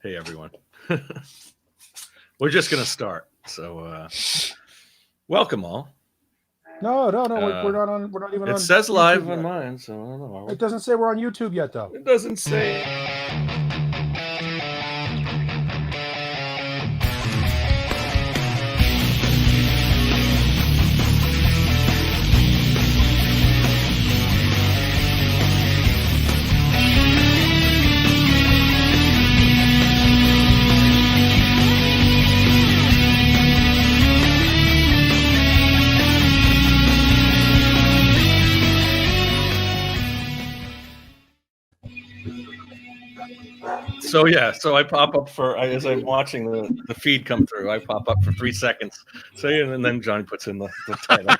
Hey everyone. We're just gonna start. So welcome all. No, we're not on. We're not even on. It says YouTube live yet. on mine, so I don't know. It doesn't say we're on YouTube yet, though. It doesn't say. So I pop up as I'm watching the feed come through. I pop up for 3 seconds. So and then Johnny puts in the title.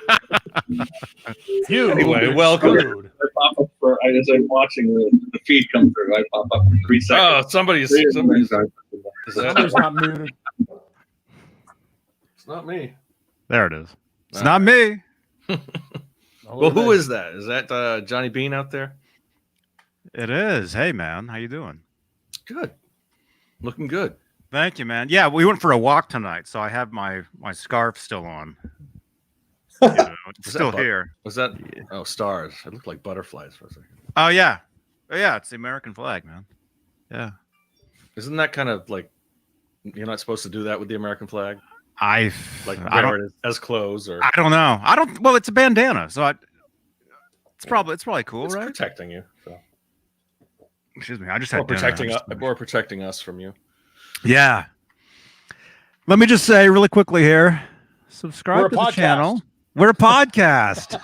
Anyway, welcome. I pop up as I'm watching the feed come through. I pop up for 3 seconds. Oh, somebody's not muted. It's not me. There it is. It's not me. Well, who is that? Is that Johnny Beane out there? It is. Hey, man. How you doing? Good. Looking good. Thank you, man. Yeah, we went for a walk tonight, so I have my scarf still on. You know, it's still here. Was that? Oh, stars. It looked like butterflies for a second. Oh, yeah. It's the American flag, man. Yeah. Isn't that kind of like you're not supposed to do that with the American flag? I wear it as clothes, or I don't know. Well, it's a bandana, so it's probably cool, it's right? Protecting you. So. Excuse me. I just had or protecting us from you. Yeah. Let me just say really quickly here. Subscribe to the channel. We're a podcast.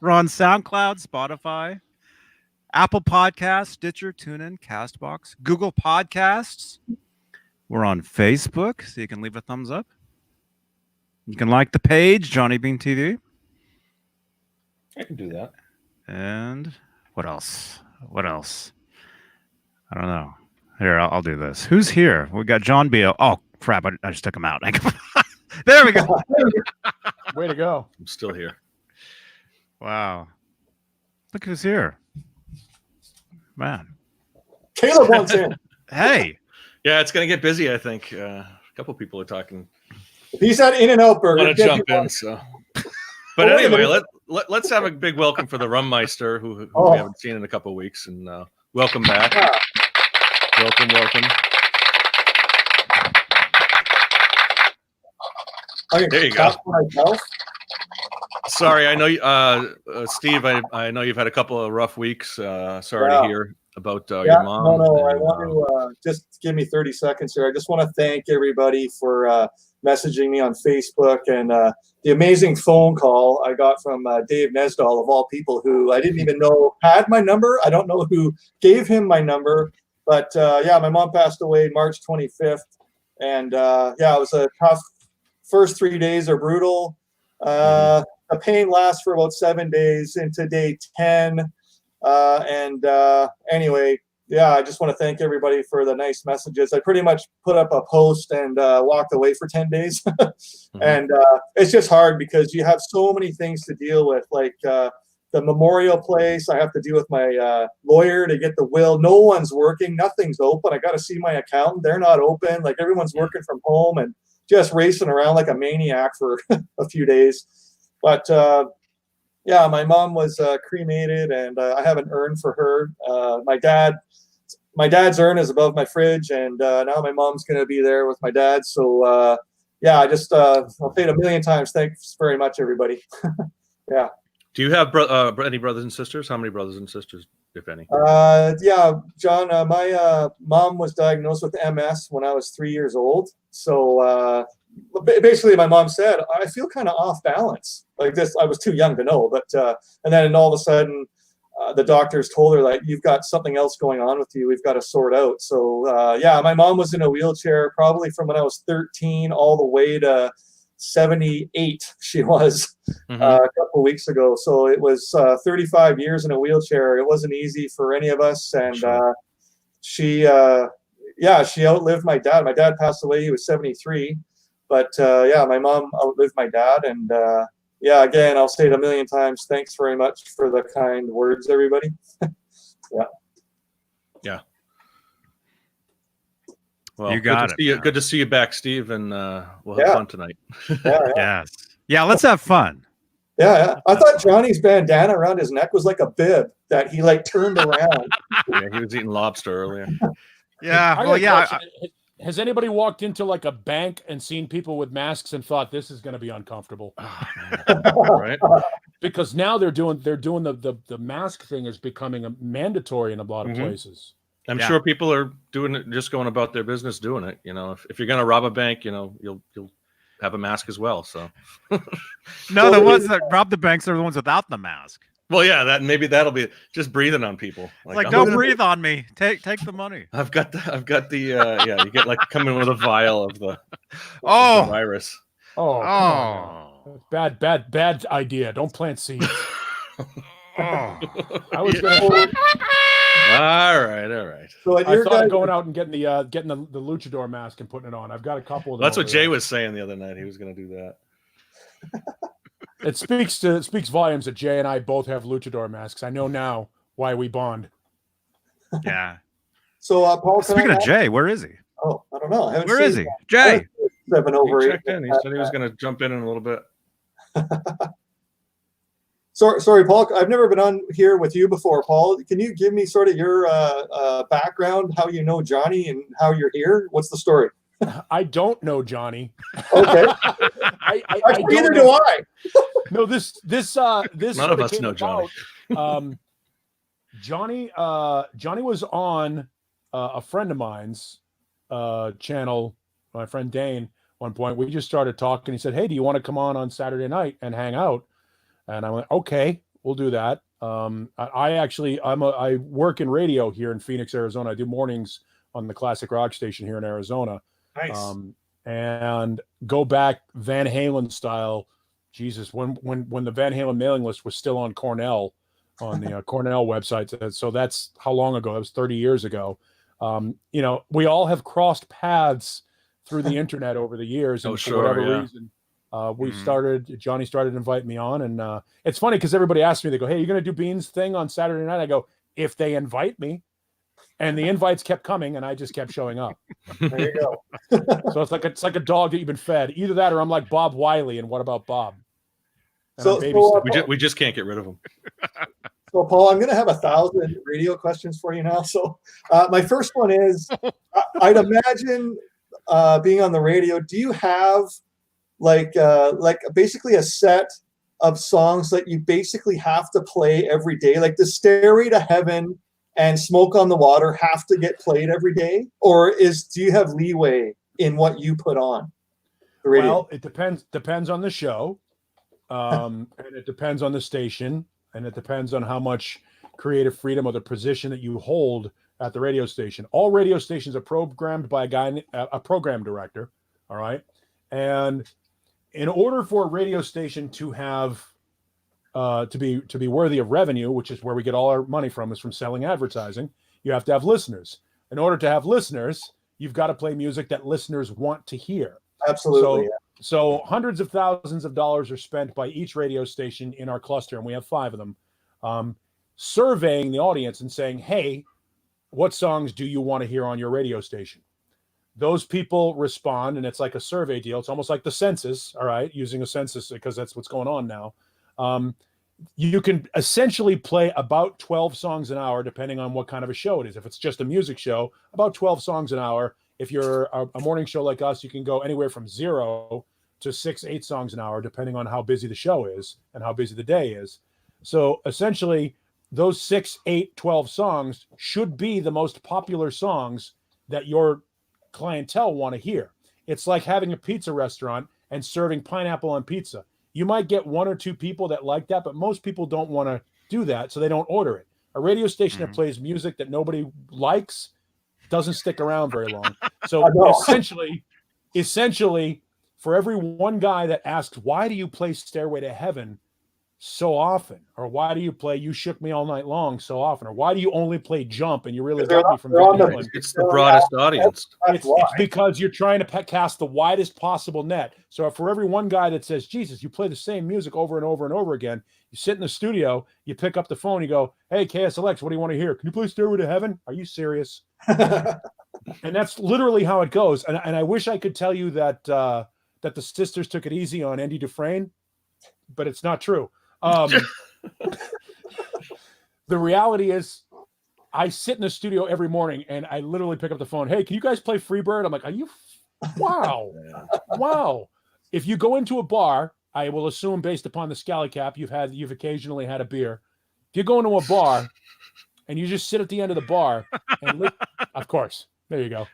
We're on SoundCloud, Spotify, Apple Podcasts, Stitcher, TuneIn, Castbox, Google Podcasts. We're on Facebook, so you can leave a thumbs up. You can like the page, Johnny Beane TV. I can do that. And what else? I don't know. Here, I'll do this. Who's here? We got John B.O. Oh, crap. I just took him out. There we go. Way to go. I'm still here. Wow. Look who's here. Man. Caleb wants in. Hey. Yeah, it's going to get busy, I think. A couple people are talking. If he's at In-N-Out Burger, want to jump in, so. But anyway, let's have a big welcome for the Rummeister, who we haven't seen in a couple of weeks. And welcome back. Yeah. Welcome. There you go. Sorry, I know, Steve. I know you've had a couple of rough weeks. Sorry to hear about your mom. No. I want to just give me 30 seconds here. I just want to thank everybody for messaging me on Facebook and the amazing phone call I got from Dave Nesdahl, of all people, who I didn't even know had my number. I don't know who gave him my number. But my mom passed away March 25th, and it was a tough first 3 days are brutal. The pain lasts for about 7 days into day 10. Anyway, I just want to thank everybody for the nice messages. I pretty much put up a post and walked away for 10 days. And it's just hard because you have so many things to deal with, like the memorial place. I have to deal with my lawyer to get the will. No one's working. Nothing's open. I got to see my accountant. They're not open. Like, everyone's working from home and just racing around like a maniac for a few days. But my mom was cremated, and I have an urn for her. My dad's urn is above my fridge, and now my mom's going to be there with my dad. So I'll say it a million times. Thanks very much, everybody. Yeah. Do you have any brothers and sisters? How many brothers and sisters, if any? John, my mom was diagnosed with MS when I was 3 years old. So basically, my mom said, I feel kind of off balance. Like this, I was too young to know. But and then all of a sudden, the doctors told her, like, you've got something else going on with you. We've got to sort out. So my mom was in a wheelchair probably from when I was 13 all the way to 78 she was a couple of weeks ago. So it was 35 years in a wheelchair. It wasn't easy for any of us. And she outlived my dad. My dad passed away. He was 73. But my mom outlived my dad. And again, I'll say it a million times. Thanks very much for the kind words, everybody. Yeah. Well, You got it, man. Good to see you back, Steve, and we'll have fun tonight. Yes. Yeah, let's have fun. Yeah. I thought Johnny's bandana around his neck was like a bib that he like turned around. Yeah, he was eating lobster earlier. Yeah. Well, yeah. Has anybody walked into like a bank and seen people with masks and thought this is going to be uncomfortable? Right. Because now they're doing the mask thing is becoming a mandatory in a lot of places. I'm sure people are doing it, just going about their business doing it. You know, if you're going to rob a bank, you know, you'll have a mask as well. So No, the ones that rob the banks are the ones without the mask. Well, yeah, maybe that'll be just breathing on people. Like don't breathe on me. Take the money. I've got the you get like coming with a vial of the virus. Bad idea. Don't plant seeds. Oh. I was gonna All right. So I thought going out and getting the luchador mask and putting it on. I've got a couple of them. That's what Jay was saying the other night. He was going to do that. It speaks volumes that Jay and I both have luchador masks. I know now why we bond. Yeah. So Paul, speaking of Jay, where is he? Oh, I don't know. Where is he? Jay. 7 over 8. He checked in. He said he was going to jump in a little bit. Sorry, Paul. I've never been on here with you before, Paul. Can you give me sort of your background, how you know Johnny and how you're here? What's the story? I don't know Johnny. Okay. Neither do I. No, this none of us know Johnny. Johnny was on a friend of mine's channel, my friend Dane. One point, we just started talking. He said, "Hey, do you want to come on Saturday night and hang out?" And I went, "Okay, we'll do that." I work in radio here in Phoenix, Arizona. I do mornings on the classic rock station here in Arizona. Nice. And go back Van Halen style. Jesus, when the Van Halen mailing list was still on Cornell, on the Cornell website. So that's how long ago? That was 30 years ago. We all have crossed paths through the internet over the years. And for whatever reason, Johnny started inviting me on. And it's funny because everybody asks me, they go, "Hey, you're going to do Beane's thing on Saturday night?" I go, "If they invite me." And the invites kept coming, and I just kept showing up. There you go. So it's like a dog that you've been fed. Either that, or I'm like Bob Wiley. And what about Bob? And we just can't get rid of him. So, Paul, I'm going to have 1,000 radio questions for you now. So, my first one is, I'd imagine being on the radio. Do you have like basically a set of songs that you basically have to play every day, like the Stairway to Heaven and Smoke on the Water have to get played every day? Or do you have leeway in what you put on the radio? Well, it depends on the show. And it depends on the station, and it depends on how much creative freedom or the position that you hold at the radio station. All radio stations are programmed by a program director. All right. And in order for a radio station to have to be worthy of revenue, which is where we get all our money from, is from selling advertising, you have to have listeners. In order to have listeners, you've got to play music that listeners want to hear. Absolutely. So hundreds of thousands of dollars are spent by each radio station in our cluster, and we have 5 of them, surveying the audience and saying, "Hey, what songs do you want to hear on your radio station?" Those people respond, and it's like a survey deal. It's almost like the census, all right, using a census because that's what's going on now. You can essentially play about 12 songs an hour, depending on what kind of a show it is. If it's just a music show, about 12 songs an hour. If you're a morning show like us, you can go anywhere from 0 to 6, 8 songs an hour, depending on how busy the show is and how busy the day is. So essentially, those 6, 8, 12 songs should be the most popular songs that your clientele want to hear. It's like having a pizza restaurant and serving pineapple on pizza. You might get 1 or 2 people that like that, but most people don't want to do that, so they don't order it. A radio station that plays music that nobody likes doesn't stick around very long. So essentially, for every one guy that asks, "Why do you play Stairway to Heaven so often?" Or "Why do you play You Shook Me All Night Long so often?" Or "Why do you only play Jump and you really got me from Van Halen?" It's the broadest audience. It's because you're trying to cast the widest possible net. So for every one guy that says, "Jesus, you play the same music over and over and over again," you sit in the studio, you pick up the phone, you go, "Hey, KSLX, what do you want to hear? Can you play Stairway to Heaven? Are you serious?" And that's literally how it goes. And I wish I could tell you that that the sisters took it easy on Andy Dufresne, but it's not true. The reality is, I sit in the studio every morning and I literally pick up the phone. Hey, can you guys play Freebird? I'm like, are you? Wow. Wow. If you go into a bar, I will assume based upon the scally cap, you've occasionally had a beer. If you go into a bar and you just sit at the end of the bar and of course, there you go.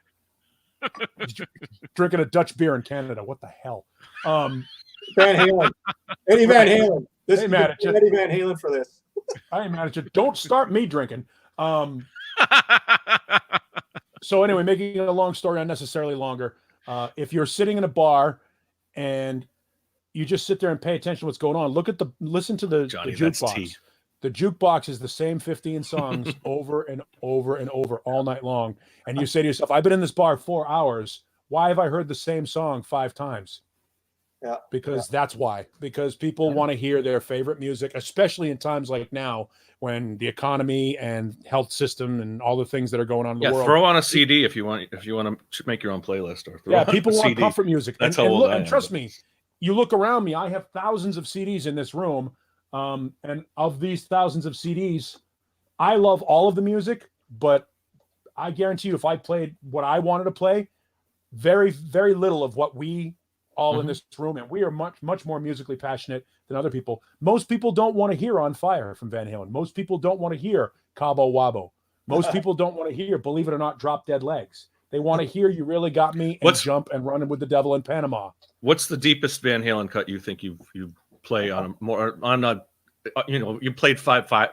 Drinking a Dutch beer in Canada. What the hell? Van Halen. Eddie Van Halen. This is Eddie Van Halen for this. I ain't mad at you. Don't start me drinking. So anyway, making a long story unnecessarily longer. If you're sitting in a bar and you just sit there and pay attention to what's going on, listen to the jukebox. The jukebox is the same 15 songs over and over and over all night long. And you say to yourself, I've been in this bar 4 hours. Why have I heard the same song 5 times? Yeah. Because that's why. Because people want to hear their favorite music, especially in times like now when the economy and health system and all the things that are going on in the world. Throw on a CD if you want to make your own playlist. Or people want CD. comfort music. That's and trust me, you look around me, I have thousands of CDs in this room. And of these thousands of CDs, I love all of the music, but I guarantee you if I played what I wanted to play, very, very little of what we all in this room, and we are much, much more musically passionate than other people. Most people don't want to hear On Fire from Van Halen. Most people don't want to hear Cabo Wabo. Most people don't want to hear, believe it or not, Drop Dead Legs. They want to hear You Really Got Me and Jump and Running with the Devil in Panama. What's the deepest Van Halen cut you think you play on you played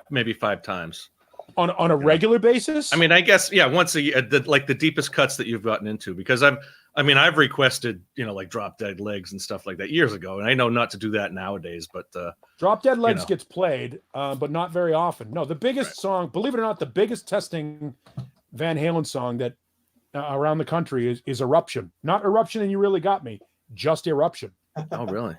maybe five times on a regular basis? I mean, I guess once a year, the deepest cuts that you've gotten into, because I've requested like Drop Dead Legs and stuff like that years ago, and I know not to do that nowadays, but Drop Dead Legs gets played, but not very often. No, the biggest song, believe it or not, the biggest testing Van Halen song that around the country is Eruption. Not Eruption and You Really Got Me, just Eruption. Oh, really?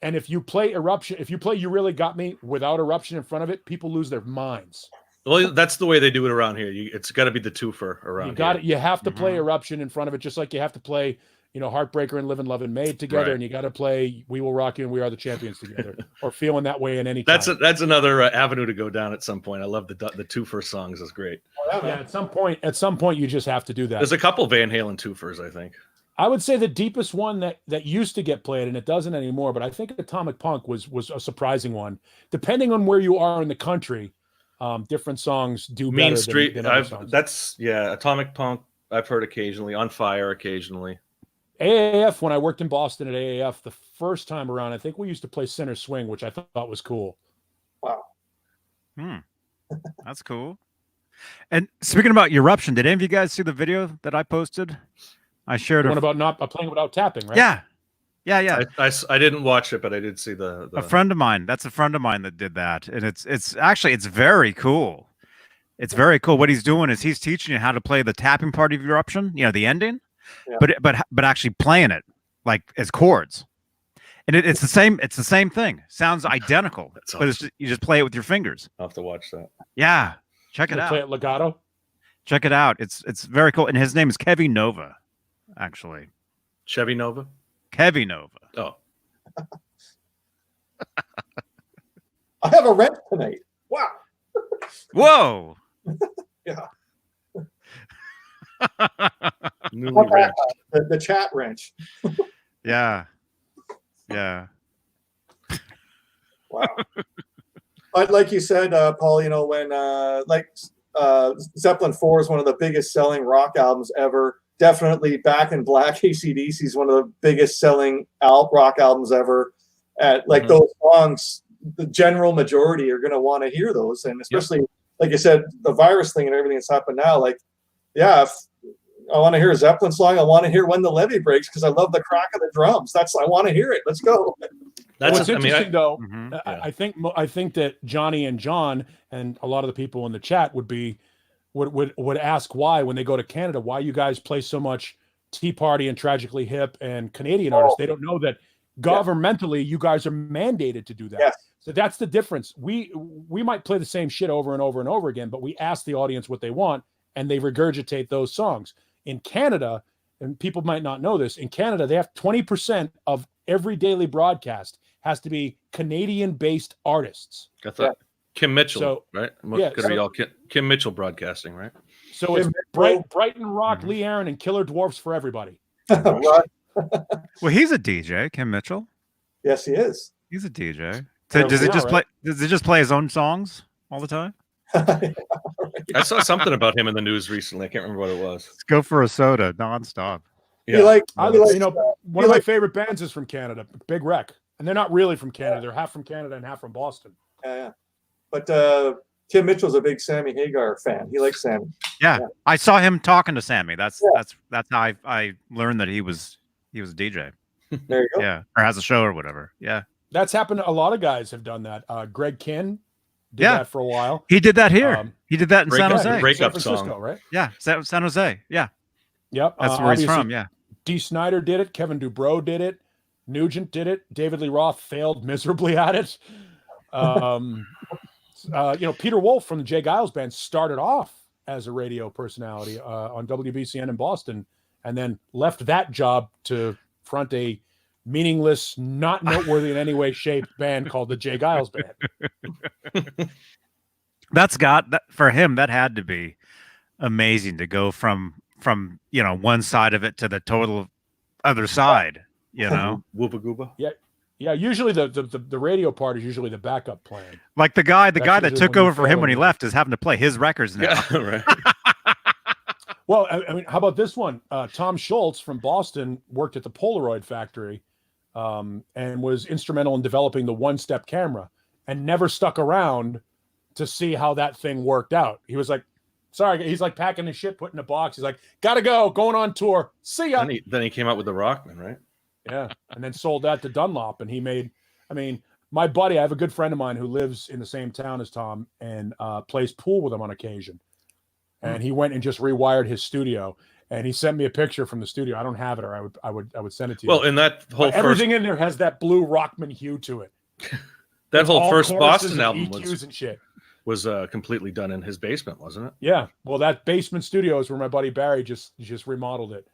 And if you play Eruption, if you play You Really Got Me without Eruption in front of it, people lose their minds. Well, that's the way they do it around here. It's got to be the twofer around here. You have to play Eruption in front of it, just like you have to play, Heartbreaker and Live and Love and Made together, and you got to play We Will Rock You and We Are the Champions together, or Feeling That Way in any time. That's another avenue to go down at some point. I love the twofer songs. It's great. Yeah, at some point, you just have to do that. There's a couple Van Halen twofers, I think. I would say the deepest one that used to get played, and it doesn't anymore, but I think Atomic Punk was a surprising one. Depending on where you are in the country, different songs do better Mean Street. Than other songs. Atomic Punk. I've heard occasionally. On Fire occasionally. AAF, when I worked in Boston at AAF the first time around, I think we used to play Center Swing, which I thought was cool. Wow. That's cool. And speaking about Eruption, did any of you guys see the video that I posted? I shared one about not playing without tapping, right? Yeah. I didn't watch it, but I did see the a friend of mine. That's a friend of mine that did that, and it's actually very cool. It's very cool. What he's doing is he's teaching you how to play the tapping part of Eruption, the ending, but actually playing it like as chords, and it's the same. It's the same thing. Sounds identical, awesome. But you just play it with your fingers. I'll have to watch that. Yeah, check it out. Play it legato. Check it out. It's very cool, and his name is Kevin Nova. Actually, Chevy Nova. Kevin Nova. Oh, I have a wrench tonight. Wow. Whoa. Yeah. Newly wrenched. The chat wrench. Yeah. Wow. But like you said, Paul, when Zeppelin 4 is one of the biggest selling rock albums ever. Definitely Back in Black, AC/DC is one of the biggest selling rock albums ever. Those songs, the general majority are going to want to hear those. And especially, like you said, the virus thing and everything that's happened now, if I want to hear a Zeppelin song, I want to hear When the Levee Breaks because I love the crack of the drums. I want to hear it. Let's go. What's interesting, though, I think that Johnny and John and a lot of the people in the chat would ask why, when they go to Canada, why you guys play so much Tea Party and Tragically Hip and Canadian artists. They don't know that governmentally you guys are mandated to do that. Yes. So that's the difference. We might play the same shit over and over and over again, but we ask the audience what they want and they regurgitate those songs. In Canada, and people might not know this, in Canada, they have 20% of every daily broadcast has to be Canadian-based artists. Got that. Kim Mitchell, right? Yeah, Could be all Kim Mitchell broadcasting, right? So it's Brighton Rock, Lee Aaron, and Killer Dwarfs for everybody. Right. Well, he's a DJ, Kim Mitchell. Yes, he is. He's a DJ. So does it just play his own songs all the time? I saw something about him in the news recently. I can't remember what it was. Let's go for a soda nonstop. Yeah. One of my favorite bands is from Canada, Big Wreck, and they're not really from Canada. They're half from Canada and half from Boston. Yeah. But Kim Mitchell's a big Sammy Hagar fan. He likes Sammy. Yeah. I saw him talking to Sammy. That's how I learned that he was a DJ. There you go. Yeah, or has a show or whatever. Yeah, that's happened. A lot of guys have done that. Greg Kinn did that for a while. He did that here. He did that in San Jose. Breakup San song, Francisco, right? Yeah, San Jose. Yeah. Yep. That's where he's from. Yeah. Dee Snider did it. Kevin Dubrow did it. Nugent did it. David Lee Roth failed miserably at it. Peter Wolf from the Jay Giles Band started off as a radio personality on WBCN in Boston, and then left that job to front a meaningless, not noteworthy in any way, shape band called the Jay Giles Band. That's got that for him. That had to be amazing to go from one side of it to the total other side. Woopa gooba. Yeah. Usually the radio part is usually the backup plan. Like the guy that took over for him when he left is having to play his records now. Yeah, right. Well, I mean, how about this one? Tom Schultz from Boston worked at the Polaroid factory and was instrumental in developing the one-step camera and never stuck around to see how that thing worked out. He was like, sorry, he's like packing his shit, putting in a box. He's like, gotta go, going on tour. See ya. Then he came out with the Rockman, right? Yeah, and then sold that to Dunlop, and he made. I mean, my buddy, I have a good friend of mine who lives in the same town as Tom and plays pool with him on occasion. And he went and just rewired his studio, and he sent me a picture from the studio. I don't have it, or I would send it to you. Well, in that whole everything in there has that blue Rockman hue to it. That whole first Boston album was completely done in his basement, wasn't it? Yeah. Well, that basement studio is where my buddy Barry just remodeled it.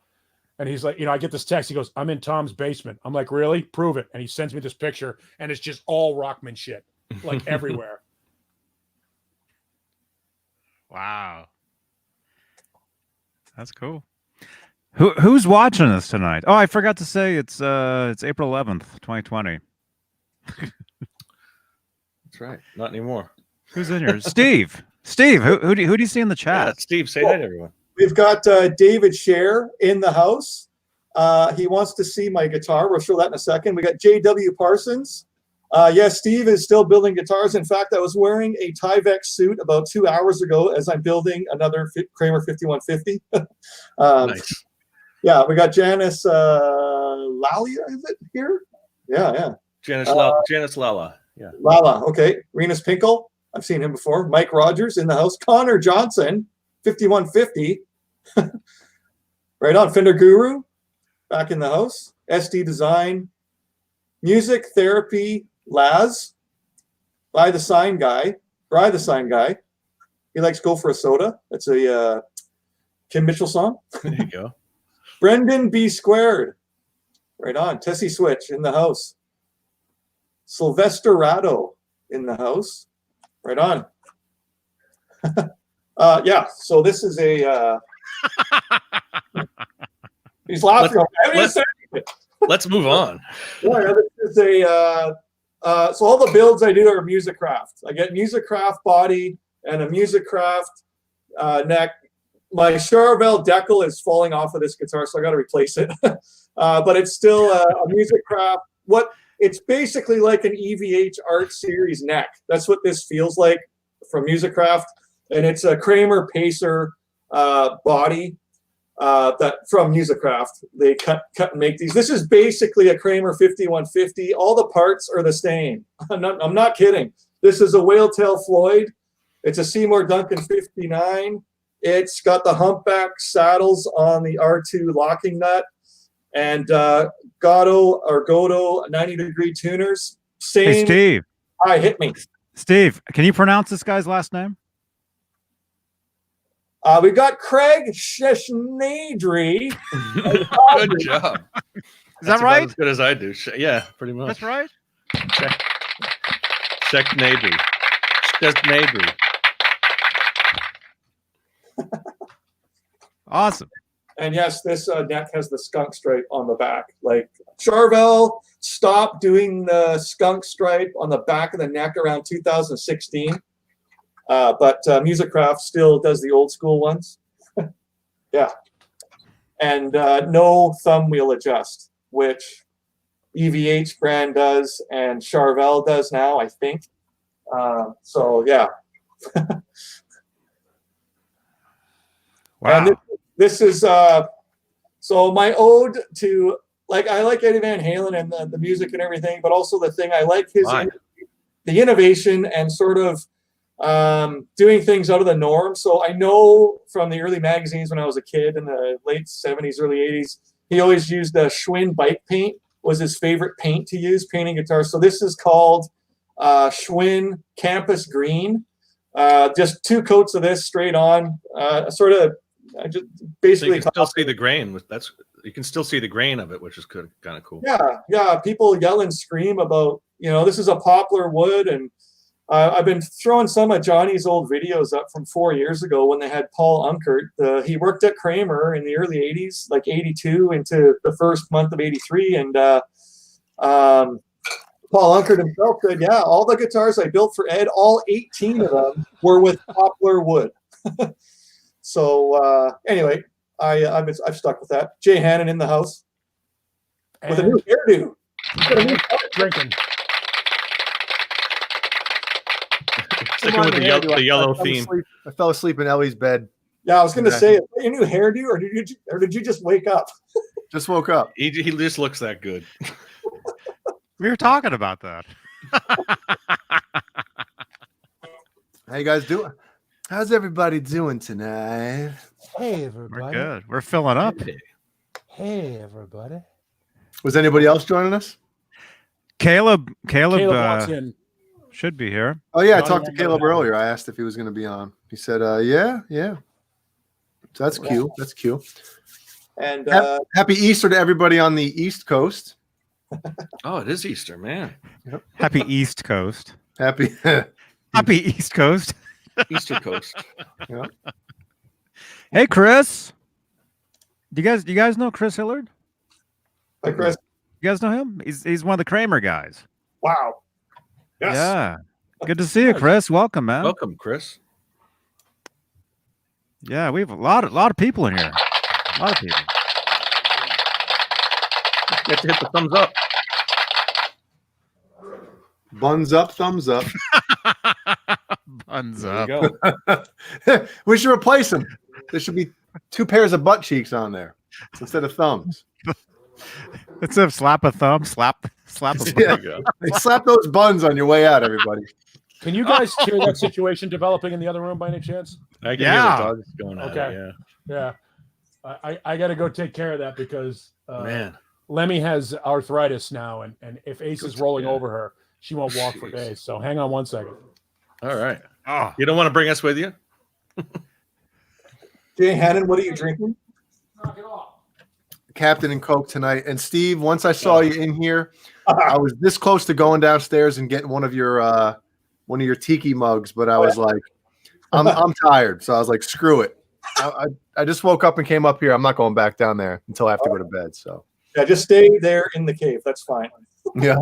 And he's like, I get this text. He goes, I'm in Tom's basement. I'm like, really? Prove it. And he sends me this picture, and it's just all Rockman shit, like everywhere. Wow. That's cool. Who's watching us tonight? Oh, I forgot to say it's April 11th, 2020. That's right. Not anymore. Who's in here? Steve. Steve, who do you see in the chat? Yeah, Steve, say hi to everyone. We've got David Scher in the house. He wants to see my guitar. We'll show that in a second. We got J.W. Parsons. Yes, Steve is still building guitars. In fact, I was wearing a Tyvek suit about 2 hours ago as I'm building another Kramer 5150. Nice. Yeah, we got Janice Lalia, is it here? Yeah. Janice Lala. Yeah. Lala, okay. Renus Pinkle, I've seen him before. Mike Rogers in the house. Connor Johnson, 5150. Right on. Fender Guru, back in the house. SD Design. Music Therapy Laz. Bry the Sign Guy. He likes Go for a Soda. That's a Kim Mitchell song. There you go. Brendan B. Squared. Right on. Tessie Switch in the house. Sylvester Rado in the house. Right on. Yeah, so this is a... he's laughing. Let's move on. Yeah, this is a... so all the builds I do are Musicraft. I get Musicraft body and a Musicraft neck. My Charavel decal is falling off of this guitar, so I got to replace it. But it's still a Musicraft. It's basically like an EVH Art Series neck. That's what this feels like from Musicraft, and it's a Kramer Pacer body that from Musicraft. They cut and make these. This is basically a Kramer 5150. All the parts are the same. I'm not kidding. This is a Whale Tail Floyd. It's a Seymour Duncan 59. It's got the humpback saddles on the R2 locking nut, and Godot 90-degree tuners. Same. Hey, Steve. Hi, hit me. Steve, can you pronounce this guy's last name? We got Craig Sheshnadri. Good job. Is that right? As good as I do. Yeah, pretty much. That's right. Sheshnadri. Sheshnadri. Awesome. And yes, this neck has the skunk stripe on the back. Like Charvel stopped doing the skunk stripe on the back of the neck around 2016. But Musicraft still does the old school ones. Yeah. And no thumb wheel adjust, which EVH brand does and Charvel does now, I think. So, yeah. Wow. And this is so my ode to, like, I like Eddie Van Halen and the music and everything, but also the thing I like his the innovation and sort of doing things out of the norm. So I know from the early magazines when I was a kid in the late 70s, early 80s, he always used Schwinn bike paint was his favorite paint to use painting guitars. So this is called Schwinn Campus Green. Just 2 coats of this straight on, sort of just basically. So you can still see the grain. You can still see the grain of it, which is kind of cool. Yeah. People yell and scream about, this is a poplar wood, and I've been throwing some of Johnny's old videos up from 4 years ago when they had Paul Unkert. He worked at Kramer in the early 80s, like 82 into the first month of 83. And Paul Unkert himself said, yeah, all the guitars I built for Ed, all 18 of them were with poplar wood. So anyway, I've stuck with that. Jay Hannon in the house with a new hairdo. Drinking. Sticking with the yellow theme. I fell asleep in Ellie's bed. Yeah, I was going to say, is that your new hairdo, or did you just wake up? Just woke up. He just looks that good. We were talking about that. How you guys doing? How's everybody doing tonight? Hey, everybody. We're good. We're filling up. Hey, everybody. Was anybody else joining us? Caleb walks in. should be here. Oh yeah, I Johnny talked to won't Caleb go down. earlier. I asked if he was going to be on. He said, yeah. So that's cute. That's cute. And Happy Easter to everybody on the East Coast. Oh, it is Easter, man. Happy East Coast. Happy. Happy East Coast. Easter Coast. Yeah. Hey, Chris. Do you guys know Chris Hillard? Hi, Chris. You guys know him? He's one of the Kramer guys. Wow. Yes. Yeah. Good to see you, Chris. Welcome, man. Welcome, Chris. Yeah, we have a lot of people in here. A lot of people. You have to hit the thumbs up. Buns up, thumbs up. Buns There up. you go. We should replace them. There should be 2 pairs of butt cheeks on there instead of thumbs. It's a slap a thumb, slap a bun. There you go. Hey, slap those buns on your way out, everybody. Can you guys hear that situation developing in the other room by any chance? I can Yeah. hear the dogs going on. Okay. Yeah. I got to go take care of that because Man. Lemmy has arthritis now, and if Ace is rolling Yeah. over her, she won't walk for Jeez. days. So hang on one second. All right. Oh, You don't want to bring us with you? Jay Hannon, what are you drinking? Knock it off. Captain and Coke tonight. And Steve, once I saw you in here, I was this close to going downstairs and getting one of your tiki mugs, but I was like, I'm tired, so I was like, screw it. I just woke up and came up here. I'm not going back down there until I have to go to bed. So Yeah, just stay there in the cave. That's fine. yeah.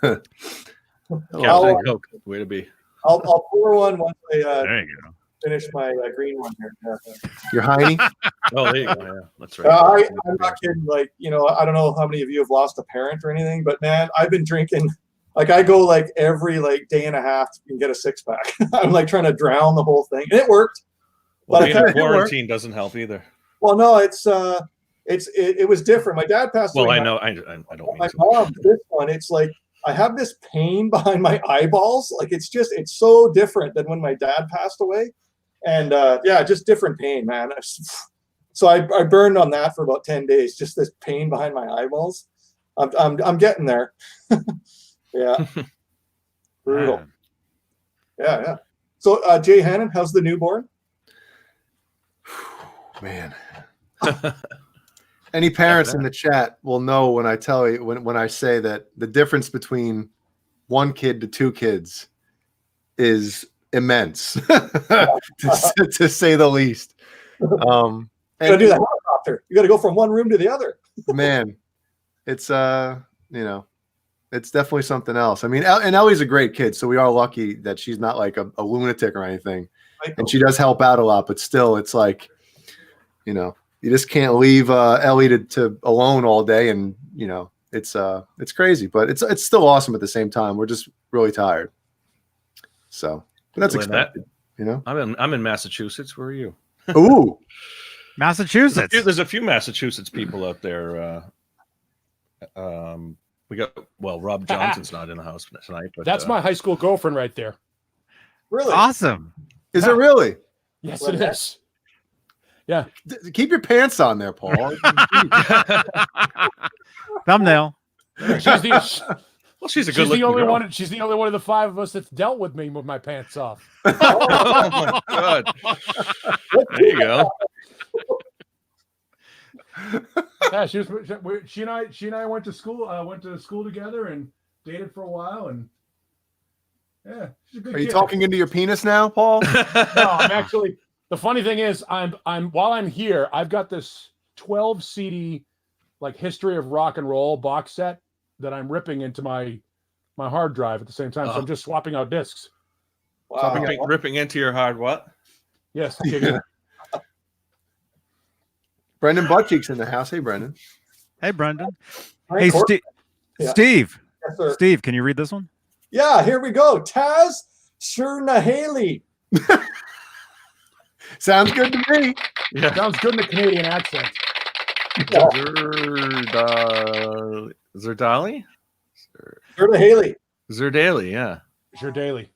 Captain Coke. Way to be. I'll pour one once I there you go. finish my green one here. Yeah. You're Heine. Oh, there you go. Yeah, that's right. I'm not kidding. Like, I don't know how many of you have lost a parent or anything, but man, I've been drinking. Like, I go like every day and a half and get a 6-pack. I'm like trying to drown the whole thing, and it worked. Well, But being in quarantine doesn't help either. Well, no, it was different. My dad passed Well, away. I know. I don't mean My to. mom, this one, it's like I have this pain behind my eyeballs. Like it's so different than when my dad passed away. And just different pain, man. So I burned on that for about 10 days, just this pain behind my eyeballs. I'm getting there. Yeah. Brutal. Man. Yeah. So Jay Hannon, how's the newborn? Man. Any parents in the chat will know when I tell you when I say that the difference between 1 kid to 2 kids is immense, to say the least. You gotta do the helicopter. You gotta go from one room to the other. Man, it's it's definitely something else. I mean, and Ellie's a great kid, so we are lucky that she's not like a lunatic or anything, and she does help out a lot. But still, it's like, you just can't leave Ellie to alone all day, and it's crazy, but it's still awesome at the same time. We're just really tired. So, but that's expected. I'm in Massachusetts. Where are you? Ooh, Massachusetts. There's a few Massachusetts people out there. We got Rob Johnson's not in the house tonight, but that's my high school girlfriend right there. Really awesome. Is it really? Yes, it is. Yeah. Keep your pants on there, Paul. Thumbnail. She's a good. She's the only one of the 5 of us that's dealt with me with my pants off. Oh my God! There you go. Yeah, she and I went to school together and dated for a while, and yeah, she's a good kid. Are you talking into your penis now, Paul? No, I'm actually. The funny thing is, while I'm here, I've got this 12 CD like history of rock and roll box set that I'm ripping into my hard drive at the same time. So I'm just swapping out discs. Wow. Ripping into your hard what? Yes. Yeah. Brendan Buttcheek's in the house. Hey, Brendan. Hey, Brendan. Hey, Yeah. Steve. Yes, sir. Steve, can you read this one? Yeah, here we go. Taz Shernahaley. Sounds good to me. Yeah. Sounds good in a Canadian accent. Yeah. Zerdali? Shernahaley. Zerdali, yeah. Zerdali.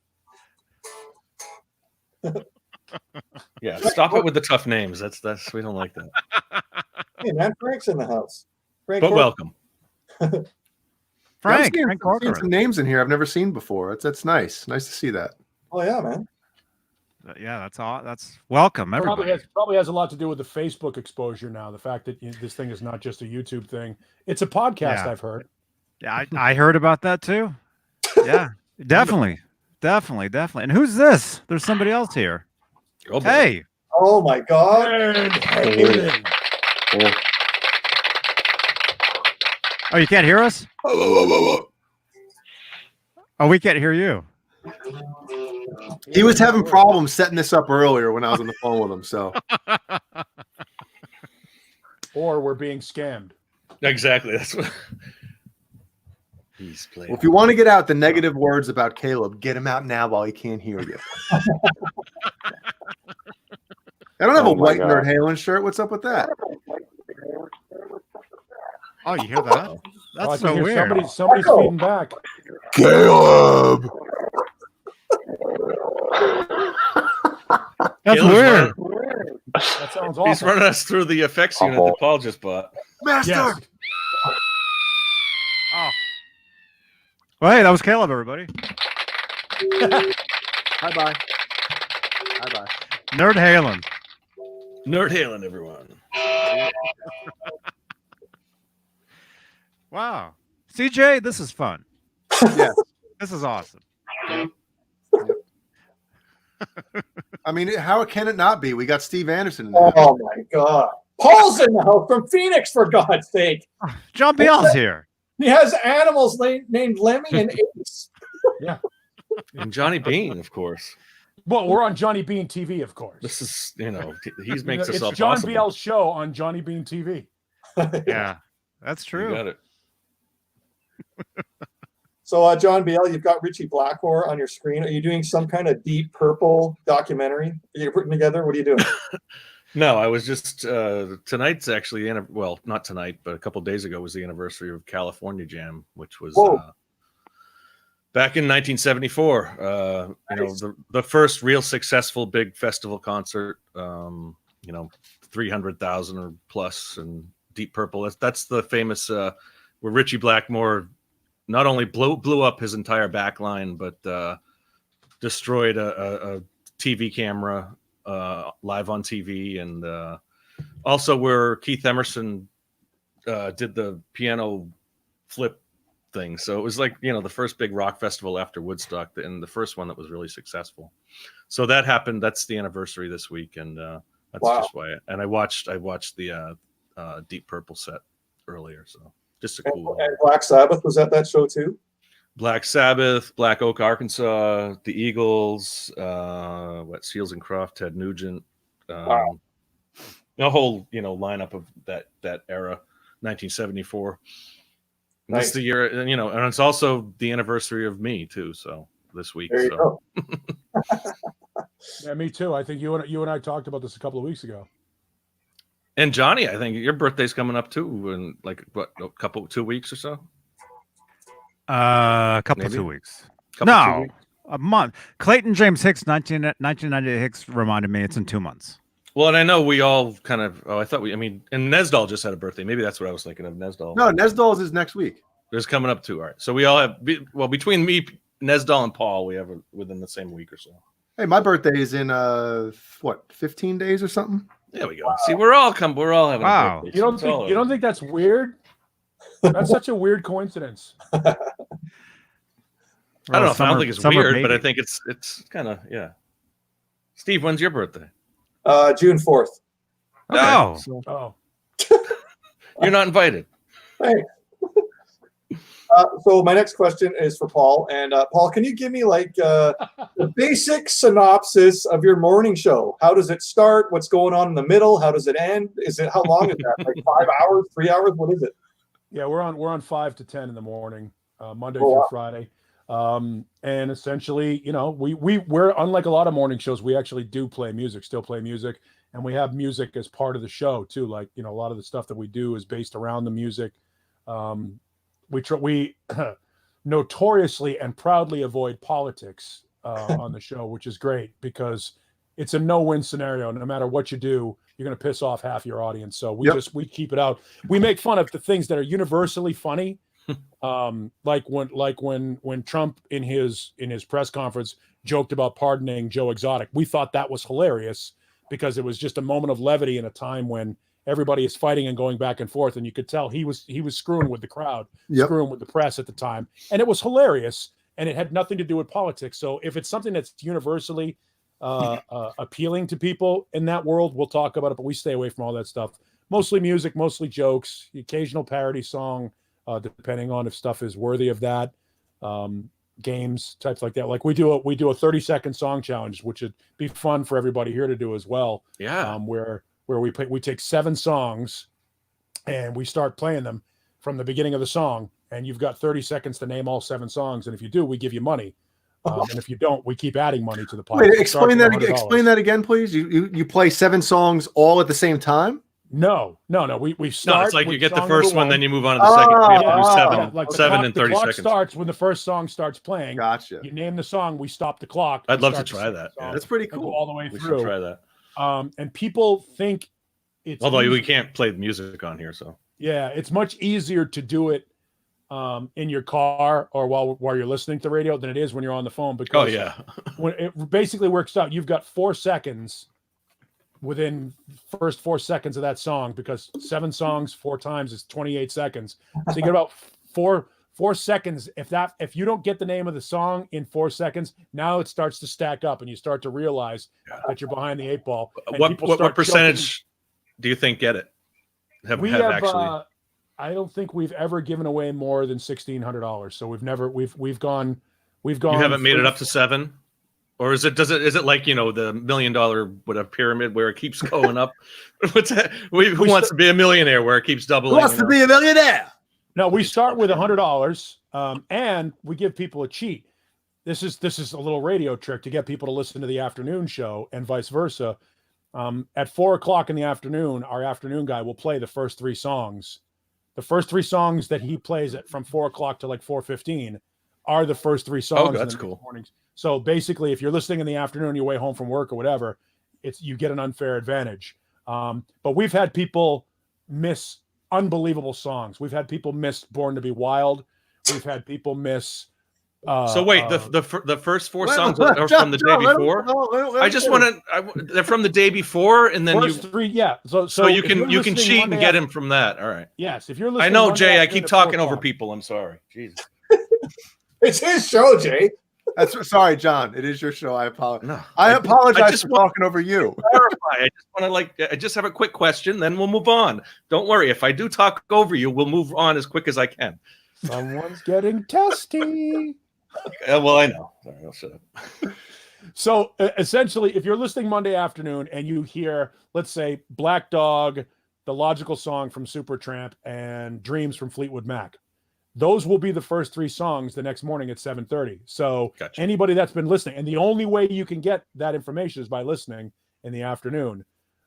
Yeah, stop it with the tough names. That's we don't like that. Hey man, Frank's in the house. Frank But welcome. Frank seen some names in here I've never seen before. That's nice. Nice to see that. Oh yeah, man. Yeah, that's welcome. Everybody Probably has a lot to do with the Facebook exposure now. The fact that this thing is not just a YouTube thing; it's a podcast. Yeah. I've heard. Yeah, I heard about that too. Yeah, definitely. And who's this? There's somebody else here. Oh, hey. Oh my God. Oh, you can't hear us? Oh, we can't hear you. He was having problems setting this up earlier when I was on the phone with him. So, or we're being scammed. Exactly. That's what he's playing. Well, if you want to get out the negative words about Caleb, get him out now while he can't hear you. I don't have a white Nerd Halen shirt. What's up with that? Oh, you hear that? That's so weird. Somebody's feeding back. Caleb. That's weird. That sounds awesome. He's running us through the effects unit that Paul just bought. Master. Yes. Oh. Well, hey, that was Caleb, everybody. Bye-bye. Bye-bye. Nerd Halen. Nerd Halen, everyone. Wow. CJ, this is fun. Yes. This is awesome. I mean, how can it not be? We got Steve Anderson in there. Oh my God. Paul's in the house from Phoenix, for God's sake. John Biel's here. He has animals named Lemmy and Ace. Yeah. And Johnny Beane, of course. Well, we're on Johnny Beane TV, of course. This is, he makes this all It's John possible. Biel's show on Johnny Beane TV. Yeah, that's true. You got it. So, John Biel, you've got Richie Blackmore on your screen. Are you doing some kind of Deep Purple documentary that you're putting together? What are you doing? No, I was just tonight's actually not tonight, but a couple of days ago was the anniversary of California Jam, which was back in 1974. Nice. The first real successful big festival concert. 300,000 or plus, and Deep Purple. That's the famous where Richie Blackmore not only blew up his entire back line, but destroyed a TV camera live on TV, and Also, where Keith Emerson did the piano flip thing. So it was like, the first big rock festival after Woodstock, and the first one that was really successful. So that happened. That's the anniversary this week, and that's just why. And I watched the Deep Purple set earlier. So just a cool. And Black Sabbath was at that show too. Black Sabbath, Black Oak, Arkansas, the Eagles, Seals and Croft, Ted Nugent, a whole lineup of that era, 1974. And This is the year, and it's also the anniversary of me too. So this week, there you go. Yeah, me too. I think you and I talked about this a couple of weeks ago. And Johnny, I think your birthday's coming up too, in like 2 weeks or so. A couple Maybe? 2 weeks. Couple 2 No, weeks? a month. Clayton James Hicks, 1998 Hicks reminded me it's in 2 months. Well, and I know we all kind of. Oh, I thought and Nesdal just had a birthday. Maybe that's what I was thinking of. Nesdal. No, Nesdal's is next week. There's coming up too. All right. So we all have. Between me, Nesdal, and Paul, we have within the same week or so. Hey, my birthday is in 15 days or something. There we go. Wow. See, we're all having. Wow. Birthdays. You don't think that's weird? That's such a weird coincidence. I don't know if I don't think it's weird, but I think it's kind of Steve, when's your birthday? June 4th. Okay. Oh. Oh. You're not invited. Hey. So my next question is for Paul. And Paul, can you give me the basic synopsis of your morning show? How does it start? What's going on in the middle? How does it end? How long is that? Like 5 hours, 3 hours? What is it? Yeah, we're on 5 to 10 in the morning, Monday through Friday. And essentially, we're unlike a lot of morning shows. We actually still play music, and we have music as part of the show too. Like, a lot of the stuff that we do is based around the music. We notoriously and proudly avoid politics on the show, which is great because it's a no-win scenario. No matter what you do, you're going to piss off half your audience. So we keep it out. We make fun of the things that are universally funny. Like when Trump in his press conference joked about pardoning Joe Exotic. We thought that was hilarious because it was just a moment of levity in a time when everybody is fighting and going back and forth, and you could tell he was screwing with the crowd, screwing with the press at the time, and it was hilarious, and it had nothing to do with politics. So if it's something that's universally appealing to people in that world, we'll talk about it, but we stay away from all that stuff. Mostly music, mostly jokes, occasional parody song, depending on if stuff is worthy of that. Games, types like that. Like we do a 30-second song challenge, which would be fun for everybody here to do as well. Yeah. Where we take 7 songs and we start playing them from the beginning of the song, and you've got 30 seconds to name all 7 songs. And if you do, we give you money. And if you don't, we keep adding money to the pot. Wait, explain that again, please. You play 7 songs all at the same time? No. We start. No, it's like you get the first one, then you move on to the second. You have to do 7 and 30 seconds. Starts when the first song starts playing. Gotcha. You name the song, we stop the clock. I'd love to try that. Yeah. That's pretty cool. All the way We through. should try that. And people think it's Although easy. we can't play the music on here, so Yeah, it's much easier to do it in your car or while you're listening to radio than it is when you're on the phone, because when it basically works out, you've got 4 seconds within first 4 seconds of that song, because 7 songs 4 times is 28 seconds. So you get about 4 seconds. If you don't get the name of the song in 4 seconds, now it starts to stack up and you start to realize that you're behind the 8 ball. What percentage do you think get it? Have actually? I don't think we've ever given away more than $1,600. So we've gone. You haven't made it up to 7, or is it like the $1 million pyramid where it keeps going up? What's that? Who wants to be a millionaire where it keeps doubling? Who wants to be a millionaire? No, we start with $100, and we give people a cheat. This is a little radio trick to get people to listen to the afternoon show and vice versa. At 4:00 in the afternoon, our afternoon guy will play the first 3 songs. The first 3 songs that he plays from 4:00 to like 4:15 are the first 3 songs. Oh, that's cool. Mornings. So basically, if you're listening in the afternoon, your way home from work or whatever, you get an unfair advantage. But we've had people miss unbelievable songs. We've had people miss "Born to Be Wild." We've had people miss So wait, the first four songs are from the day before. I just want to. They're from the day before, and then first three, yeah. So you can cheat and get him from that. All right. Yes, if you're listening. I know, Jay. I keep talking over people. I'm sorry. Jesus. It's his show, Jay. Sorry, John. It is your show. I apologize. No, I apologize for talking over you. Clarify. I just have a quick question, then we'll move on. Don't worry. If I do talk over you, we'll move on as quick as I can. Someone's getting testy. Well, I know. Sorry, I'll shut up. So essentially, if you're listening Monday afternoon and you hear, let's say, Black Dog, The Logical Song from Supertramp, and Dreams from Fleetwood Mac, those will be the first three songs the next morning at 7:30. So Gotcha. Anybody that's been listening, and the only way you can get that information is by listening in the afternoon.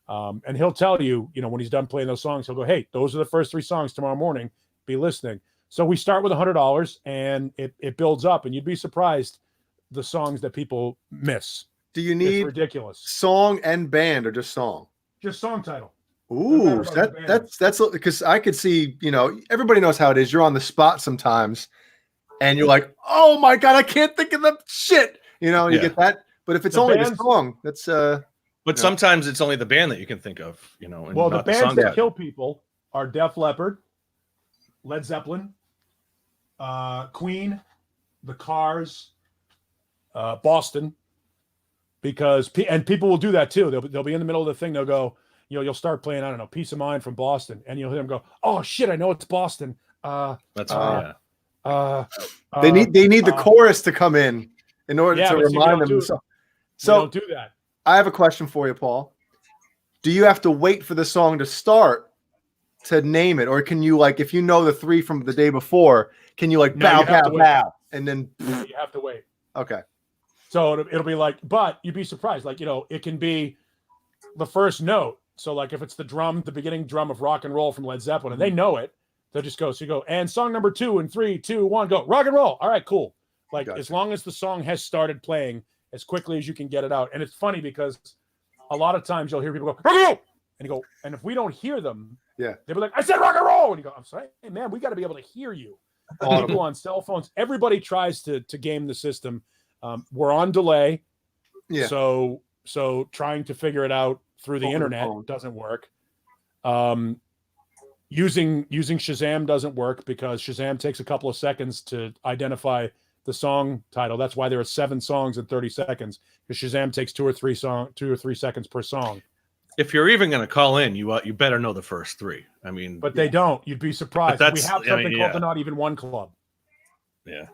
And he'll tell you, when he's done playing those songs, he'll go, hey, those are the first three songs tomorrow morning. Be listening. So we start with $100 and it builds up, and you'd be surprised the songs that people miss. Do you need ridiculous song and band or just song? Just song title. Ooh, that's because I could see, everybody knows how it is. You're on the spot sometimes and you're like, oh my God, I can't think of the shit. You get that. But if it's only a song, that's but sometimes it's only the band that you can think of, and well, the not bands song that title. kill people are Def Leppard, Led Zeppelin, Queen, The Cars, Boston, because people will do that too. They'll be in the middle of the thing. They'll go, you'll start playing, I don't know, Peace of Mind from Boston, and you'll hear them go, oh shit, I know it's Boston. That's right. They need the chorus to come in order to remind them. So don't do that. I have a question for you, Paul. Do you have to wait for the song to start to name it, or can you, like, if you know the three from the day before, can you bow, and then you have to wait? Okay. So it'll be like, but you'd be surprised. It can be the first note. So if it's the beginning drum of Rock and Roll from Led Zeppelin, and they know it, they'll just go. So you go, and song number 2 in 3, 2, 1, go, rock and roll. All right, cool. Gotcha. As long as the song has started playing as quickly as you can get it out. And it's funny because a lot of times you'll hear people go, rock and roll, and you go, and if we don't hear them, they'll be like, I said rock and roll, and you go, I'm sorry, hey man, we got to be able to hear you. People on cell phones, everybody tries to game the system. We're on delay, so trying to figure it out through the internet doesn't work. Using Shazam doesn't work because Shazam takes a couple of seconds to identify the song title. That's why there are 7 songs in 30 seconds, because Shazam takes 2 or 3 seconds per song. If you're even going to call in, you better know the first 3. I mean, but they don't. You'd be surprised. We have something called the Not Even One Club. Yeah,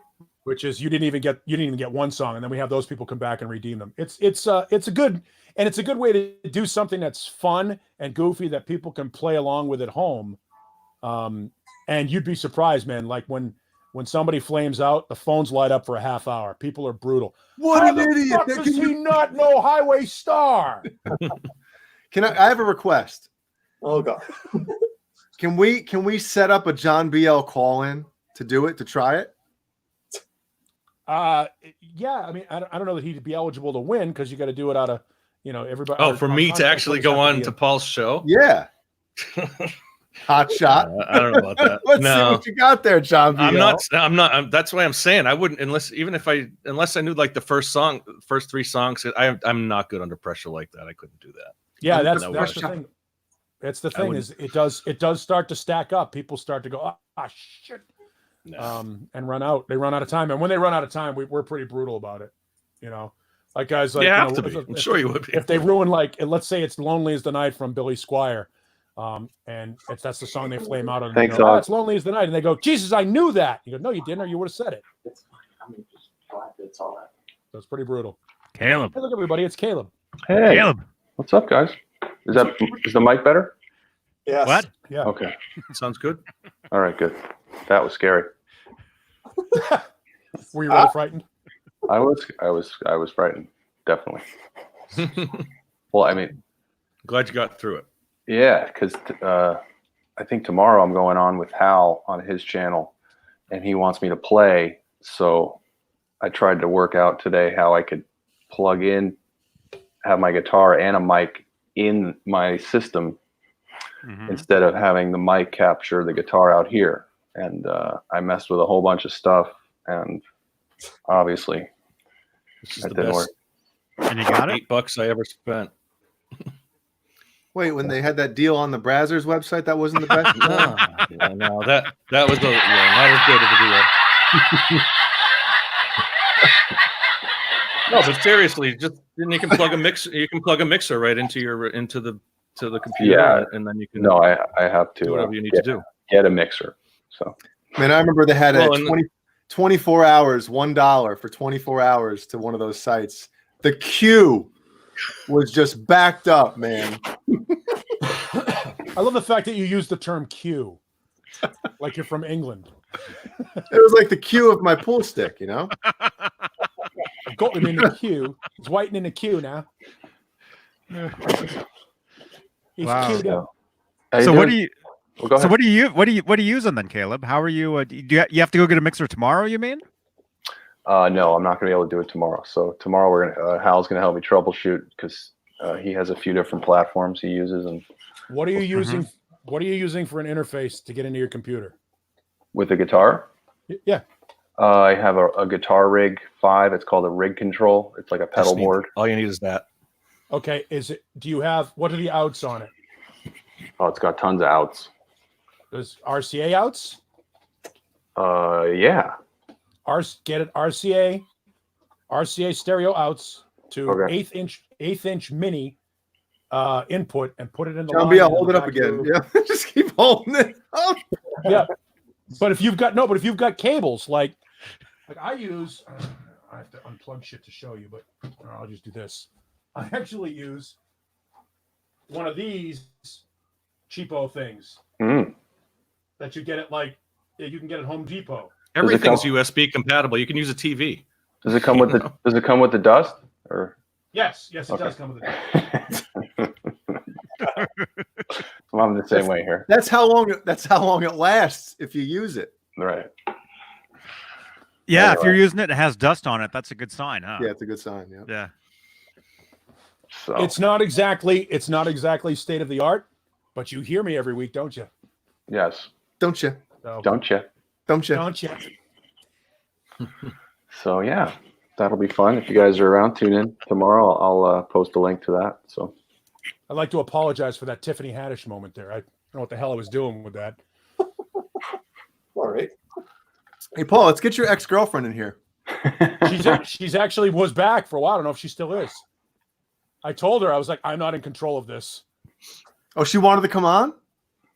which is you didn't even get one song, and then we have those people come back and redeem them. It's a good way to do something that's fun and goofy that people can play along with at home. And you'd be surprised, man. Like when somebody flames out, the phones light up for a half hour. People are brutal. What an idiot! Does he not know Highway Star? I have a request. Oh God. Can we set up a John BL call-in to try it? Yeah. I mean, I don't know that he'd be eligible to win because you got to do it out of, everybody. Oh, for me to actually go on to Paul's show? Yeah. Hot shot. I don't know about that. Let's see what you got there, John BL. I'm not. That's why I'm saying I wouldn't unless I knew the first 3 songs. I'm not good under pressure like that. I couldn't do that. Yeah, that's the thing. That's the thing is it does start to stack up. People start to go, shit. No. And run out. They run out of time. And when they run out of time, we're pretty brutal about it. Guys like, you have to be. I'm sure you would be. If they ruin, let's say it's Lonely as the Night from Billy Squier. And if that's the song they flame out on, Thanks, it's Lonely as the Night. And they go, Jesus, I knew that. You go, no, you didn't, or you would have said it. It's all right. So it's pretty brutal. Caleb. Hey, look, everybody, it's Caleb. Hey, Caleb. what's up, guys? Is the mic better? Yes. What? Yeah. Okay. Sounds good. All right, good. That was scary. Were you really frightened? I was frightened, definitely. Well, I mean, glad you got through it. Yeah, because I think tomorrow I'm going on with Hal on his channel, and he wants me to play. So I tried to work out today how I could plug in, have my guitar and a mic in my system instead of having the mic capture the guitar out here. And I messed with a whole bunch of stuff, and Obviously, This is that the didn't best And you got it? $8 I ever spent. Wait, when they had that deal on the Brazzers website, that wasn't the best. No, that was not as good of a deal. No, but seriously, just then you can plug a mixer. You can plug a mixer right into the computer, Yeah. and then you can No, I have to do whatever you need to do. get a mixer. So Man, I remember they had Well, a and 24 hours, $1 for 24 hours to one of those sites. The queue was just backed up, man. I love the fact that you use the term queue, like you're from England. It was like the queue of my pool stick, you know? I've got him in the queue. He's waiting in the queue now. He's Wow. queued up. So what do you? Well, go ahead. So what are you using then, Caleb? How are you? Do you have to go get a mixer tomorrow? You mean? No, I'm not going to be able to do it tomorrow. So tomorrow we're gonna Hal's going to help me troubleshoot because he has a few different platforms he uses. And What are you using? What are you using for an interface to get into your computer? with the guitar, Yeah. I have a Guitar Rig 5. It's called a Rig Control. It's like a pedal board. All you need is that. Okay. Do you have, what are the outs on it? Oh, it's got tons of outs. There's RCA outs? Yeah. Get it RCA stereo outs to Okay. eighth inch mini input and put it in the John line B, I'll and hold it up back again. to- Yeah, just keep holding it up. Yeah. But if you've got cables, like I use, I have to unplug shit to show you, but I'll just do this. I actually use one of these cheapo things Mm. that you get at you can get at Home Depot. Everything's USB compatible. You can use a TV. Does it come with the Does it come with the dust or? Yes, it Okay. does come with it. Well, I'm the same way here. That's how long it lasts if you use it. Right. Yeah, if Anyway. you're using it, it has dust on it. That's a good sign, huh? Yeah, it's a good sign. Yeah. Yeah. So It's not exactly state of the art, but you hear me every week, don't you? yes, Don't you? So, don't you? Don't you? don't you? So yeah, that'll be fun. If you guys are around, tune in tomorrow. I'll post a link to that. So I'd like to apologize for that Tiffany Haddish moment there. I don't know what the hell I was doing with that. All right. Hey, Paul, let's get your ex-girlfriend in here. She's actually was back for a while. I don't know if she still is. I told her, I was like, I'm not in control of this. Oh, she wanted to come on?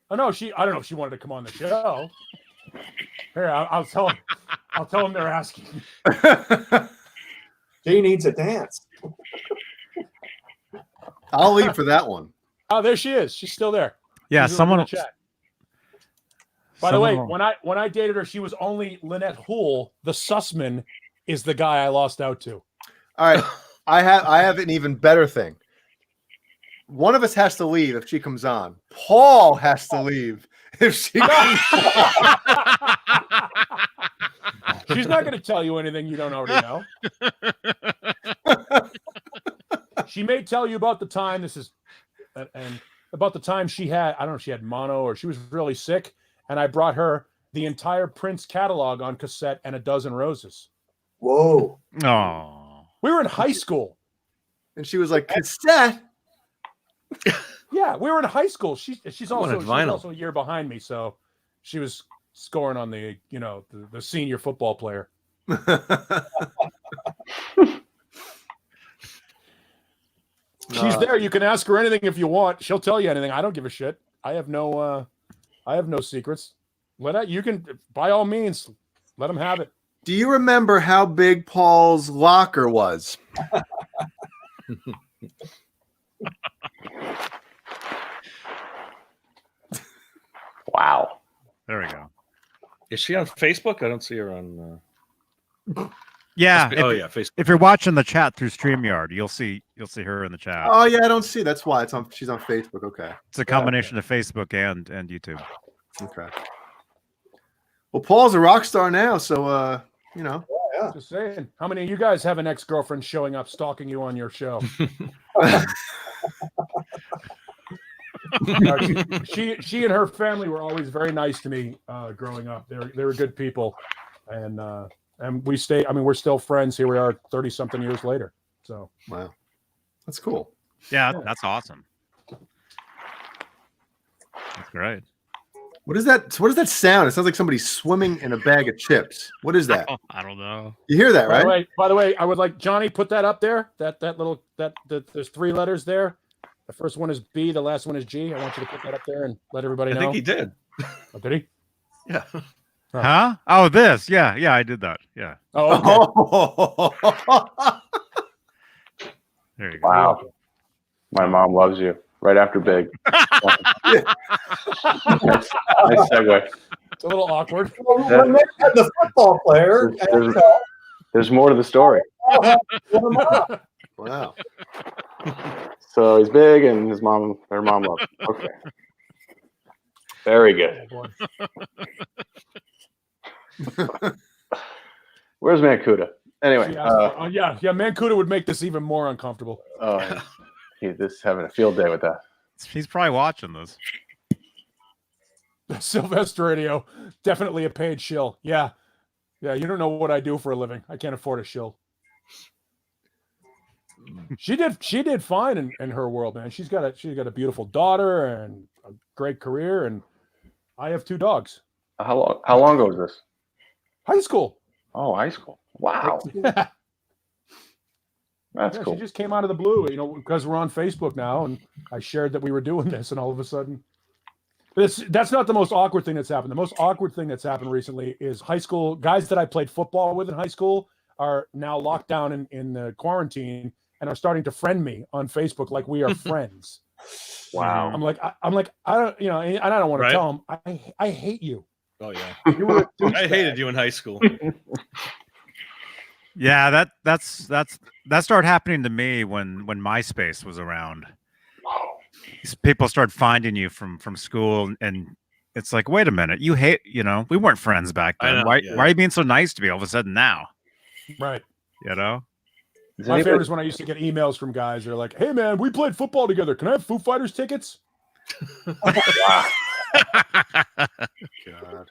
Oh no, I don't know if she wanted to come on the show. Here, I'll tell them they're asking. Jay needs a dance. I'll leave for that one. Oh, there she is. She's still there. Yeah, She's in someone the will chat. By the way, someone will- when I dated her, she was only Lynette Houle. The Sussman is the guy I lost out to. All right. I have an even better thing. One of us has to leave if she comes on. Paul has to leave if she comes on. She's not going to tell you anything you don't already know. She may tell you about the time and about the time she had, I don't know if she had mono or she was really sick, and I brought her the entire Prince catalog on cassette and a dozen roses. Whoa. Oh. We were in high school. And she was like, cassette? Yeah, we were in high school. She's wanted vinyl. also a year behind me, so she was scoring on the the senior football player. She's there. You can ask her anything if you want. She'll tell you anything. I don't give a shit. I have no secrets. You can, by all means, let them have it. Do you remember how big Paul's locker was? wow. There we go. Is she on Facebook? I don't see her on. Yeah. Oh yeah, Facebook. If you're watching the chat through StreamYard, you'll see her in the chat. Oh yeah, I don't see. That's why she's on Facebook. Okay. It's a combination of Facebook and YouTube. Okay. Well, Paul's a rock star now, so Just saying. How many of you guys have an ex-girlfriend showing up stalking you on your show? She and her family were always very nice to me growing up. They were good people, and and we stay. I mean, we're still friends. Here we are, 30-something years later. So Wow, that's cool. Yeah, that's awesome. That's great. What is that? What does that sound? It sounds like somebody swimming in a bag of chips. What is that? I don't know. You hear that, right? By the way, I would like Johnny put that up there. That there's 3 letters there. The first one is B. The last one is G. I want you to put that up there and let everybody know. I think he did. Oh, did he? Yeah. Huh? Oh, this. Yeah, I did that. Yeah. Oh, okay. There you go. Wow. My mom loves you. Right after Big. Nice segue. It's a little awkward. When they had the football player, There's more to the story. Wow. So he's big, and her mom loves him. Okay. Very good. Where's Mancuda? Anyway. Yeah. Mancuda would make this even more uncomfortable. He's just having a field day with that. He's probably watching this. Sylvester Radio, definitely a paid shill. Yeah. You don't know what I do for a living. I can't afford a shill. She did fine in her world, man. She's got a beautiful daughter and a great career, and I have 2 dogs. How long ago was this? High school. Oh, high school. Wow. That's cool. She just came out of the blue, because we're on Facebook now, and I shared that we were doing this, and all of a sudden, that's not the most awkward thing that's happened. The most awkward thing that's happened recently is high school guys that I played football with in high school are now locked down in the quarantine and are starting to friend me on Facebook like we are friends. Wow. I'm like, I don't, and I don't want to tell them I hate you. Oh yeah. You were I hated you in high school. Yeah, that started happening to me when MySpace was around. These people start finding you from school, and it's like, wait a minute, you hate, we weren't friends back then. Why are you being so nice to me all of a sudden now? Right. My favorite is when I used to get emails from guys. They're like, "Hey man, we played football together. Can I have Foo Fighters tickets?" Wow. God.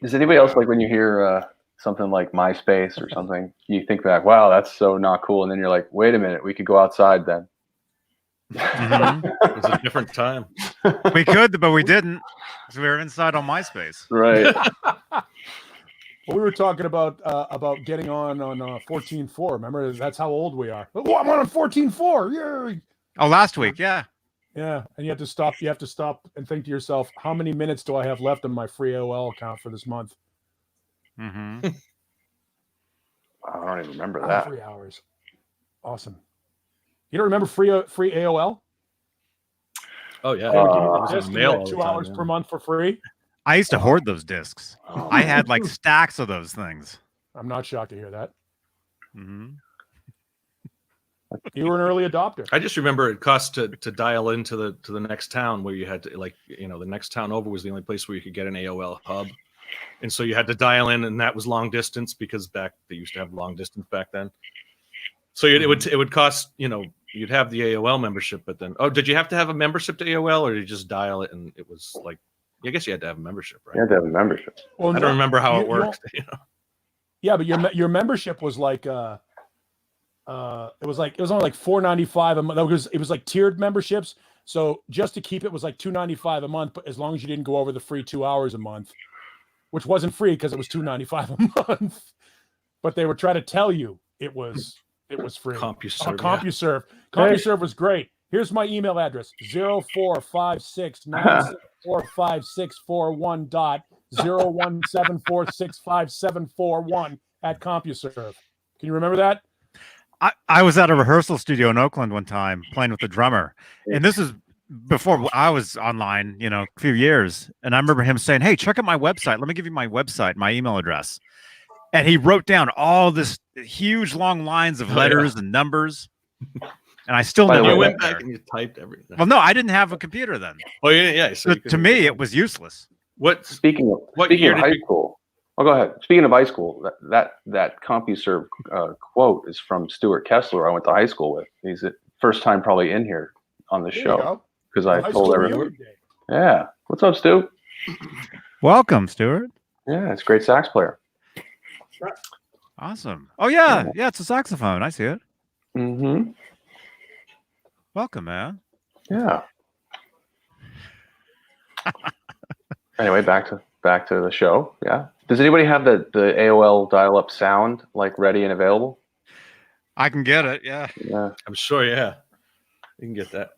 Does anybody else, like when you hear something like MySpace or something, you think back, wow, that's so not cool, and then you're like, wait a minute, we could go outside then. Mm-hmm. It was a different time. We could, but we didn't, because we were inside on MySpace. Right. Well, we were talking about getting on 14.4. Remember, that's how old we are. Oh, I'm on 14.4. Yay! Oh, last week, yeah. Yeah, and you have to stop. You have to stop and think to yourself, how many minutes do I have left on my free AOL account for this month? Mm-hmm. I don't even remember that. 3 hours. Awesome. You don't remember free AOL? Oh yeah. They would give you It was the in disc, mail you all had the 2 time, hours yeah. per month for free. I used to hoard those discs. I had like stacks of those things. I'm not shocked to hear that. Mm-hmm. You were an early adopter. I just remember it cost to dial into the next town, where you had to, the next town over was the only place where you could get an AOL hub, and so you had to dial in, and that was long distance, because they used to have long distance back then. So it would cost, you'd have the AOL membership, but then did you have to have a membership to AOL, or did you just dial it and it was like, I guess you had to have a membership, right? You had to have a membership. Well, I don't remember how it worked. Yeah, but your membership was like it was only like $4.95 a month. It was like tiered memberships. So just to keep it was like $2.95 a month, but as long as you didn't go over the free 2 hours a month, which wasn't free because it was $2.95 a month. But they were trying to tell you it was free. CompuServe. CompuServe. CompuServe was great. Here's my email address: 0456964564.017465741 at CompuServe. Can you remember that? I was at a rehearsal studio in Oakland one time playing with the drummer, and this is before I was online, a few years. And I remember him saying, "Hey, check out my website. Let me give you my website, my email address." And he wrote down all this huge long lines of letters and numbers. And I still never went back and you typed everything. Well, no, I didn't have a computer then. Oh yeah. So to me, it was useless. Speaking of high school? Oh, go ahead. Speaking of high school, that CompuServe quote is from Stuart Kessler. I went to high school with. He's the first time probably in here on the show, because I told everyone. Yeah. What's up, Stu? Welcome, Stuart. Yeah, it's a great sax player. Awesome. Oh yeah, yeah. It's a saxophone. I see it. Mm-hmm. Welcome, man. Yeah. Anyway, back to the show. Yeah. Does anybody have the AOL dial-up sound like ready and available? I can get it. Yeah. Yeah. I'm sure. Yeah, you can get that.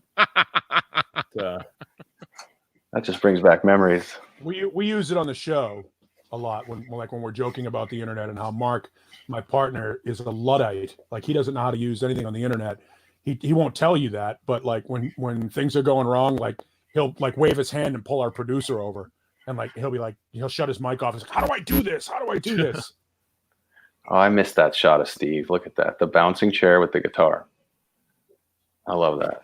That just brings back memories. We use it on the show a lot when we're joking about the internet and how Mark, my partner, is a Luddite. Like, he doesn't know how to use anything on the internet. He won't tell you that, but like when things are going wrong, like he'll like wave his hand and pull our producer over, and like he'll shut his mic off. He's like, how do I do this? How do I do this? Oh, I missed that shot of Steve. Look at that. The bouncing chair with the guitar. I love that.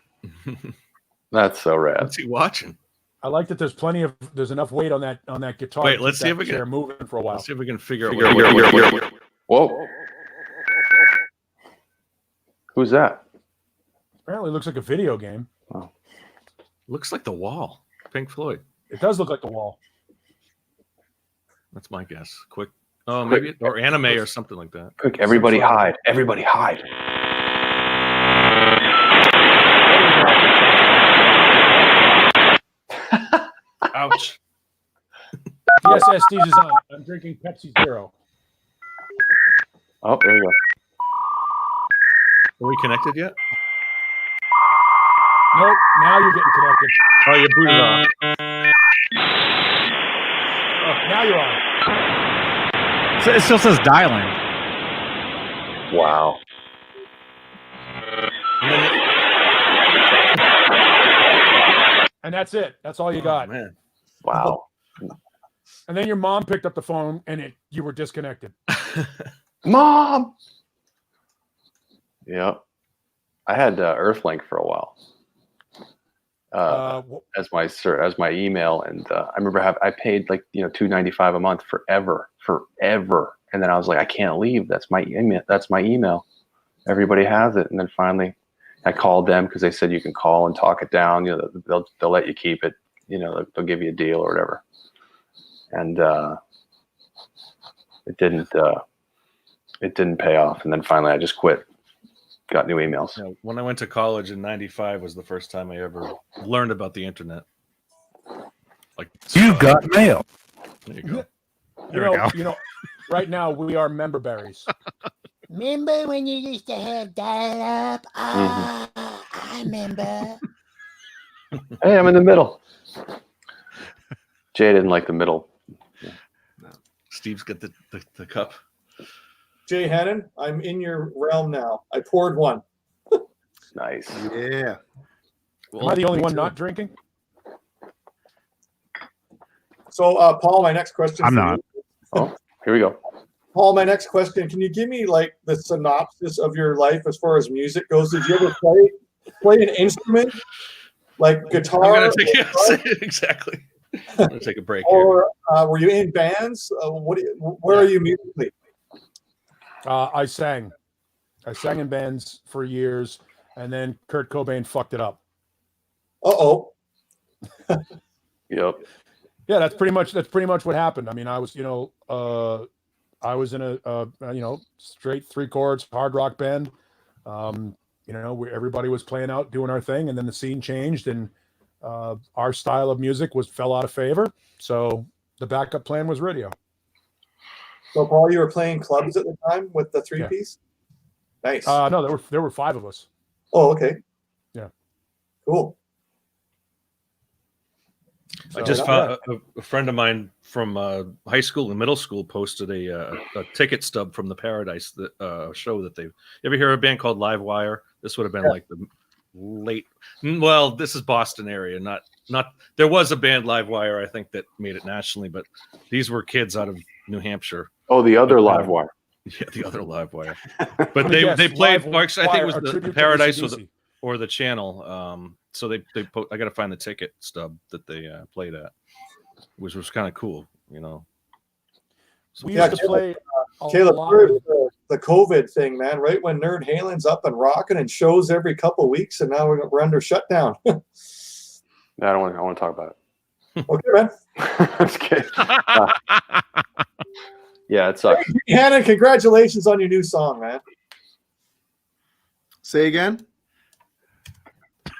That's so rad. What's he watching? I like that there's enough weight on that guitar. Wait, to let's keep see that if we chair can moving for a while. Let's see if we can figure out. Whoa. Who's that? Apparently, it looks like a video game. Oh. Looks like The Wall. Pink Floyd. It does look like The Wall. That's my guess. Quick. Oh, maybe or anime or something like that. Quick, everybody hide. Everybody hide. Ouch. TSSDs is on. I'm drinking Pepsi Zero. Oh, there you go. Are we connected yet? Nope. Now you're getting connected. Oh, you're booted off. Oh, now you're on. So it still says dialing. Wow. And that's it. That's all you got. Oh, man. Wow. And then your mom picked up the phone and you were disconnected. Mom. Yep. I had Earthlink for a while as my email, and I remember I paid like $2.95 a month forever, and then I was like, I can't leave. That's my email. Everybody has it, and then finally I called them because they said you can call and talk it down. They'll let you keep it. They'll give you a deal or whatever, and it didn't pay off, and then finally I just quit. Got new emails. When I went to college in '95 was the first time I ever learned about the internet. Like, you got mail. There you go. Right now we are member berries. Remember when you used to have dial-up? I remember. Hey, I'm in the middle. Jay didn't like the middle. No. Steve's got the cup. Jay Hannon, I'm in your realm now. I poured one. Nice. Yeah. Am I the only one not drinking? So, Paul, my next question. I'm not. Oh, here we go. Paul, my next question. Can you give me like the synopsis of your life as far as music goes? Did you ever play an instrument like guitar? I'm gonna take exactly. I'm gonna take a break. Or were you in bands? Where are you musically? I sang in bands for years, and then Kurt Cobain fucked it up. Uh-oh. Yep. Yeah, that's pretty much what happened. I mean, I was in a straight 3 chords hard rock band. Everybody was playing out, doing our thing, and then the scene changed, and our style of music fell out of favor. So the backup plan was radio. So, Paul, you were playing clubs at the time with the 3-piece? Yeah. Nice. No, there were 5 of us. Oh, okay. Yeah. Cool. I just found a friend of mine from high school and middle school posted a ticket stub from the Paradise show that you ever hear of a band called Live Wire? This would have been like the late. Well, this is Boston area, not. There was a band Live Wire, I think, that made it nationally, but these were kids out of New Hampshire. Oh, the other Live Wire. Yeah, the other Live Wire. But they played. I think it was the Paradise or the Channel. So I got to find the ticket stub that they played at, which was kind of cool, So, we used to play. Caleb, the COVID thing, man. Right when Nerd Halen's up and rocking and shows every couple of weeks, and now we're under shutdown. I don't want to talk about it. Okay, man. Just kidding. Yeah, it sucks. Hannah, congratulations on your new song, man. Say again.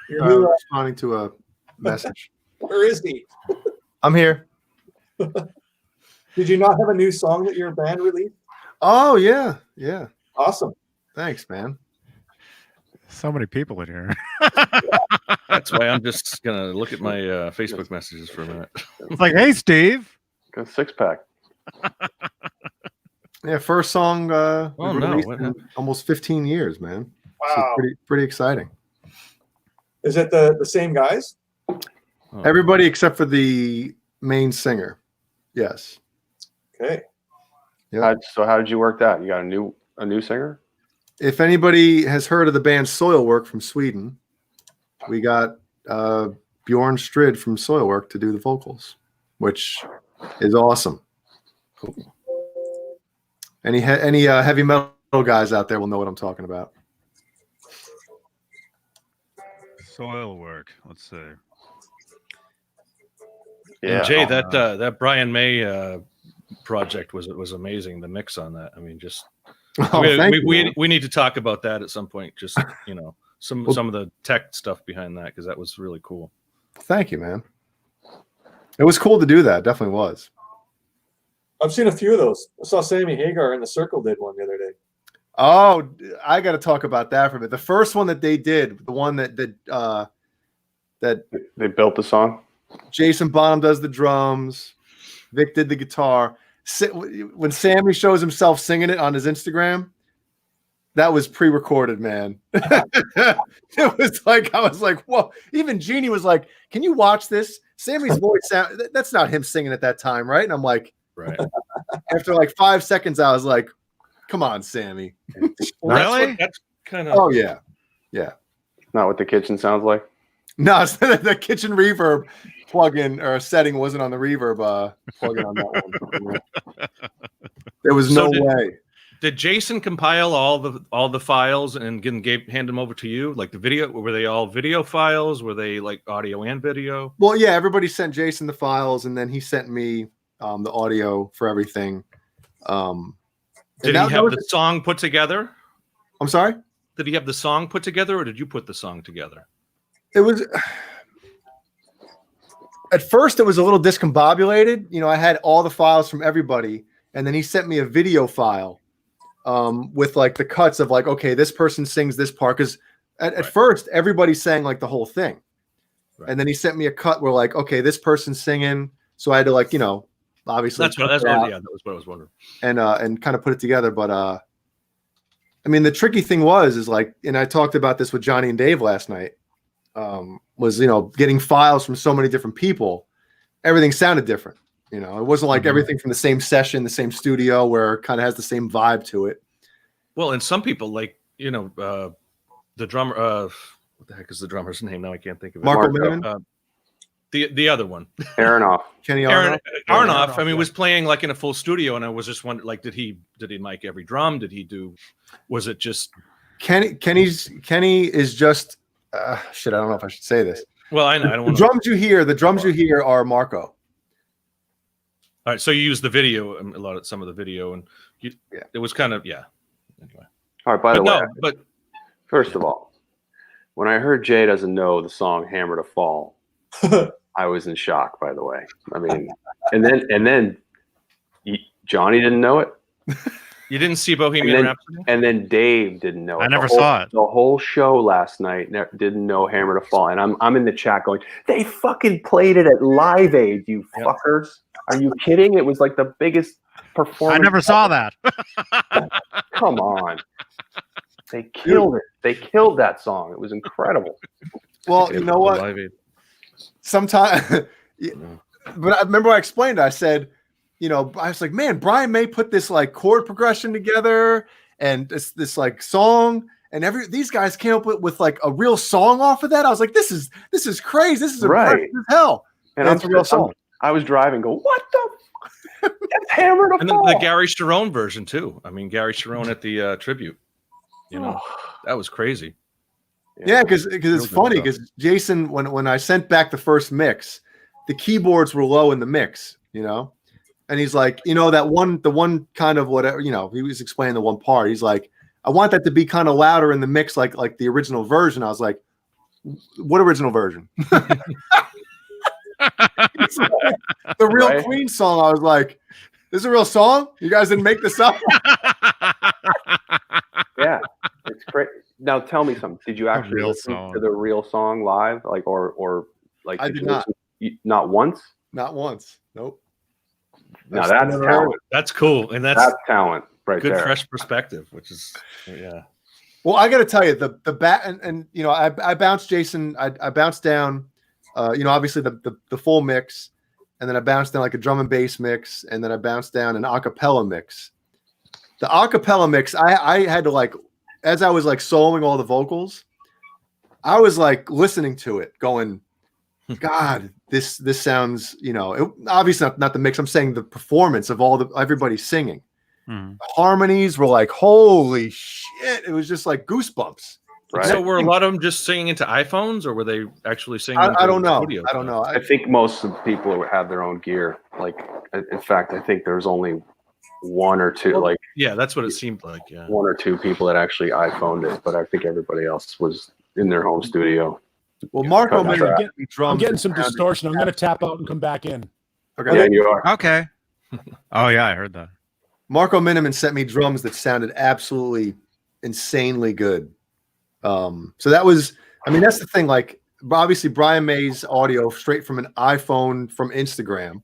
Your new, Responding to a message. where is he? I'm here. Did you not have a new song that your band released? Oh yeah, yeah. Awesome. Thanks, man. So many people in here. That's why I'm just gonna look at my Facebook messages for a minute. It's like, hey, Steve. Got a 6-pack. Yeah, first song Oh, we've no, released what in happened? almost 15 years, man. Wow. So pretty exciting. Is it the same guys? Oh. Everybody except for the main singer. Yes. Okay. Yeah. So how did you work that? You got a new singer? If anybody has heard of the band Soilwork from Sweden, we got Bjorn Strid from Soilwork to do the vocals, which is awesome. Cool. Any heavy metal guys out there will know what I'm talking about. Soil work. Let's see. And Jay, that Brian May project was amazing. The mix on that. I mean, just Oh, thank you, man. we need to talk about that at some point. Just some of the tech stuff behind that, because that was really cool. Thank you, man. It was cool to do that. Definitely was. I've seen a few of those. I saw Sammy Hagar in the Circle did one the other day. Oh, I got to talk about that for a bit. The first one that they did, the one that They built the song. Jason Bonham does the drums, Vic did the guitar. When Sammy shows himself singing it on his Instagram, that was pre-recorded, man. It was like, I was like, whoa. Even Jeannie was like, can you watch this? Sammy's voice that's not him singing at that time, right? And I'm like, Right. after like 5 seconds, I was like, come on, Sammy. Really? That's kind of. Oh yeah. Yeah. Not what the kitchen sounds like. No, the kitchen reverb plugin or setting wasn't on the reverb plugin on that one. There was no way. Did Jason compile all the files and hand them over to you? Like the video, were they all video files? Were they like audio and video? Well, yeah, everybody sent Jason the files, and then he sent me the audio for everything. Did he have the song put together? I'm sorry? Did he have the song put together, or did you put the song together? It was at first it was a little discombobulated. I had all the files from everybody, and then he sent me a video file with like the cuts of like, okay, this person sings this part, because at first everybody sang like the whole thing. Right. And then he sent me a cut where like, okay, this person's singing, so I had to like, obviously that's what I was wondering. And kind of put it together. But I mean, the tricky thing is like, and I talked about this with Johnny and Dave last night, was getting files from so many different people. Everything sounded different. It wasn't like everything from the same session, the same studio, where it kind of has the same vibe to it. Well, and some people like, the drummer, what the heck is the drummer's name? Now I can't think of it. Marco Minneman? The other one. Aronoff. Kenny Aronoff. Aronoff. I mean, was playing like in a full studio, and I was just wondering, like, did he mic every drum? Was it just Kenny is just shit, I don't know if I should say this. Well, I know. I don't want the drums you hear are Marco. All right, so you use the video, some of the video, and it was kind of Anyway. All right. By the way, first of all, when I heard Jay doesn't know the song "Hammer to Fall," I was in shock. By the way, I mean, and then Johnny didn't know it. You didn't see Bohemian Rhapsody? And then Dave didn't know it. I never saw it. The whole show last night didn't know Hammer to Fall. And I'm in the chat going, they fucking played it at Live Aid, you fuckers. Are you kidding? It was like the biggest performance. I never saw that. Come on. They killed it. They killed that song. It was incredible. Well, you know what? Sometimes, but I remember I explained it. I said, I was like, man, Brian May put this like chord progression together and this like song, and these guys came up with like a real song off of that. I was like, this is crazy. This is impressive as hell. And it's a real song. I was driving, go, what the? That's Hammer to Fall. And the Gary Cherone version too. I mean, Gary Cherone at the tribute. That was crazy. Yeah, because it's funny because Jason, when I sent back the first mix, the keyboards were low in the mix, And he's like, the one kind of whatever, he was explaining the one part. He's like, I want that to be kind of louder in the mix, like the original version. I was like, what original version? The real Right? Queen song. I was like, this is a real song? You guys didn't make this up? Yeah, it's great. Now tell me something. Did you actually real listen song. to the real song live, like or like? I did not. Not once. Not once. Nope. Now I've that's never heard talent. That's cool, and that's That's talent right good, there. fresh perspective, which is Well, I got to tell you, the bat and I bounced Jason. I bounced down, obviously the full mix, and then I bounced down like a drum and bass mix, and then I bounced down an acapella mix. The acapella mix, I had to like, as I was like soloing all the vocals, I was like listening to it, going, God, this sounds, obviously not the mix. I'm saying the performance of everybody singing. Mhm. Harmonies were like, holy shit! It was just like goosebumps. Right. So were a lot of them just singing into iPhones, or were they actually singing? I into don't know. studio I don't stuff? know. I think most of the people have their own gear. Like, in fact, I think there's only one or two, like Yeah, that's what it seemed like. Yeah. one or two people that actually iPhoned it, but I think everybody else was in their home studio. Well, Marco Cut made track. I'm getting some distortion. I'm going to tap out and come back in. Okay. Yeah, you are. Okay. Oh yeah, I heard that. Marco Miniman sent me drums that sounded absolutely insanely good. So that was, that's the thing. Like, obviously, Brian May's audio straight from an iPhone from Instagram,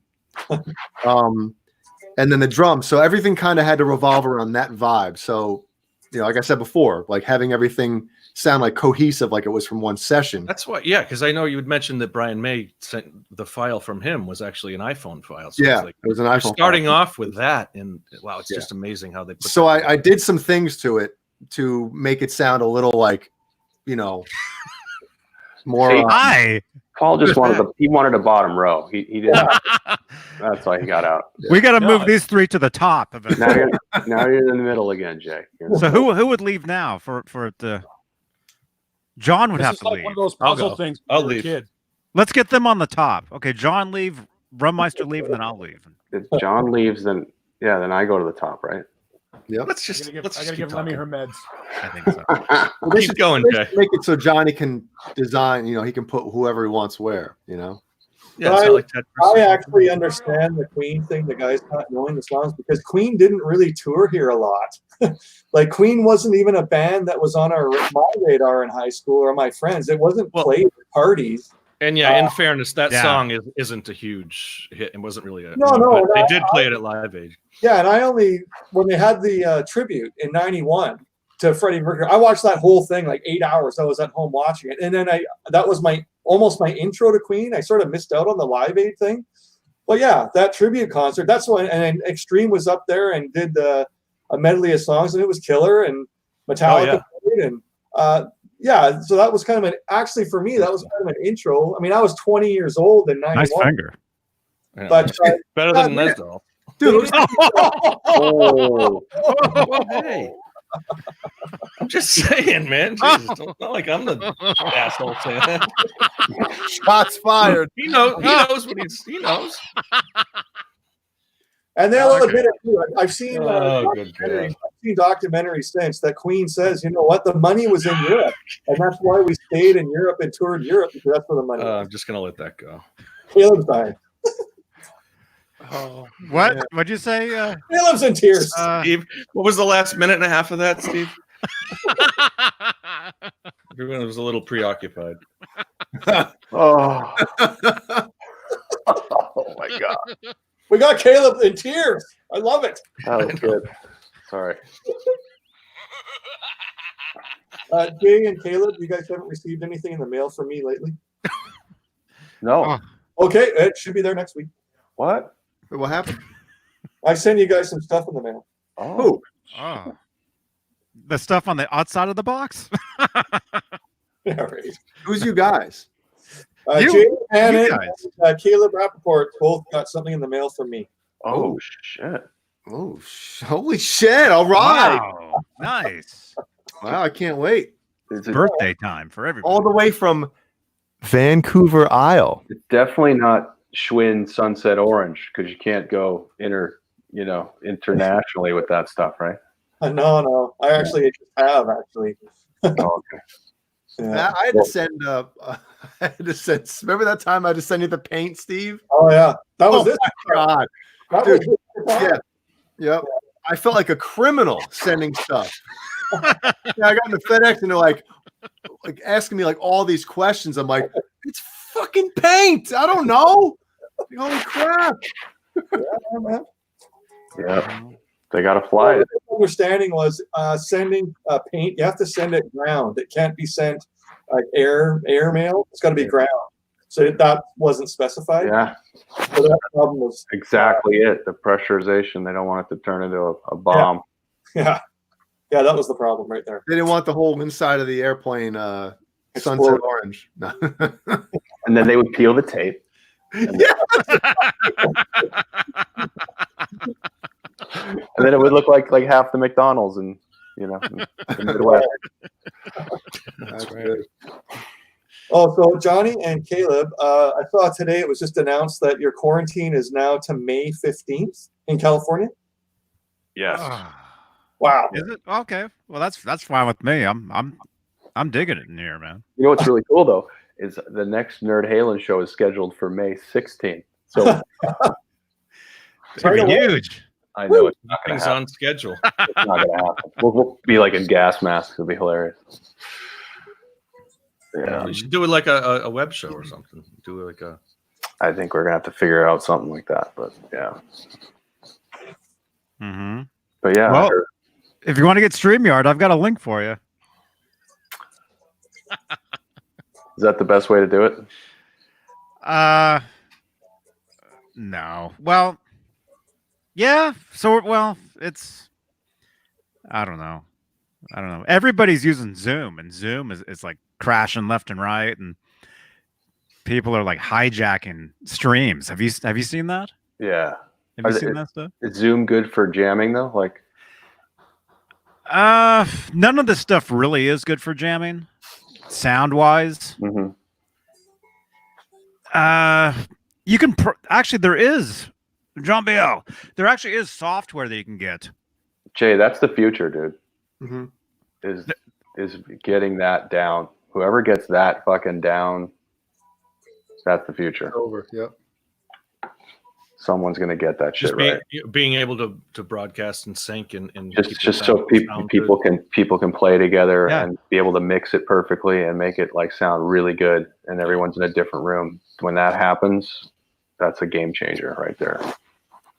and then the drums. So everything kind of had to revolve around that vibe. So, like I said before, like having everything sound like cohesive, like it was from one session. That's why, because I know you had mentioned that Brian May sent the file from him was actually an iPhone file. So Yeah, it's like it was an you're iPhone. starting off with that, and wow, it's Yeah. just amazing how they. Put So that I together. did some things to it to make it sound a little like, more. See, Hi. Paul just he wanted a bottom row. He didn't. That's why he got out. We got to No, move these three to the top of it. Now you're in the middle again, Jay. So who would leave now for it to? John would This have is to like leave. one of those I'll puzzle go. things. I'll when you're a leave. Kid. Let's get them on the top. Okay, John leave, Rummeister leave, and then I'll leave. If John leaves, then I go to the top, right? Let's I just gotta give, let's I just gotta keep give Lemmy talking. her meds. I think so. Well, they Keep should- going, they Jay. should make it so Johnny can design. He can put whoever he wants where. Yeah, it's not like that. I actually understand the Queen thing, the guys not knowing the songs, because Queen didn't really tour here a lot. Like, Queen wasn't even a band that was on my radar in high school or my friends. It wasn't played at parties. And in fairness, that Yeah. song isn't a huge hit. It wasn't really a No, but they I- did play it at Live Aid. Yeah, and when they had the tribute in '91 to Freddie Mercury, I watched that whole thing like 8 hours. I was at home watching it, and then that was almost my intro to Queen. I sort of missed out on the Live Aid thing, but yeah, that tribute concert. That's when, and then Extreme was up there and did a medley of songs, and it was killer. And Metallica played, and so that was kind of actually for me, that was kind of an intro. I mean, I was 20 years old in '91, Nice finger. Yeah. but Better than Nesdal. Dude, Oh, Well, hey. I'm just saying, man. Jesus, it's not like I'm the asshole saying that. shots fired. He knows what he knows. and they'll Okay. admit it too. I've seen Oh, good God. I've seen documentaries since that Queen says, you know what, the money was in Europe, and that's why we stayed in Europe and toured Europe, because that's where the money was. I'm just gonna let that go. Caleb's dying. What? What'd you say? Caleb's in tears. Steve, what was the last minute and a half of that, Steve? Everyone was a little preoccupied. oh my God, We got Caleb in tears. I love it. that was good. Sorry. Jay and Caleb, you guys haven't received anything in the mail from me lately? No. Okay, it should be there next week. What? What happened? I send you guys some stuff in the mail. Oh, Oh. The stuff on the outside of the box? Yeah, right. Who's you guys? You- Jay Hannon guys. and Caleb Rappaport both got something in the mail from me. oh shit. Oh, holy shit! All right. Wow. Nice. Wow, I can't wait. Is it Birthday time for everybody. All the way from Vancouver Isle. It's definitely not Schwinn Sunset Orange because you can't go internationally with that stuff, right? No. I actually have actually. Oh, okay. Yeah. I had to send. I had to send. Remember that time I just sent you the paint, Steve? Oh yeah, that was this. My God, That dude. was this. Yeah. Yep. I felt like a criminal sending stuff. Yeah, I got in the FedEx and they're like asking me like all these questions. I'm like, it's fucking paint. I don't know. Holy crap. Yeah. They got to fly it. The understanding was sending paint. You have to send it ground. It can't be sent like air mail. It's got to be ground. So that wasn't specified. Yeah. So that problem was exactly it. The pressurization. They don't want it to turn into a bomb. Yeah. Yeah, that was the problem right there. They didn't want the whole inside of the airplane sunset orange. No. And then they would peel the tape. And then it would look like half the McDonald's in the Midwest. That's right. Oh, so Johnny and Caleb, I saw today it was just announced that your quarantine is now to May 15th in California. Yes. Wow. Is it okay? Well, that's fine with me. I'm digging it in here, man. You know what's really cool though is the next Nerd Halen show is scheduled for May 16th. So It's gonna be huge. I know it's not going Things to happen. on schedule. It's not going to happen. We'll be like in gas masks. It'll be hilarious. Yeah. You should do it like a web show or something. Do it like a. I think we're going to have to figure out something like that. But yeah. Mm-hmm. But yeah. Well, if you want to get StreamYard, I've got a link for you. Is that the best way to do it? No. Well, yeah. So, it's. I don't know. Everybody's using Zoom, and Zoom is like crashing left and right, and people are like hijacking streams. Have you seen that? Yeah. Have you seen that stuff? Is Zoom good for jamming though? Like, none of this stuff really is good for jamming, sound wise. mm-hmm. You can actually there is John Biel. There actually is software that you can get. Jay, that's the future, dude. Mm-hmm. Is getting that down. Whoever gets that fucking down, that's the future. Over. Yep. Someone's gonna get that shit Just right. being able to broadcast and sync and Just so people can play together Yeah. and be able to mix it perfectly and make it like sound really good, and everyone's in a different room. When that happens, that's a game changer right there.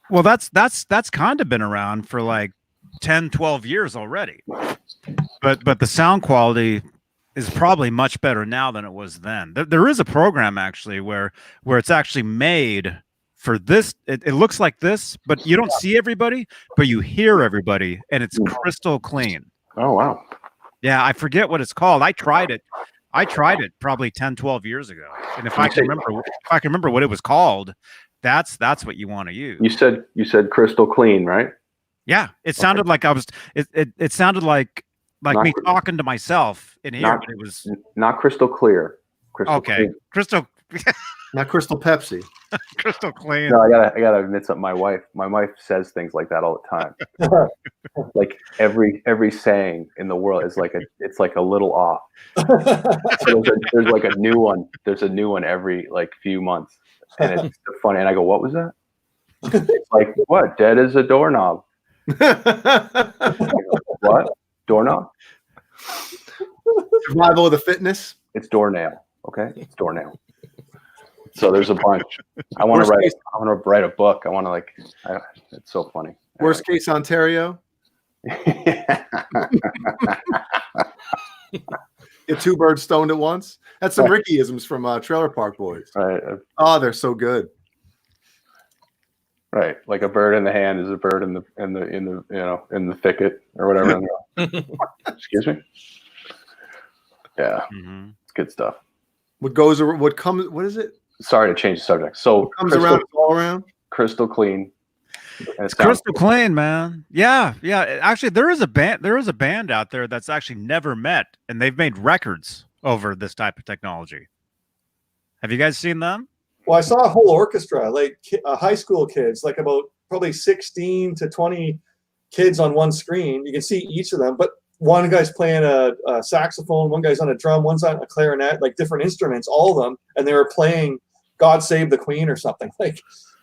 Well, that's kind of been around for like 10, 12 years already. But the sound quality is probably much better now than it was then. There is a program actually where it's actually made for this. It looks like this, but you don't see everybody, but you hear everybody, and it's crystal clean. Oh wow. Yeah, I forget what it's called. I tried it probably 10, 12 years ago. And if I can remember what it was called, that's what you want to use. You said crystal clean, right? Yeah, it sounded like I was. It sounded like Not me talking to myself in here, but it was not crystal clear. Crystal okay. clean. Crystal Not Crystal Pepsi. crystal clean. No, I gotta admit something. My wife says things like that all the time. Like every saying in the world is it's like a little off. There's like a new one. There's a new one every like few months, and it's funny. And I go, "What was that?" It's like, "What? Dead as a doorknob." What? Doorknob? Survival of the fitness. It's doornail. Okay, it's doornail. So there's a bunch. I want to write a book. I want to it's so funny. Worst case Ontario. Get two birds stoned at once. That's some Ricky-isms from Trailer Park Boys. Right. Oh, they're so good. Right. Like a bird in the hand is a bird in the thicket or whatever. Excuse me. Yeah. Mm-hmm. It's good stuff. What is it? Sorry to change the subject. So What comes around is all around. crystal clean. And It's crystal clean, man. Yeah. Actually, there is a band out there that's actually never met, and they've made records over this type of technology. Have you guys seen them? Well, I saw a whole orchestra, like high school kids, like about probably 16 to 20 kids on one screen. You can see each of them, but one guy's playing a saxophone, one guy's on a drum, one's on a clarinet, like different instruments, all of them, and they were playing "God Save the Queen" or something. Like,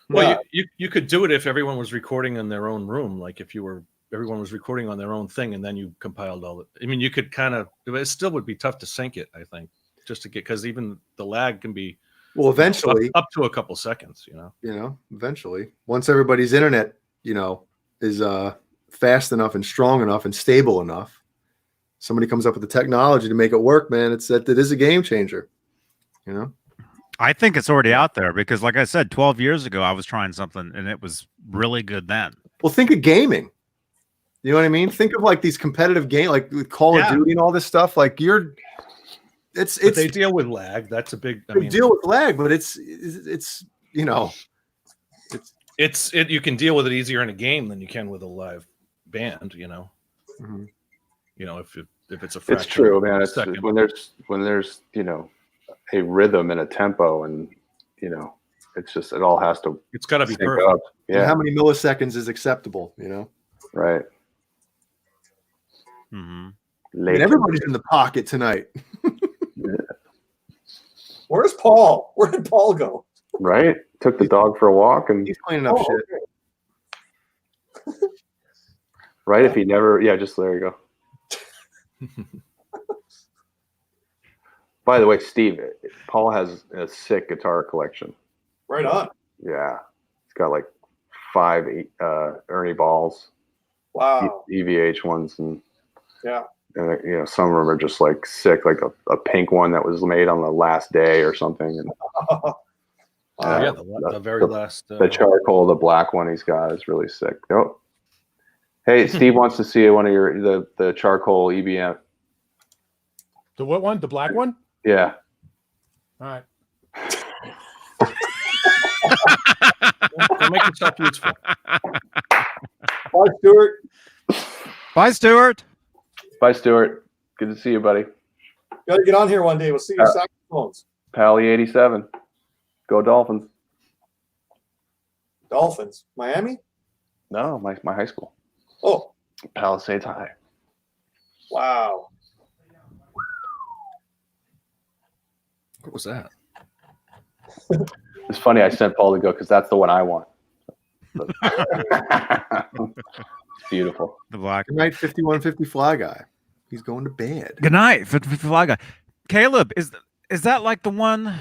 well, you could do it if everyone was recording in their own room, like if everyone was recording on their own thing, and then you compiled all it. I mean, you could kind of. It still would be tough to sync it, I think, just to get, because even the lag can be. Well, eventually, up to a couple seconds, eventually, once everybody's internet, is fast enough and strong enough and stable enough, somebody comes up with the technology to make it work, man. It is a game changer, I think it's already out there because, like I said, 12 years ago, I was trying something and it was really good then. Well, think of gaming. You know what I mean? Think of like these competitive games, like with Call of Duty and all this stuff. Like But they deal with lag. That's a big. Deal with lag, but it's you can deal with it easier in a game than you can with a live band. Mm-hmm. If it's a fraction. It's true, man. It's second. when there's a rhythm and a tempo, and it's just it all has to. It's got to be sync perfect. up. Yeah. And how many milliseconds is acceptable? Right. Mm-hmm. And everybody's in the pocket tonight. Where's Paul? Where did Paul go? Right. Took the dog for a walk, and He's cleaning up shit. Okay. right. If he never, just there you go. By the way, Steve, Paul has a sick guitar collection. Right on. Yeah, he's got like 5 Ernie Balls, Wow. EVH ones, and Yeah. and some of them are just like sick, like a pink one that was made on the last day or something. And The very last. The charcoal, the black one he's got is really sick. Oh, hey, Steve wants to see one of the charcoal EBM. The what one? The black one? Yeah. All right. Don't make yourself useful. Bye, Stuart. Bye, Stuart. Bye, Stuart. Good to see you, buddy. Got to get on here one day. We'll see your saxophones. Pally 87. Go Dolphins. Dolphins. Miami? No, my high school. Oh, Palisades High. wow. What was that? It's funny I sent Paul to go because that's the one I want. It's beautiful. The black. Good night, 5150 Fly Guy. He's going to bed. Good night, Fly Guy. Caleb, is that like the one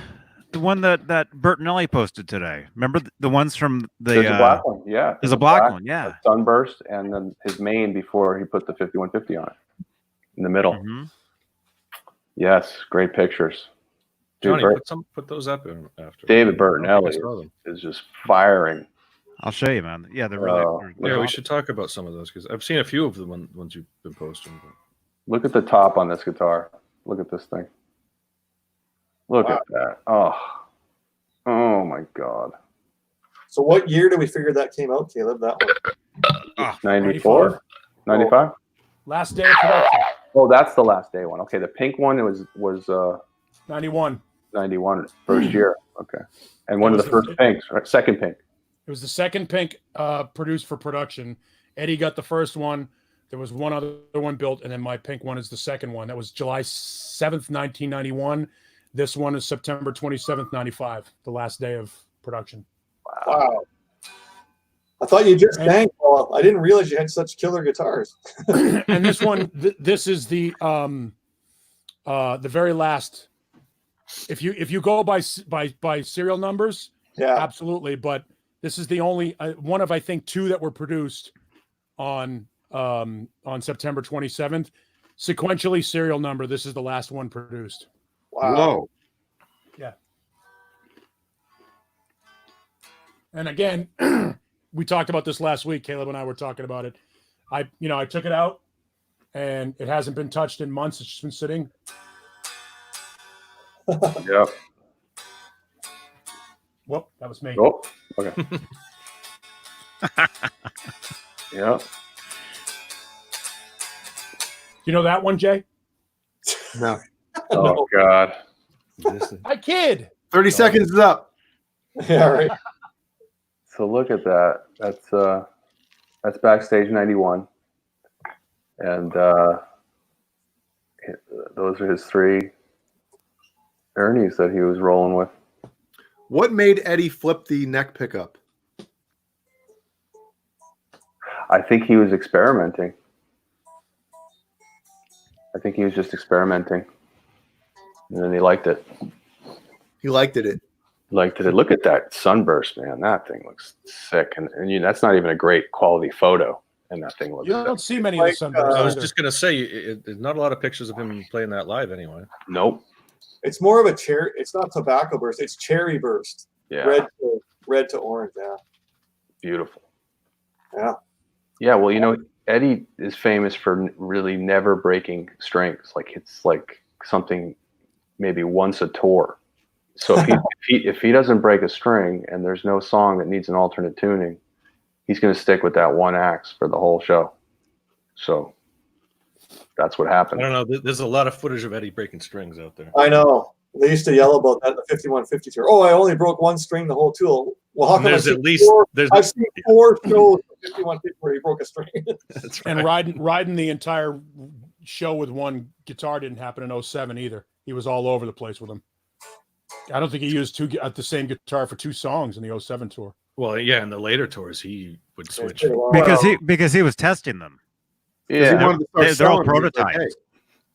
that Bert and Ellie posted today? Remember the ones from the There's a black one, yeah. There's a black one, yeah. Sunburst, and then his main before he put the 5150 on it in the middle. Mm-hmm. Yes, great pictures. Dude, Johnny, Bert, put those up after. David Bertinelli I saw them. is just firing. I'll show you, man. Yeah, they're really. Yeah, we should talk about some of those because I've seen a few of the ones you've been posting. Look at the top on this guitar. Look at this thing. Look at that. Oh my God. So what year do we figure that came out, Caleb? That one? 94? 95? Last day of production. Oh, that's the last day one. Okay, the pink one was 91. 91, first year. Okay. And one of the first pinks, right? Second pink. It was the second pink produced for production. Eddie got the first one. There was one other one built, and then my pink one is the second one. That was July 7th, 1991. This one is September 27th, 95, the last day of production. Wow. I thought you just sang, Paul. I didn't realize you had such killer guitars. And this one, this is the very last. If you go by serial numbers, Yeah. absolutely. But this is the only one of, I think, 2 that were produced on September 27th. Sequentially serial number. This is the last one produced. Wow. Whoa. Yeah. And again, we talked about this last week. Caleb and I were talking about it. I took it out, and it hasn't been touched in months. It's just been sitting. Yep. Whoop, that was me. Oh, okay. Yep. You know that one, Jay? No. Oh, God. I kid. 30 seconds is up. Yeah, right. So look at that. That's Backstage 91. And those are his 3 Ernies that he was rolling with. What made Eddie flip the neck pickup? I think he was experimenting. I think he was just experimenting. And then he liked it. He liked it. Look at that sunburst, man. That thing looks sick. And that's not even a great quality photo. And that thing looks You sick. don't see many of the sunbursts. I was either. just gonna say, there's not a lot of pictures of him playing that live anyway. Nope. It's more of a cherry. It's not tobacco burst. It's cherry burst. Yeah. Red to orange. Yeah. Beautiful. Yeah. Yeah. Well, Eddie is famous for really never breaking strings. Like it's like something maybe once a tour. So if he doesn't break a string and there's no song that needs an alternate tuning, he's going to stick with that one axe for the whole show. So that's what happened. I don't know. There's a lot of footage of Eddie breaking strings out there. I know. They used to yell about that in the 5150 tour. Oh, I only broke one string the whole tour. Well, how come I've seen 4 shows in 5150 where he broke a string? That's right. And riding the entire show with one guitar didn't happen in 07 either. He was all over the place with them. I don't think he used the same guitar for 2 songs in the 07 tour. Well, yeah, in the later tours he would switch. Because he was testing them. Yeah, they're all prototypes. Like, hey.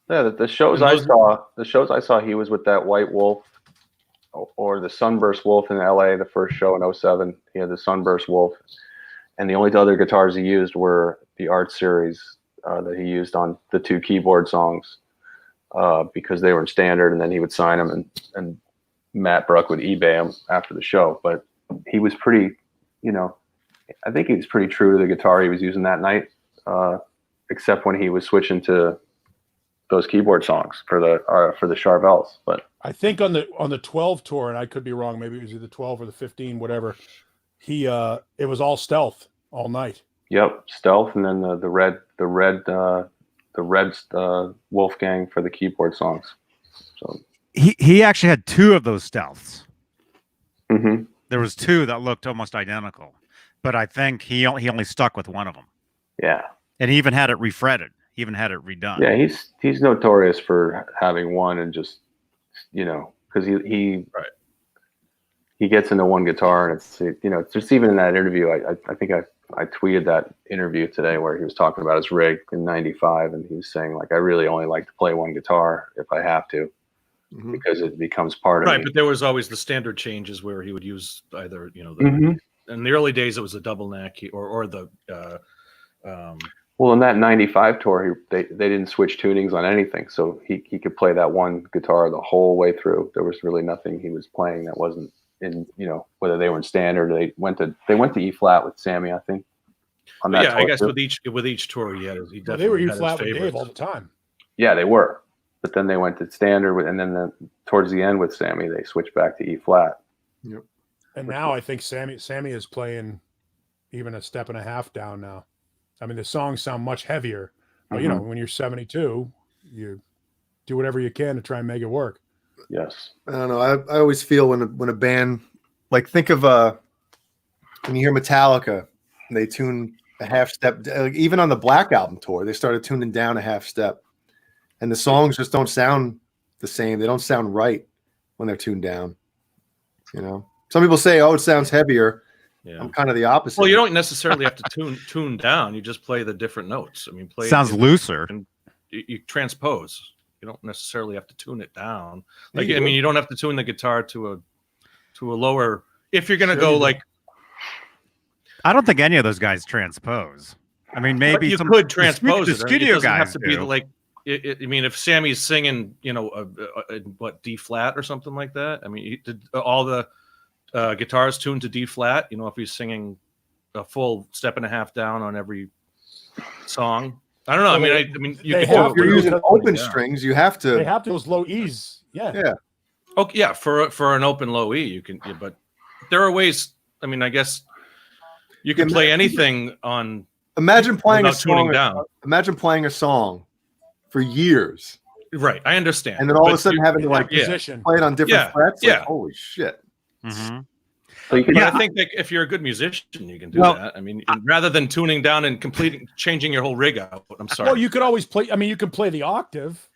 Yeah, the shows I saw, he was with that White Wolf or the Sunburst Wolf in LA. The first show in 07, he had the Sunburst Wolf, and the only other guitars he used were the Art Series that he used on the 2 keyboard songs because they were in standard, and then he would sign them, and Matt Bruck would eBay them after the show. But he was pretty, I think he was pretty true to the guitar he was using that night, except when he was switching to those keyboard songs for the Charvels. But I think on the 12 tour, and I could be wrong, maybe it was either 12 or the 15, whatever. It was all stealth all night. Yep, stealth, and then the red Wolfgang for the keyboard songs. So he actually had 2 of those stealths. Mm-hmm. There was 2 that looked almost identical, but I think he only stuck with one of them. Yeah, and he even had it refretted. He even had it redone. Yeah, he's notorious for having one and just because he gets into one guitar, and it's just even in that interview. I think I tweeted that interview today where he was talking about his rig in '95, and he was saying like I really only like to play one guitar if I have to. Mm-hmm. Because it becomes part of me. Right, but there was always the standard changes where he would use either in the early days it was a double neck or the well, in that '95 tour they didn't switch tunings on anything, so he could play that one guitar the whole way through. There was really nothing he was playing that wasn't in whether they were in standard or they went to E flat with Sammy, I think. On that tour I guess too. with each tour he definitely they were E had flat his with favorites. Dave all the time. Yeah, they were. But then they went to standard, and then towards the end with Sammy, they switched back to E flat. Yep. And now I think Sammy is playing even a step and a half down now. I mean, the songs sound much heavier, but when you're 72, you do whatever you can to try and make it work. Yes. I don't know. I always feel when a band, like think of when you hear Metallica, they tune a half step. Even on the Black Album tour, they started tuning down a half step. And the songs just don't sound the same. They don't sound right when they're tuned down. Some people say, "Oh, it sounds heavier." Yeah. I'm kind of the opposite. Well, you don't necessarily have to tune down. You just play the different notes. I mean, sounds looser. And you transpose. You don't necessarily have to tune it down. Like you don't have to tune the guitar to a lower. If you're gonna go like, I don't think any of those guys transpose. I mean, maybe you could transpose the studio it guys have to do. Be like. I mean, if Sammy's singing, what D flat or something like that. I mean, all the guitars tuned to D flat. If he's singing a full step and a half down on every song. I don't know. I mean, if you're using open strings, you have to. They have those low E's. Yeah. Yeah. Okay. Yeah. For an open low E, you can. But there are ways. I mean, I guess you can play anything on. Imagine playing a song. Imagine playing a song for years. Right. I understand. And then all of a sudden having to play it on different frets. Yeah. Holy shit. Mm-hmm. So you can, But I think that if you're a good musician, you can do that. I mean, rather than tuning down and changing your whole rig out. I'm sorry. Well, you could always play. I mean, you can play the octave.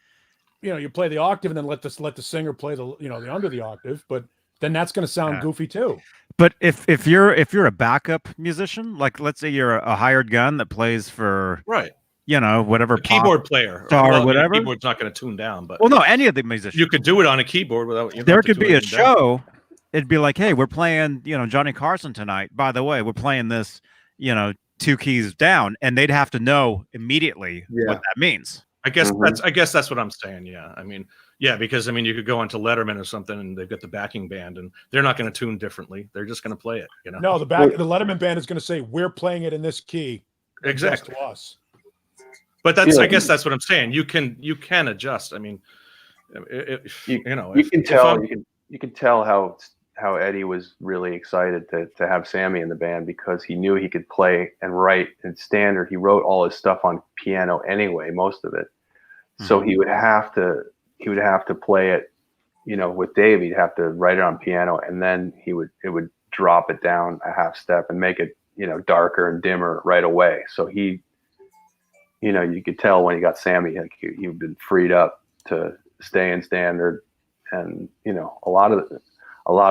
You know, you play the octave and then let the singer play the the under the octave. But then that's going to sound goofy too. But if you're a backup musician, like let's say you're a hired gun that plays for whatever a keyboard player or whatever, keyboard's not going to tune down. But no, any of the musicians, you could do it on a keyboard without. There could be a show. It'd be like, hey, we're playing Johnny Carson tonight. By the way, we're playing this 2 keys down, and they'd have to know immediately what that means. I guess that's what I'm saying. Yeah, I mean, because you could go onto Letterman or something, and they've got the backing band, and they're not going to tune differently. They're just going to play it. No, the Letterman band is going to say we're playing it in this key. Exactly. To us. But I guess that's what I'm saying. You can adjust. I mean, you can tell how Eddie was really excited to have Sammy in the band because he knew he could play and write in standard. He wrote all his stuff on piano anyway, most of it. So he would have to play it, with Dave. He'd have to write it on piano, and then it would drop it down a half step and make it darker and dimmer right away. So he, you could tell when he got Sammy, like he'd been freed up to stay in standard, and a lot of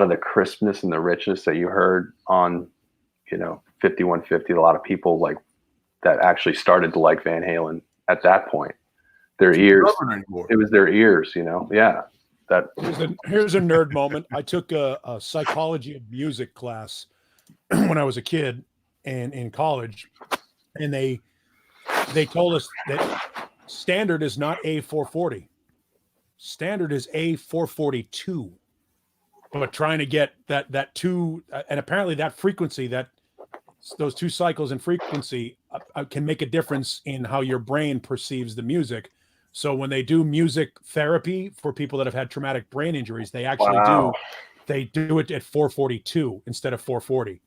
the crispness and the richness that you heard on 5150, a lot of people like that actually started to like Van Halen at that point. Their ears, it was their ears, that here's a nerd moment. I took a psychology of music class when I was a kid and in college, and they told us that standard is not A440. Standard is A442. But trying to get that 2, and apparently that frequency, those 2 cycles in frequency can make a difference in how your brain perceives the music. So when they do music therapy for people that have had traumatic brain injuries, they actually do it at 442 instead of 440,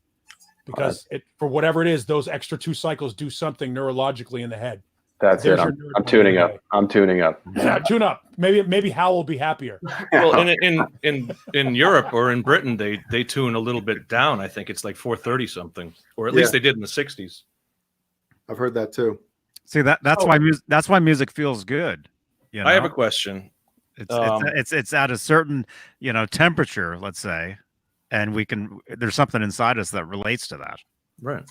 because for whatever it is, those extra 2 cycles do something neurologically in the head. That's it. I'm tuning up. I'm tuning up. Yeah, tune up. Maybe Hal will be happier. Well, in Europe or in Britain, they tune a little bit down. I think it's like 430 something, or at least they did in the 60s. I've heard that too. See that's why music feels good. I have a question. It's at a certain temperature, let's say, and there's something inside us that relates to that. Right.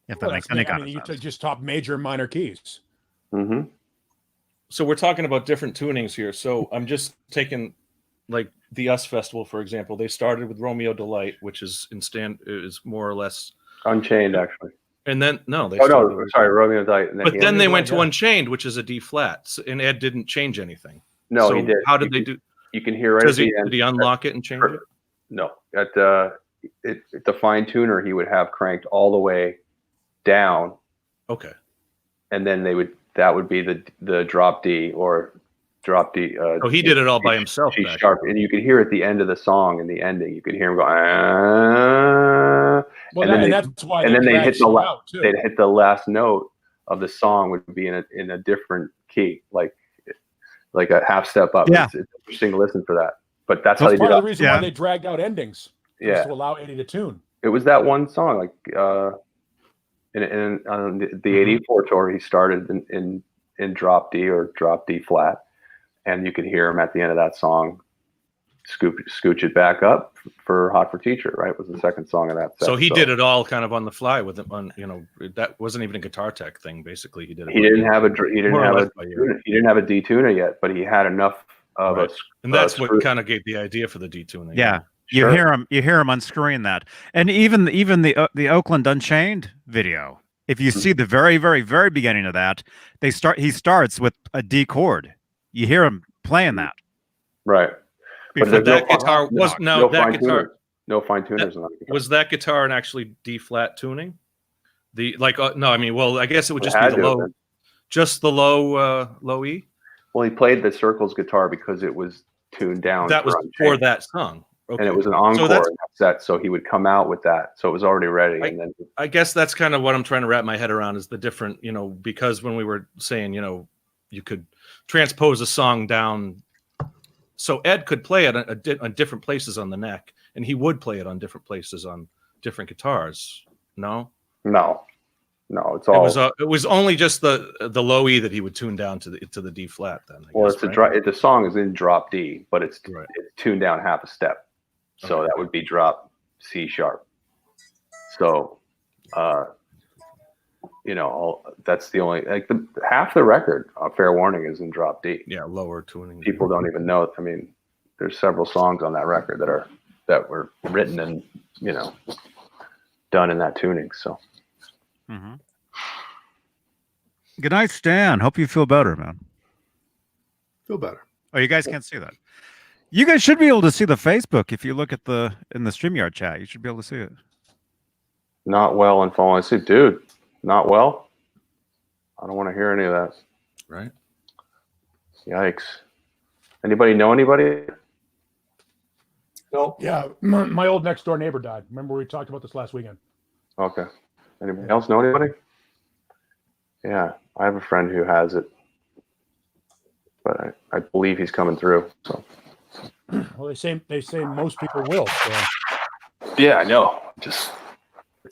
If that makes any kind of sense. You just top major and minor keys. Mm-hmm. So we're talking about different tunings here. So I'm just taking like the US Festival, for example. They started with Romeo Delight, which is is more or less Unchained, actually. And then Romeo Delight. But then they went to Unchained, which is a D flat, and Ed didn't change anything. No, so he did. How did they do? You can hear right at the end. Did he unlock it and change it? No, at the fine tuner, he would have cranked all the way down. Okay. And then that would be the drop D or drop D. He did it all by himself. G sharp, and you could hear at the end of the song, in the ending, you could hear him go. That's why. And then they hit they'd hit the last note of the song would be in a different key, like a half step up. Yeah. It's interesting to listen for that. But that's how they did it. Part of the reason why they dragged out endings. Yeah. To allow Eddie to tune. It was that one song, like on the 84 tour, he started in drop D or drop D flat, and you could hear him at the end of that song scooch it back up for Hot for Teacher, right? Was the second song of that set. So he did it all kind of on the fly with him that wasn't even a guitar tech thing. Basically, he did it. He didn't have a detuner yet, but he had enough of a. And that's what kind of gave the idea for the detuning. Yeah. You hear him unscrewing that. And even the Oakland Unchained video, if you see the very, very, very beginning of that, he starts with a D chord. You hear him playing that. Right. But that guitar was no guitar. No fine tuners on that guitar. Was that guitar an actually D flat tuning? I guess it would just be the low, just the low E. Well, he played the Circles guitar because it was tuned down. That was for that song. Okay. And it was an encore set, so he would come out with that. So it was already ready. I guess that's kind of what I'm trying to wrap my head around is the different, because when we were saying, you could transpose a song down. So Ed could play it on different places on the neck, and he would play it on different places on different guitars. No, it's all. It was only just the low E that he would tune down to the D flat. Then It's the song is in drop D, but it's tuned down half a step, so that would be drop C sharp. So, that's the only half the record. Fair Warning is in drop D. Yeah, lower tuning. People don't even know. I mean, there's several songs on that record that were written and done in that tuning. So. Mm-hmm. Good night, Stan. Hope you feel better, man. Feel better. Oh, you guys can't see that. You guys should be able to see the Facebook if you look at in the StreamYard chat. You should be able to see it. Not well and falling asleep, dude. Not well. I don't want to hear any of that. Right. Yikes. Anybody know anybody? No. Yeah, my old next door neighbor died. Remember we talked about this last weekend? Okay. Anybody else know anybody? Yeah, I have a friend who has it, but I believe he's coming through. So. Well, they say most people will. So. Yeah, I know. It's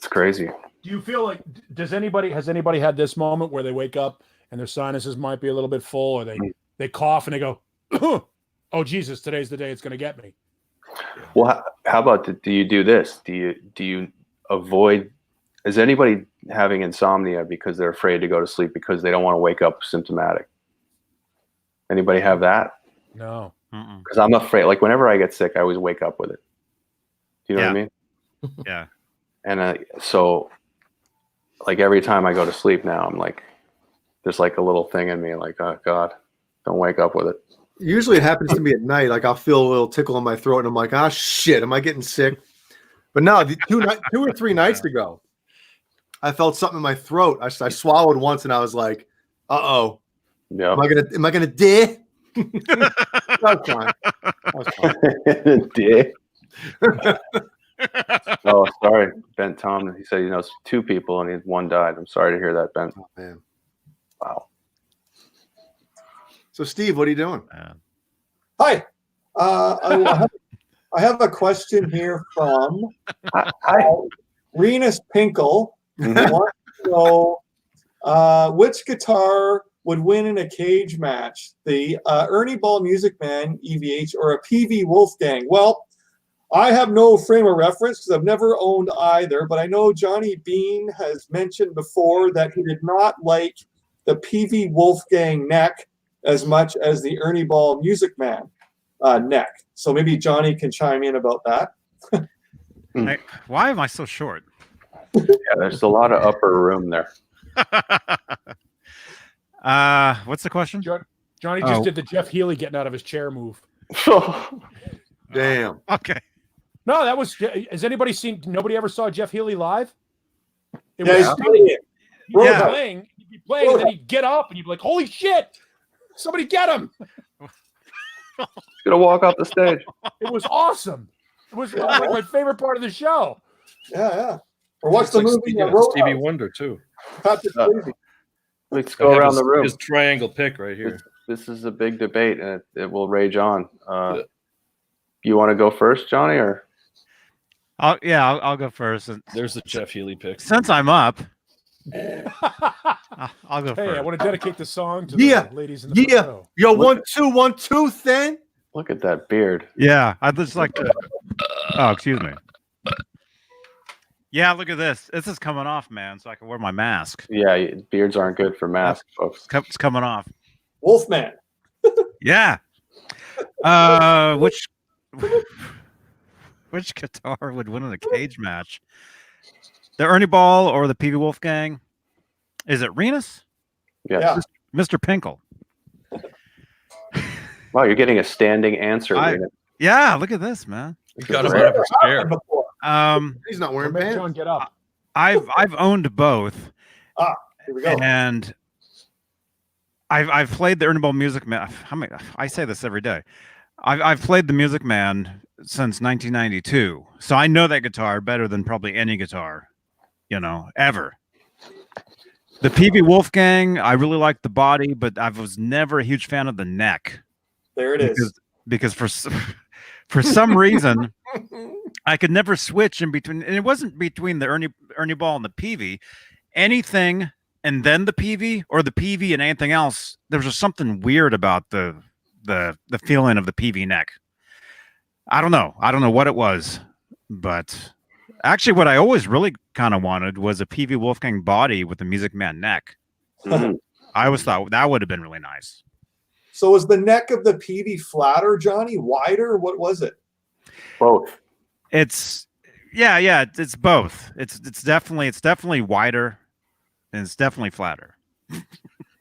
crazy. Do you feel like has anybody had this moment where they wake up and their sinuses might be a little bit full, or they cough and they go, "Oh Jesus, today's the day it's going to get me." Well, how about do you do this? Do you avoid? Is anybody having insomnia because they're afraid to go to sleep because they don't want to wake up symptomatic? Anybody have that? No. Because I'm afraid. Like whenever I get sick, I always wake up with it. Do you know what I mean? Yeah. And so, like every time I go to sleep now, I'm like, there's like a little thing in me, like, oh God, don't wake up with it. Usually it happens to me at night. Like I'll feel a little tickle in my throat, and I'm like, ah, shit, am I getting sick? But no, 2 or 3 nights ago, I felt something in my throat. I swallowed once, and I was like, "Uh-oh, yeah, am I gonna die?" That was fine. Die. Oh, sorry, Ben Tom. He said he knows 2 people, and one died. I'm sorry to hear that, Ben. Oh, man. Wow. So, Steve, what are you doing? Hi. I have a question here from Renus Pinkle. Wants to know which guitar would win in a cage match, the Ernie Ball Music Man EVH or a PV Wolfgang? Well, I have no frame of reference because I've never owned either, but I know Johnny Beane has mentioned before that he did not like the PV Wolfgang neck as much as the Ernie Ball Music Man neck. So maybe Johnny can chime in about that. Why am I so short? Yeah, there's a lot of upper room there. What's the question? Johnny just did the Jeff Healey getting out of his chair move. Damn. Okay. No, that was. Has anybody seen? Nobody ever saw Jeff Healey live. It Yeah, was stunning. He'd be playing, and then he'd get up, and you'd be like, "Holy shit! Somebody get him!" Gonna walk off the stage. It was awesome. It was like my favorite part of the show. Yeah. Or watch the movie Stevie Wonder too. Let's go around the room. His triangle pick right here. This is a big debate, and it will rage on. You want to go first, Johnny, or? I'll go first. There's the Jeff Healey pick. Since I'm up, I'll go first. Hey, I want to dedicate the song to the ladies in the front row. Yo, 1 2 1 2 then. Look at that beard. Yeah, I'd just like to. Oh, excuse me. Yeah, look at this. This is coming off, man, so I can wear my mask. Yeah, beards aren't good for masks, folks. It's coming off. Wolfman. Yeah. Which guitar would win in a cage match? The Ernie Ball or the PV Wolfgang? Is it Renus? Yes. Yeah. Mr. Pinkle. Wow, you're getting a standing answer. Renus. Yeah, look at this, man. We got him out of his chair. He's not wearing pants. John, get up. I've owned both. Here we go. And I've played the Ernie Ball Music Man. I say this every day. I've played the Music Man since 1992, so I know that guitar better than probably any guitar, ever. The PV Wolfgang, I really like the body, but I was never a huge fan of the neck. There it is. Because for some reason, I could never switch in between, and it wasn't between the Ernie ball and the PV. Anything and then the PV, or the PV and anything else. There was just something weird about the feeling of the PV neck. I don't know what it was, but actually, what I always really kind of wanted was a PV Wolfgang body with a Music Man neck. Mhm. I always thought that would have been really nice. So was the neck of the PV flatter, Johnny? Wider? What was it? Both. It's it's both. It's definitely wider, and it's definitely flatter.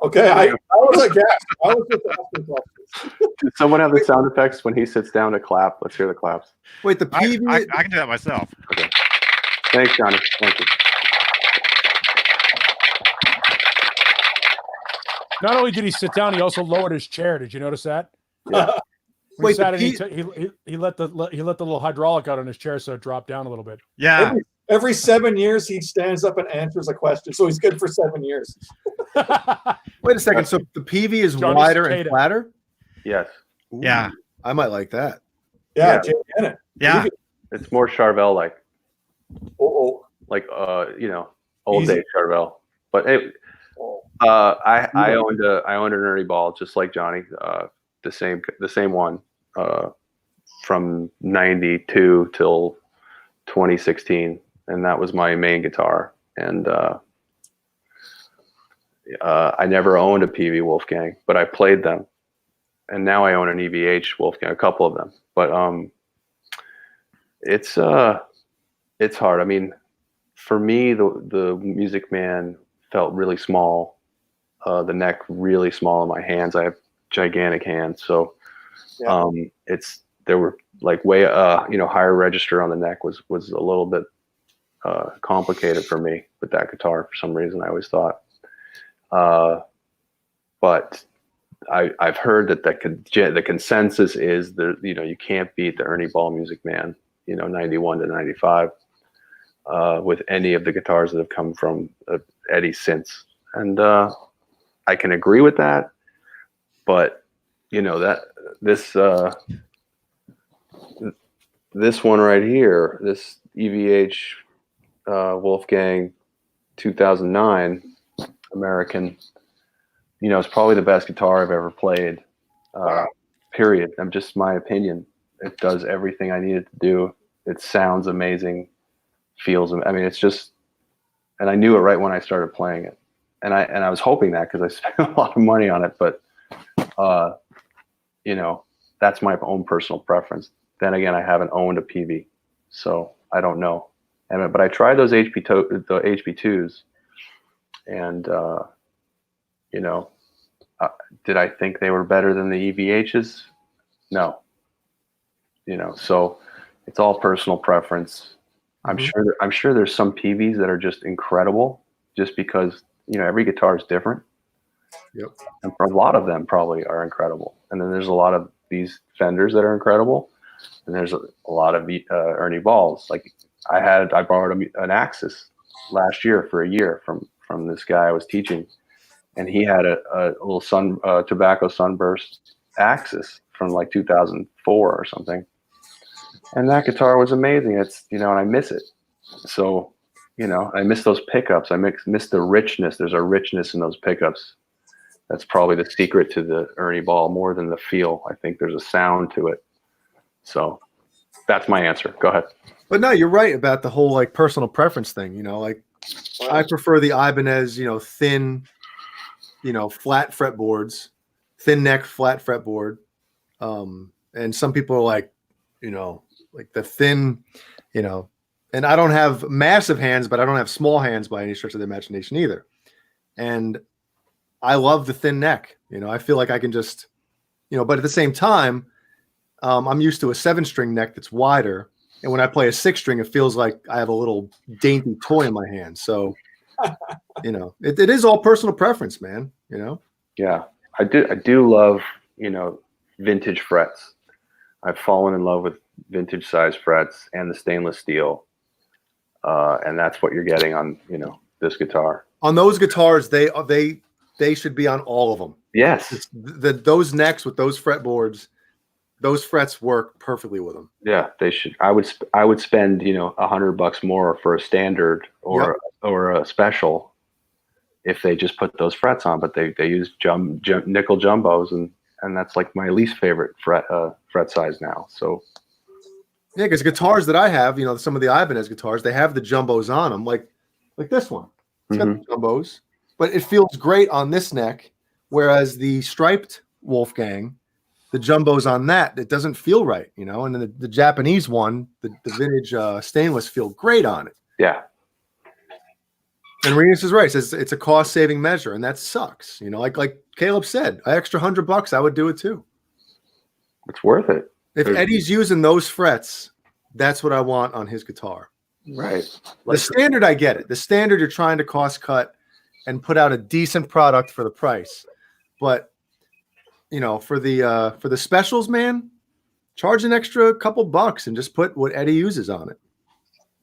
Okay, I was a guess. I was just asking questions. Does someone have the sound effects when he sits down to clap? Let's hear the claps. Wait, the PV. I can do that myself. Okay. Thanks, Johnny. Thank you. Not only did he sit down, he also lowered his chair. Did you notice that? Yeah. When he Wait, sat in, he let the little hydraulic out on his chair, so it dropped down a little bit. Yeah. Every 7 years, he stands up and answers a question. So he's good for 7 years. Wait a second. So the PV is Johnny wider Cicada. and flatter? Yes. Ooh, Yeah. I might like that. Yeah, Yeah. Jay Bennett. Yeah. It's more Charvel-like. Oh, Like old Easy. day Charvel. But it, I owned an Ernie ball just like Johnny, the same one, from 92 till 2016, and that was my main guitar. And I never owned a PV Wolfgang, but I played them, and now I own an EVH Wolfgang, a couple of them. But it's hard. I mean, for me, the Music Man felt really small, the neck really small in my hands. I have gigantic hands, so there were like way higher register on the neck was a little bit complicated for me with that guitar for some reason. I always thought, but I've heard that the consensus is that you can't beat the Ernie Ball Music Man, 91 to 95. With any of the guitars that have come from Eddie since. And I can agree with that, but that this one right here, this EVH Wolfgang 2009 American, it's probably the best guitar I've ever played. Period. I'm just my opinion. It does everything I need it to do. It sounds amazing. Feels, I mean, it's just, and I knew it right when I started playing it, and I was hoping that because I spent a lot of money on it, but that's my own personal preference. Then again, I haven't owned a PV, so I don't know. But I tried those the HP2s, and did I think they were better than the EVHs? No. So it's all personal preference. I'm sure there's some PVs that are just incredible, just because every guitar is different. Yep. And for a lot of them probably are incredible. And then there's a lot of these Fenders that are incredible, and there's a lot of Ernie Balls. Like I borrowed an Axis last year for a year from this guy I was teaching, and he had a little tobacco sunburst Axis from like 2004 or something. And that guitar was amazing. It's, and I miss it. So, I miss those pickups. I miss the richness. There's a richness in those pickups. That's probably the secret to the Ernie Ball more than the feel. I think there's a sound to it. So that's my answer. Go ahead. But no, you're right about the whole like personal preference thing. Like I prefer the Ibanez, thin, flat fretboards, thin neck, flat fretboard. And some people are like, like the thin, and I don't have massive hands, but I don't have small hands by any stretch of the imagination either. And I love the thin neck. I feel like I can just, but at the same time, I'm used to a 7-string neck that's wider. And when I play a 6-string, it feels like I have a little dainty toy in my hand. So, it is all personal preference, man. Yeah, I do love, vintage frets. I've fallen in love with vintage size frets and the stainless steel. And that's what you're getting on, this guitar. On those guitars, they should be on all of them. Yes. Those necks with those fretboards, those frets work perfectly with them. Yeah, they should. I would spend $100 more for a standard or a special if they just put those frets on. But they use nickel jumbos, and that's like my least favorite fret size now. So yeah, because guitars that I have, some of the Ibanez guitars, they have the jumbos on them, like this one. It's got the jumbos, but it feels great on this neck. Whereas the striped Wolfgang, the jumbos on that, it doesn't feel right, and then the Japanese one, the vintage stainless, feel great on it. Yeah. And Renus is right. It's a cost saving measure, and that sucks. Like Caleb said, an extra $100, I would do it too. It's worth it. If Eddie's using those frets, that's what I want on his guitar. Right. The standard, I get it. The standard, you're trying to cost cut and put out a decent product for the price. But for the specials, man, charge an extra couple bucks and just put what Eddie uses on it,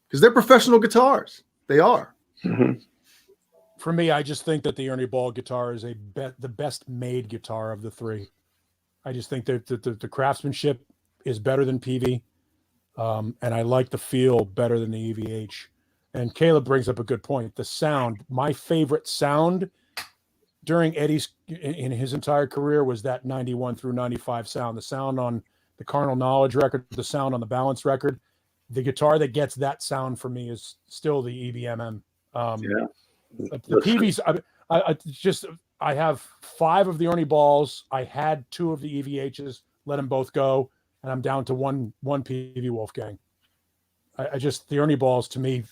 because they're professional guitars. They are. Mm-hmm. For me, I just think that the Ernie Ball guitar is the best made guitar of the three. I just think that the craftsmanship is better than PV, and I like the feel better than the EVH. And Caleb brings up a good point. The sound, my favorite sound during Eddie's in his entire career was that 91 through 95 sound. The sound on the Carnal Knowledge record, the sound on the Balance record. The guitar that gets that sound for me is still the EBMM. The PVs, I have 5 of the Ernie Balls. I had 2 of the EVHs, let them both go, and I'm down to one PV Wolfgang. The Ernie Balls to me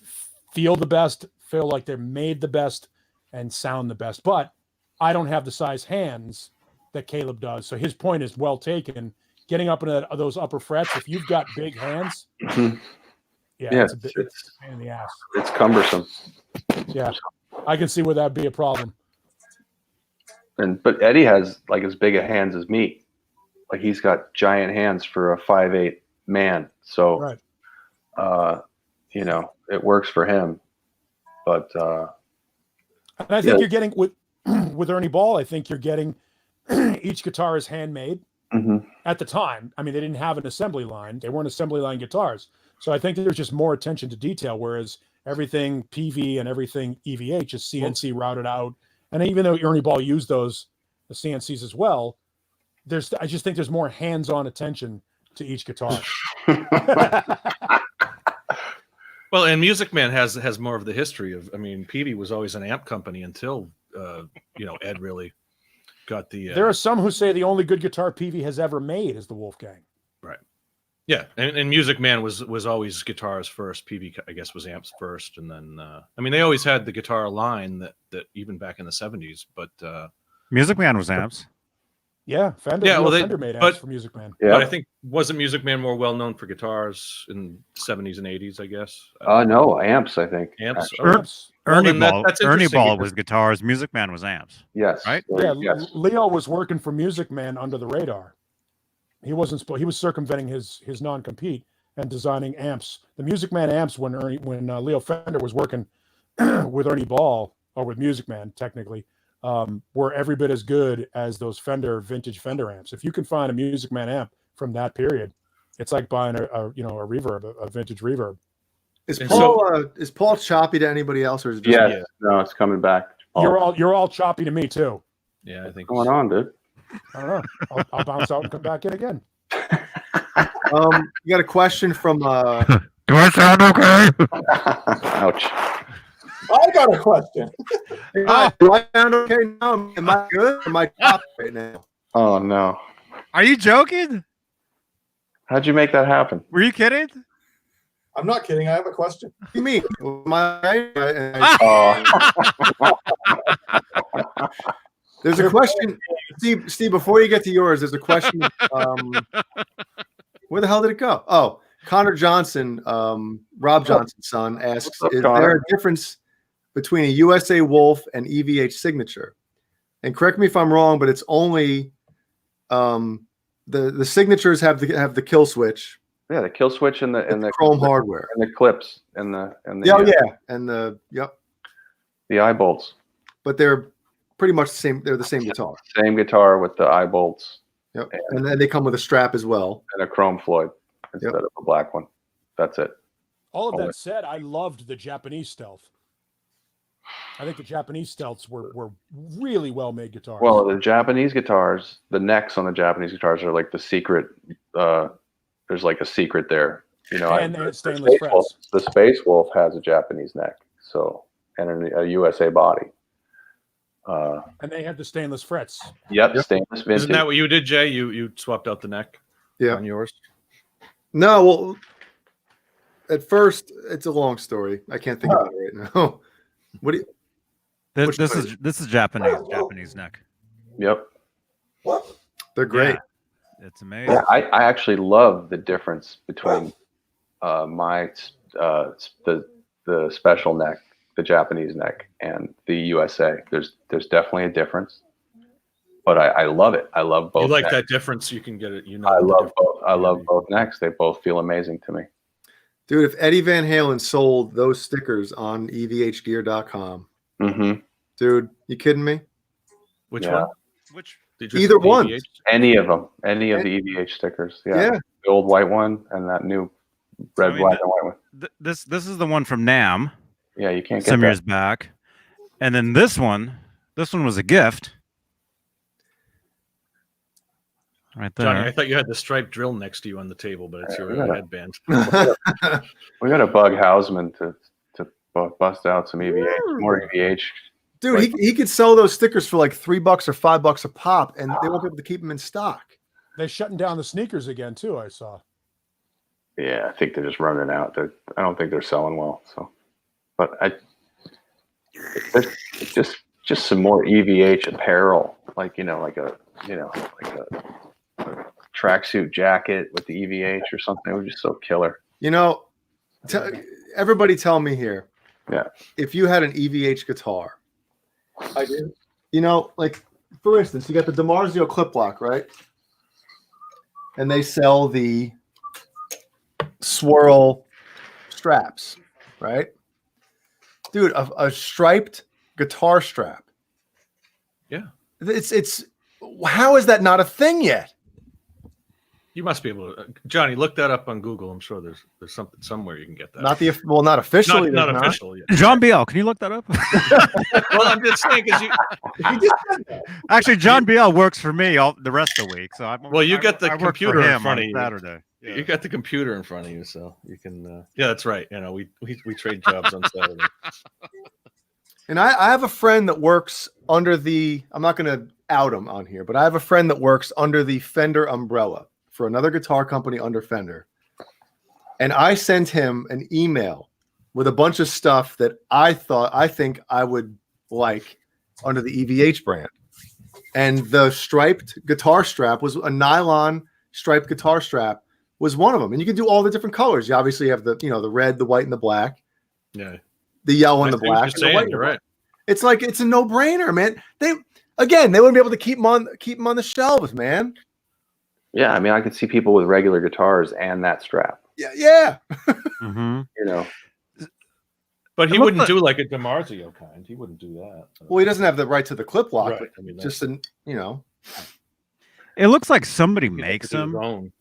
feel the best, feel like they're made the best, and sound the best. But I don't have the size hands that Caleb does. So his point is well taken. Getting up into those upper frets, if you've got big hands, it's a pain in the ass. It's cumbersome. Yeah, I can see where that'd be a problem. But Eddie has like as big a hands as me. Like he's got giant hands for a 5'8" man. So, right. It works for him. But and I think you're getting with Ernie Ball. I think you're getting each guitar is handmade. At the time. I mean, they didn't have an assembly line. They weren't assembly line guitars. So I think there's just more attention to detail, whereas everything PV and everything EVH is CNC routed out. And even though Ernie Ball used the CNCs as well, I just think there's more hands-on attention to each guitar. Well, and Music Man has more of the history of. I mean, PV was always an amp company until Ed really got the. There are some who say the only good guitar PV has ever made is the Wolfgang. Right. Yeah, and Music Man was always guitars first. PV, I guess, was amps first, and then they always had the guitar line that even back in the 70s. But Music Man was amps. Yeah, Fender. Yeah, Fender made amps for Music Man. Yeah, but I think wasn't Music Man more well known for guitars in the 70s and 80s? I guess. No, amps. I think amps. Ernie Ball was guitars. Music Man was amps. Yes. Right. Yeah. Yes. Leo was working for Music Man under the radar. He wasn't. He was circumventing his non-compete and designing amps. The Music Man amps when Leo Fender was working with Ernie Ball or with Music Man technically. Were every bit as good as those vintage Fender amps. If you can find a Music Man amp from that period, it's like buying a reverb, a vintage reverb. Is Paul choppy to anybody else, or is it just no, it's coming back. You're all choppy to me too. Yeah, I think. What's going on, dude? I don't know. I'll bounce out and come back in again. You got a question from. Do I sound okay? Ouch. I got a question. Do I sound okay now? Am I good? Am I choppy right now? Oh no! Are you joking? How'd you make that happen? Were you kidding? I'm not kidding. I have a question. What do you mean? Am I There's a question, Steve. Before you get to yours, there's a question. Where the hell did it go? Oh, Connor Johnson, Rob Johnson's son, asks: is there a difference between a USA Wolf and EVH signature? And correct me if I'm wrong, but it's only the signatures have the kill switch. Yeah, the kill switch and the chrome hardware and the clips and the the eye bolts. But they're pretty much the same. They're the same guitar. Same guitar with the eye bolts. Yep. And then they come with a strap as well. And a chrome Floyd instead of a black one. That's it. All of that said, I loved the Japanese Stealth. I think the Japanese Stealths were really well made guitars. Well, the Japanese guitars, the necks on the Japanese guitars are like the secret. There's like a secret there, you know. And stainless frets. The Space Wolf has a Japanese neck, so and a USA body. And they had the stainless frets. Yep, stainless vintage. Isn't that what you did, Jay? You swapped out the neck on yours? No, well, at first, it's a long story. I can't think of it right now. What do you? This is Japanese neck. Yep. They're great. Yeah, it's amazing. Yeah, I actually love the difference between the special neck, the Japanese neck, and the USA. There's definitely a difference, but I love it. I love both. You like necks. that difference? You can get it. I love both. I love both necks. They both feel amazing to me. Dude, if Eddie Van Halen sold those stickers on evhgear.com, dude, you kidding me? Which one? Which? Either one. EVH? Any of them. Any of the EVH stickers. Yeah. The old white one and that new red, black, and white one. This is the one from NAMM. Yeah, you can't get some that. years back. And then this one was a gift. Right there. Johnny, I thought you had the striped drill next to you on the table, but it's your headband. We got to bug Hausman to bust out some EVH, more EVH. Dude, he could sell those stickers for like $3 or $5 a pop, and they won't be able to keep them in stock. They're shutting down the sneakers again too. I saw. Yeah, I think they're just running out. I don't think they're selling well. So, but it's just some more EVH apparel, like a tracksuit jacket with the EVH or something. It was just so killer. You know, everybody tell me here. Yeah. If you had an EVH guitar. I do. You know, like, for instance, you got the DiMarzio clip lock, right? And they sell the swirl straps, right? Dude, a striped guitar strap. Yeah. It's how is that not a thing yet? You must be able to, Johnny. Look that up on Google. I'm sure there's something somewhere you can get that. Not officially. Not official yet. John Biel, can you look that up? Well, I'm just saying because actually, John Biel works for me the rest of the week. So you got the computer in front of you. Saturday. Yeah. You got the computer in front of you, so you can. Yeah, that's right. You know, we trade jobs on Saturday. And I have a friend that works under the. I'm not going to out him on here, but I have a friend that works under the Fender umbrella for another guitar company under Fender. And I sent him an email with a bunch of stuff that I think I would like under the EVH brand. And the striped guitar strap was a nylon striped guitar strap was one of them. And you can do all the different colors. You obviously have the red, the white, and the black. Yeah. The yellow and the black. And the white. You're right. It's like it's a no-brainer, man. They wouldn't be able to keep them on the shelves, man. Yeah, I mean, I could see people with regular guitars and that strap. Yeah. You know, but he wouldn't do like a DiMarzio kind. He wouldn't do that. Well, he doesn't have the right to the clip lock. Right. But I mean, just It looks like somebody makes them.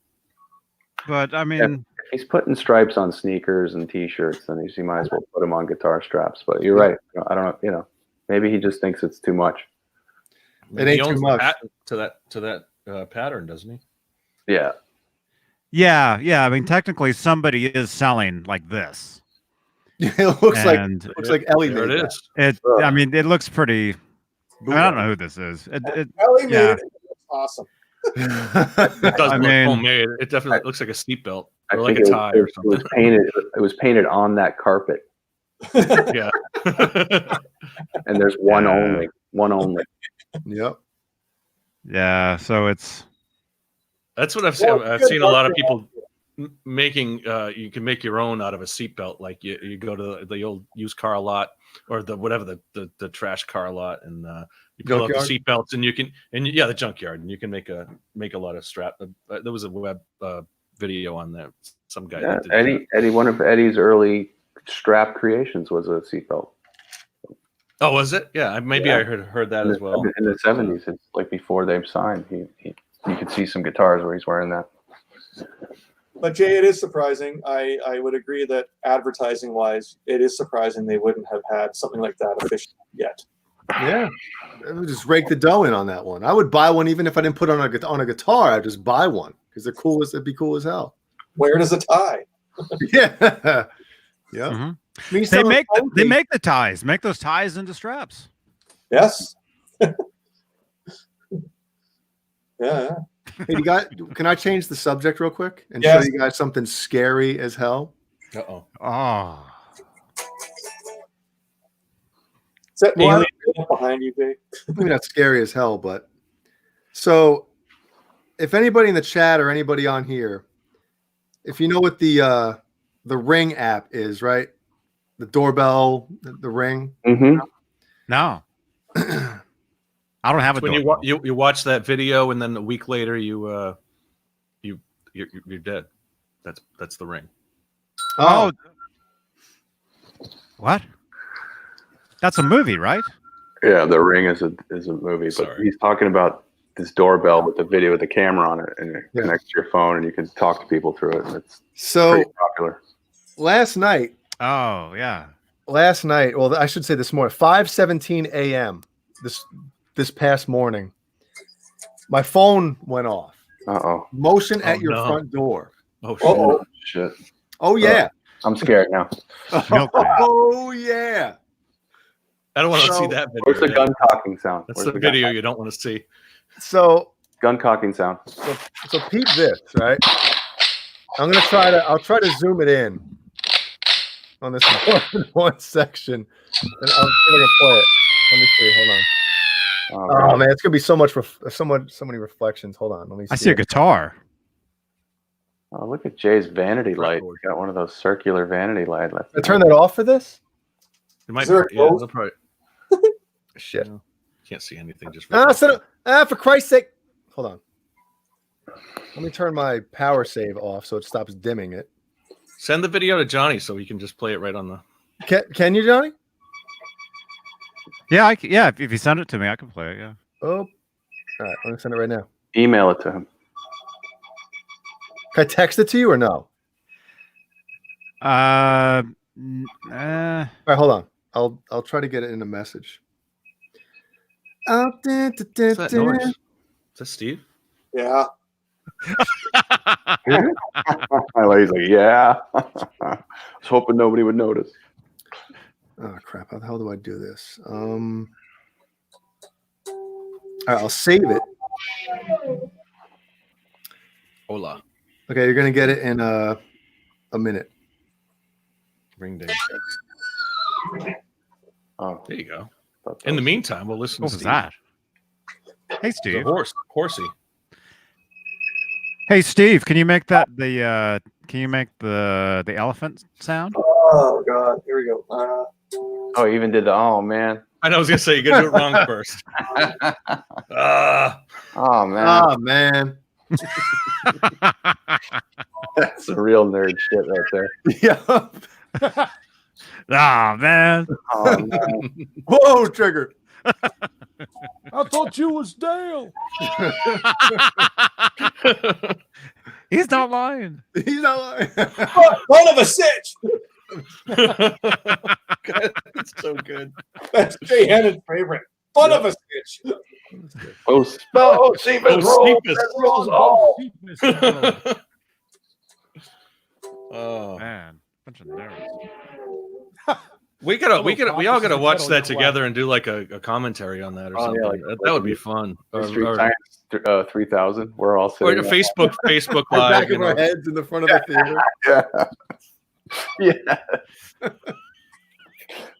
But I mean, he's putting stripes on sneakers and T-shirts, and he might as well put them on guitar straps. But you're right. I don't know. You know, maybe he just thinks it's too much. It ain't too much. To that pattern, doesn't he? Yeah. Yeah. I mean, technically, somebody is selling like this. It looks like Ellie there made it that. is. I mean, it looks pretty. I don't know who this is. Ellie made it. It's awesome. It does look homemade. It definitely looks like a seatbelt or like a tie or something. It was painted on that carpet. Yeah. And there's one only. Yep. Yeah. So it's. That's what I've seen. I've seen a lot of people making. You can make your own out of a seatbelt. Like you go to the old used car lot or the trash car lot, and you pull out the seatbelts, and you can the junkyard, and you can make a lot of strap. There was a web video on that. Some guy. Yeah, that did Eddie. One of Eddie's early strap creations was a seatbelt. Oh, was it? Yeah, maybe I heard that as well. In the 70s, it's like before they signed. He you could see some guitars where he's wearing that. But Jay, it is surprising. I would agree that advertising wise, it is surprising they wouldn't have had something like that officially yet. Yeah, I would just rake the dough in on that one. I would buy one even if I didn't put it on a guitar. I'd just buy one because they're cool. It'd be cool as hell. Where does a tie? Yeah, yeah. Mm-hmm. They make the ties. Make those ties into straps. Yes. Yeah. Hey, you got? Can I change the subject real quick and Yes. show you guys something scary as hell? Uh-oh. Oh. Is that Well, alien behind you, Jay? Maybe not scary as hell, but so if anybody in the chat or anybody on here, if you know what the Ring app is, right? The doorbell, the Ring. Mm-hmm. No. I don't have a When doorbell. you watch that video and then a week later you're dead. That's the Ring. Oh. What? That's a movie, right? Yeah, The Ring is a movie, but Sorry. he's talking about this doorbell with the video with the camera on it, and it Yeah. connects to your phone, and you can talk to people through it. And it's So pretty popular. last night, Oh, yeah. well, I should say this morning, 5:17 a.m. This past morning, my phone went off. Uh-oh. Motion at Oh, your no. front door. Oh shit. Oh, Shit. Oh yeah. I'm scared now. Milk bag. Oh yeah. I don't want to So- see that video. Where's the yeah. gun cocking sound? That's Where's the gun video cock- you don't want to see. So Gun cocking sound. so peep this, right? I'll try to zoom it in on this one section. And I'm gonna play it. Let me see. Hold on. Oh man, it's gonna be so many reflections. Hold on. Let me see. I see a guitar. Oh, look at Jay's vanity light. Fretboard. He's got one of those circular vanity lights. I turn that off for this? It might Is there be, a close? they'll probably Shit. can't see anything. Just For Christ's sake. Hold on. Let me turn my power save off so it stops dimming it. send the video to Johnny so he can just play it right on the. Can you, Johnny? Yeah, yeah. If you send it to me, I can play it. Yeah. Oh. All right, I'm gonna send it right now. Email it to him. Can I text it to you or no? Uh, All right, hold on. I'll try to get it in a message. What's that noise? Is that Steve? yeah. He's like, yeah. I was hoping nobody would notice. Oh crap! How the hell do I do this? All right, I'll save it. Hola. Okay, you're gonna get it in a minute. Ring ding. Oh, There you go. thought that In the was- meantime, we'll listen What to was Steve. that? Hey, The Steve. horsey. Hey, Steve. Can you make that the? Can you make the elephant sound? Oh God. Here we go. Oh, he even did the. Oh man. I know. I was gonna say you gotta do it wrong first. Oh man. Oh man. That's a real nerd shit right there. Yeah. Ah, man. Oh man. Whoa, trigger. I thought you was Dale. He's not lying. He's not lying. Son of a sitch. It's so good. That's Jay Hannon's favorite. Son of a stitch. Oh, Cephas rolls. Oh, Man, bunch of nerds. we all gotta watch that together and do like a commentary on that or Oh, something. yeah, like- that would be fun. Street Or Science 3000. We're all or sitting. a Facebook The Live. back You of our know. heads in the front of the theater. Yeah. Yeah.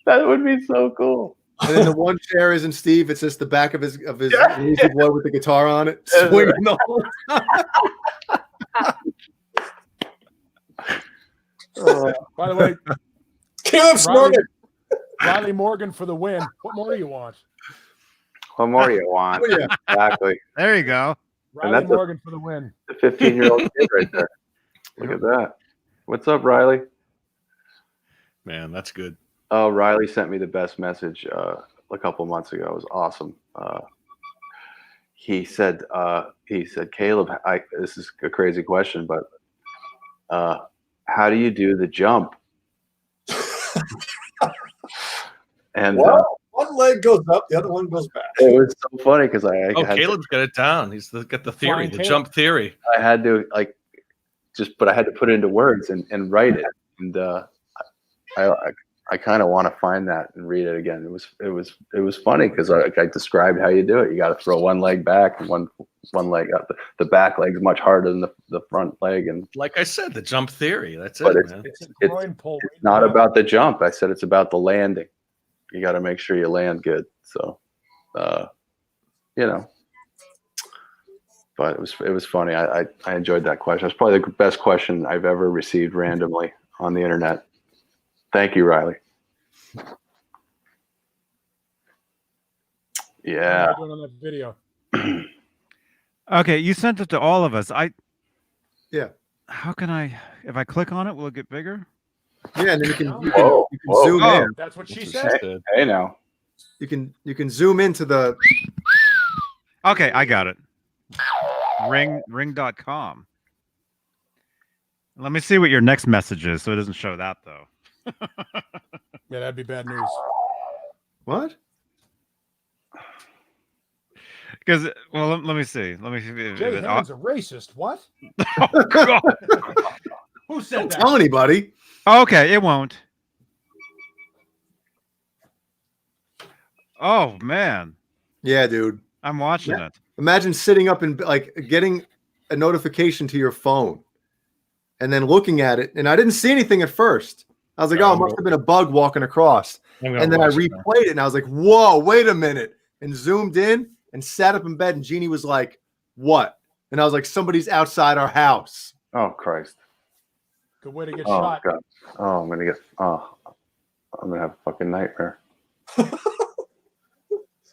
That would be so cool. And then the one chair isn't Steve. It's just the back of his music board with the guitar on it, swinging the whole By the way, Caleb snorted. Riley Morgan for the win. What more do you want? What more do you want? Oh, yeah. Exactly. There you go. Riley that's a- Morgan for the win. The 15-year-old kid right there. Look at that. What's up, Riley? Man, that's good. Oh, Riley sent me the best message a couple months ago. It was awesome. he said, Caleb, this is a crazy question, but how do you do the jump? And one leg goes up, the other one goes back. it was so funny because Caleb's got it down. He's got the theory, Flying the Caleb. jump theory. I had to but I had to put it into words and write it. And I kind of want to find that and read it again. It was funny because I described how you do it. You got to throw one leg back and one leg up. The back leg is much harder than the front leg. And like I said, the jump theory. That's But it, man. It's a groin pull. it's not about the jump. I said it's about the landing. You got to make sure you land good. So, you know. But it was funny. I enjoyed that question. It's probably the best question I've ever received randomly on the internet. Thank you, Riley. Yeah. Doing on that video. Okay, you sent it to all of us. Yeah. How can I? If I click on it, will it get bigger? Yeah, and then you can Whoa. zoom Oh. in. That's what she That's said. what she said. Hey now. You can zoom into the. Okay, I got it. Ring.com. Let me see what your next message is, so it doesn't show that though. Yeah, that'd be bad news. What? Because let me see. Let me see. Jay Hammond's a racist. What? Oh, God. Who said Don't that? tell anybody. Okay, it won't. Oh man, Yeah, dude. I'm watching Yeah. it. Imagine sitting up and like getting a notification to your phone and then looking at it. And I didn't see anything at first. I was like, oh, it must have been a bug walking across. And then I replayed it and I was like, whoa, wait a minute. And zoomed in and sat up in bed. And Jeannie was like, what? And I was like, somebody's outside our house. Oh Christ. Good way to get Oh shot. God. Oh, I'm gonna have a fucking nightmare.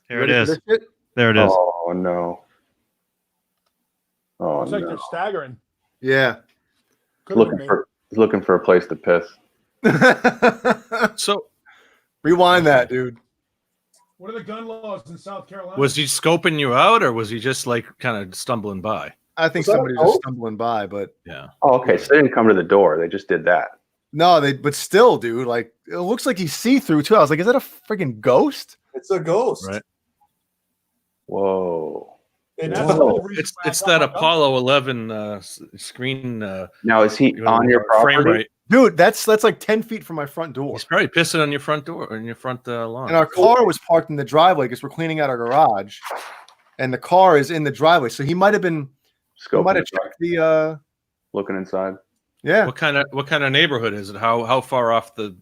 Here it Ready for is. this shit? There it is. Oh no. Oh Looks like no. they're staggering. Yeah. Could have been me. Looking for a place to piss. So Rewind that, dude. What are the gun laws in South Carolina? was he scoping you out, or was he just like kind of stumbling by? I think Was that a somebody's just ghost? stumbling by, but Yeah. Oh, okay. So they didn't come to the door. They just did that. no, but still, dude, like it looks like he's see-through too. I was like, is that a freaking ghost? It's a ghost. Right. Whoa. And that's Whoa. the whole reason why I It's got that my gun. Apollo 11 screen. Now is he on your property? frame rate. Dude, that's like 10 feet from my front door. He's probably pissing on your front door, on your front lawn. And our car was parked in the driveway because we're cleaning out our garage. And the car is in the driveway. So he might have been he might Scoping have inside, checked the looking inside. yeah. What kind of neighborhood is it? How far off the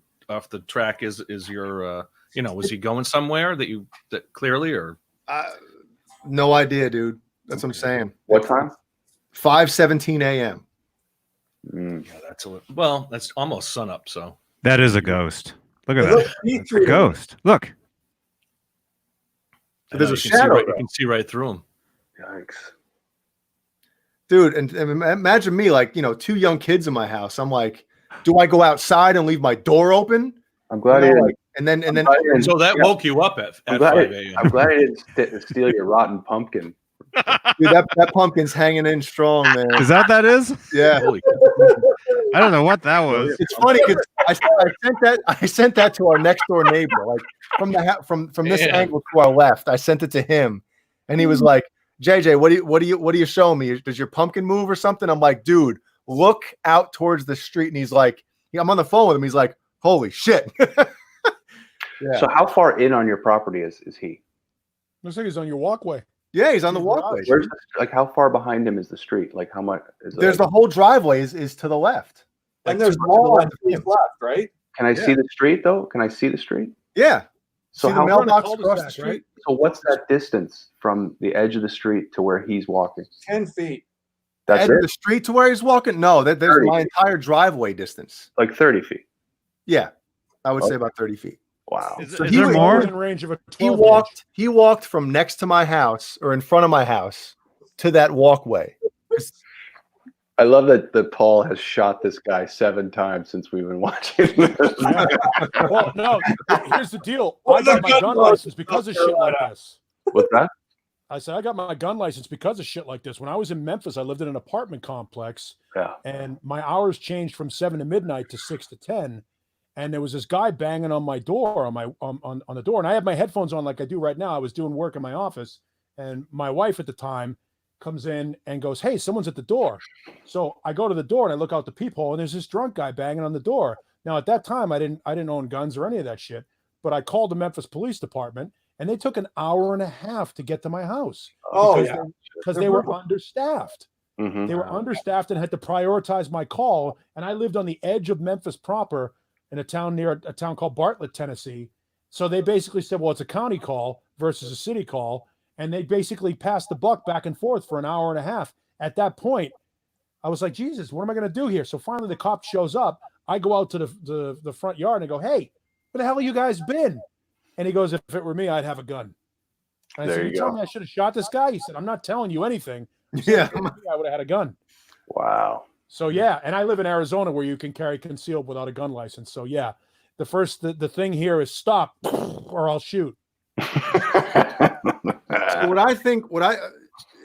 track is your was he going somewhere that clearly, or No idea, dude. That's what I'm saying. What time? 5:17 a.m. Mm. yeah, that's almost sunup. So That is a ghost. Look at It looks that. see-through. A ghost. Look. So there's a you can see shadow, right- though. you can see right through him. Yikes. Dude, and imagine me, like, two young kids in my house. I'm like, do I go outside and leave my door open? I'm glad he didn't. And then I'm glad he didn't- So that yeah, woke you up at I'm 5 glad, a.m. I'm glad he didn't steal your rotten pumpkin. dude, that pumpkin's hanging in strong, man. Is that is? Yeah. Holy I don't know what that was. It's funny because I sent that to our next door neighbor, like from this Damn. angle to our left. I sent it to him, and he was like, "JJ, what do you show me? Does your pumpkin move or something?" I'm like, "Dude, look out towards the street." And he's like, I'm on the phone with him. He's like, "Holy shit!" Yeah. So how far in on your property is he? Looks like he's on your walkway. Yeah, he's on the He's walkway. garage. Where's like how far behind him is the street? Like how much is There's the whole driveway is to the left. And Like, there's to the lawn left to of his him. left, right? Can I Yeah. see the street though? Can I see the street? Yeah. So See how the We're on a mailbox across the cul-de-sac, street? right? so what's that distance from the edge of the street to where he's walking? 10 feet. That's Edge of it? the street to where he's walking? No, there's 30 my feet. entire driveway distance. Like 30 feet. Yeah, I would say Okay. about 30 feet. Wow. Is, So is he there was- more? In range of a 12 He gauge. walked from next to my house or in front of my house to that walkway. I love that Paul has shot this guy 7 times since we've been watching this. Yeah. Well, no. Here's the deal. I got my gun license because of shit like this. What's that? I said, I got my gun license because of shit like this. When I was in Memphis, I lived in an apartment complex, and my hours changed from 7 to midnight to 6 to 10. And there was this guy banging on my door, on the door. And I had my headphones on like I do right now. I was doing work in my office. And my wife at the time comes in and goes, "Hey, someone's at the door." So I go to the door and I look out the peephole, and there's this drunk guy banging on the door. Now, at that time, I didn't own guns or any of that shit. But I called the Memphis Police Department, and they took an hour and a half to get to my house. Because they were understaffed. Mm-hmm. They were understaffed and had to prioritize my call. And I lived on the edge of Memphis proper in a town near a town called Bartlett, Tennessee. So they basically said, well, it's a county call versus a city call. And they basically passed the buck back and forth for an hour and a half. At that point, I was like, Jesus, what am I going to do here? So finally the cop shows up. I go out to the front yard and I go, "Hey, where the hell have you guys been?" And he goes, "If it were me, I'd have a gun." And I said, "You told me I should have shot this guy?" He said, "I'm not telling you anything." Yeah. I would have had a gun. Wow. So yeah, and I live in Arizona where you can carry concealed without a gun license. So yeah, the thing here is stop or I'll shoot. So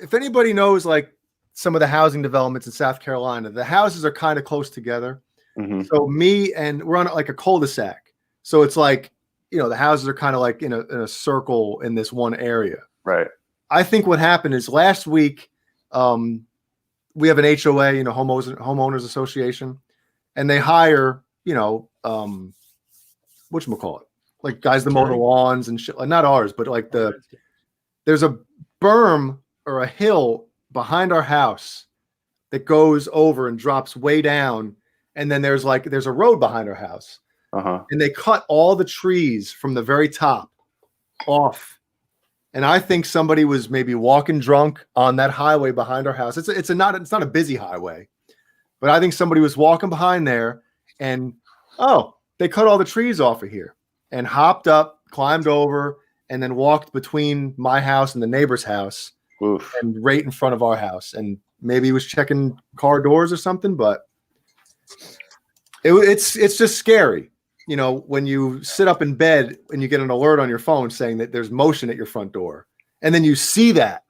if anybody knows like some of the housing developments in South Carolina, the houses are kind of close together. Mm-hmm. So we're on like a cul-de-sac. So it's like, the houses are kind of like in a circle in this one area. Right. I think what happened is last week, we have an HOA, homeowners association, and they hire, whatchamacallit, like guys that mow the lawns and shit. Like, not ours, but like there's a berm or a hill behind our house that goes over and drops way down. And then there's a road behind our house. Uh-huh. And they cut all the trees from the very top off. And I think somebody was maybe walking drunk on that highway behind our house. It's not a busy highway, but I think somebody was walking behind there and, they cut all the trees off of here and hopped up, climbed over, and then walked between my house and the neighbor's house. Oof. And right in front of our house. And maybe he was checking car doors or something, but it's just scary. When you sit up in bed and you get an alert on your phone saying that there's motion at your front door, and then you see that,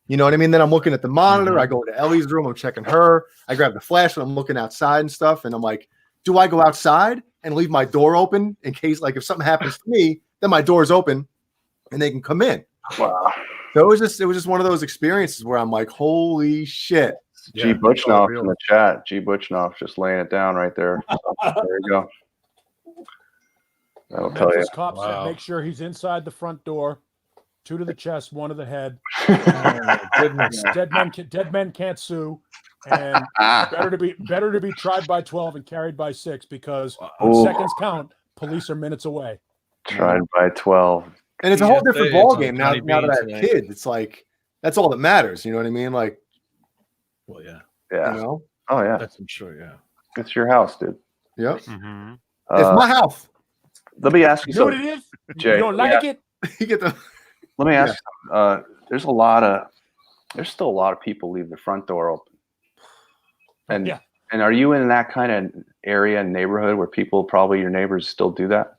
you know what I mean? Then I'm looking at the monitor. Mm-hmm. I go to Ellie's room. I'm checking her. I grab the flashlight. I'm looking outside and stuff. And I'm like, do I go outside and leave my door open in case, like, if something happens to me, then my door's open and they can come in. Wow. So it was just one of those experiences where I'm like, holy shit. G. Butchnoff in the chat. G. Butchnoff just laying it down right there. There you go. That'll tell you. Cops said, make sure he's inside the front door. 2 to the chest, 1 to the head. Goodness. Dead men can't sue. And better to be tried by 12 and carried by 6 because when seconds count, police are minutes away. Tried by 12. And it's a whole different ballgame now that I have kids. It's like that's all that matters. You know what I mean? Like, well, yeah. Yeah. Oh yeah. That's I'm sure. Yeah. It's your house, dude. Yep. Mm-hmm. It's my house. Let me ask you You know what something. it is? Jay, You don't like it? You get the. Let me ask you something. There's still a lot of people leave the front door open. And are you in that kind of area and neighborhood where your neighbors still do that?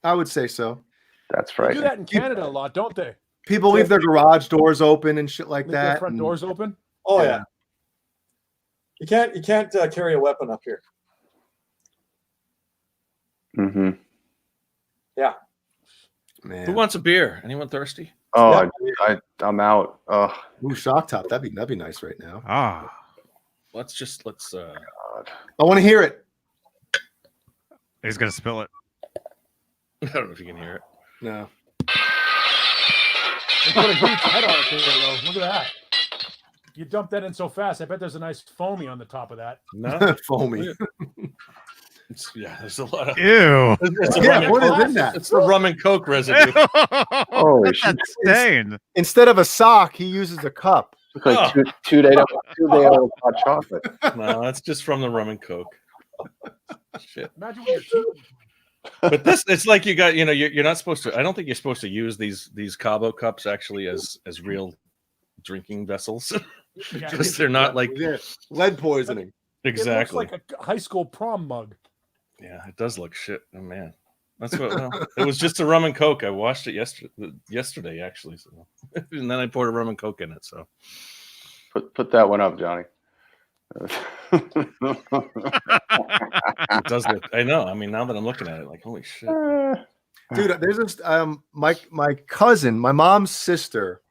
I would say so. That's right. They do that in Canada a lot, don't they? People leave their garage doors open and shit like Leave that. their front doors open? Oh yeah. You can't carry a weapon up here. Mm-hmm. Yeah. Man. Who wants a beer? Anyone thirsty? Oh, I'm out. Ooh, shock top. That'd be nice right now. Ah. Let's. I want to hear it. He's gonna spill it. I don't know if you can hear it. No. They put a huge head on it there, though. Look at that. You dumped that in so fast. I bet there's a nice foamy on the top of that. No. Foamy. There's a lot of. Ew. What is in that? It's the rum and coke residue. Holy shit. That's stain. Instead of a sock, he uses a cup. Looks like two day old hot chocolate. No, that's just from the rum and coke. Shit. Imagine what your teeth. But it's like you got, you're not supposed to. I don't think you're supposed to use these Cabo cups actually as real drinking vessels. Because they're not like lead poisoning. Exactly. It looks like a high school prom mug. Yeah, it does look shit. Oh man. That's what. Well, it was just a rum and coke. I washed it yesterday actually. So, and then I poured a rum and coke in it. So Put that one up, Johnny. it does look. I know. I mean, now that I'm looking at it, like, holy shit, dude. There's this. My cousin, my mom's sister,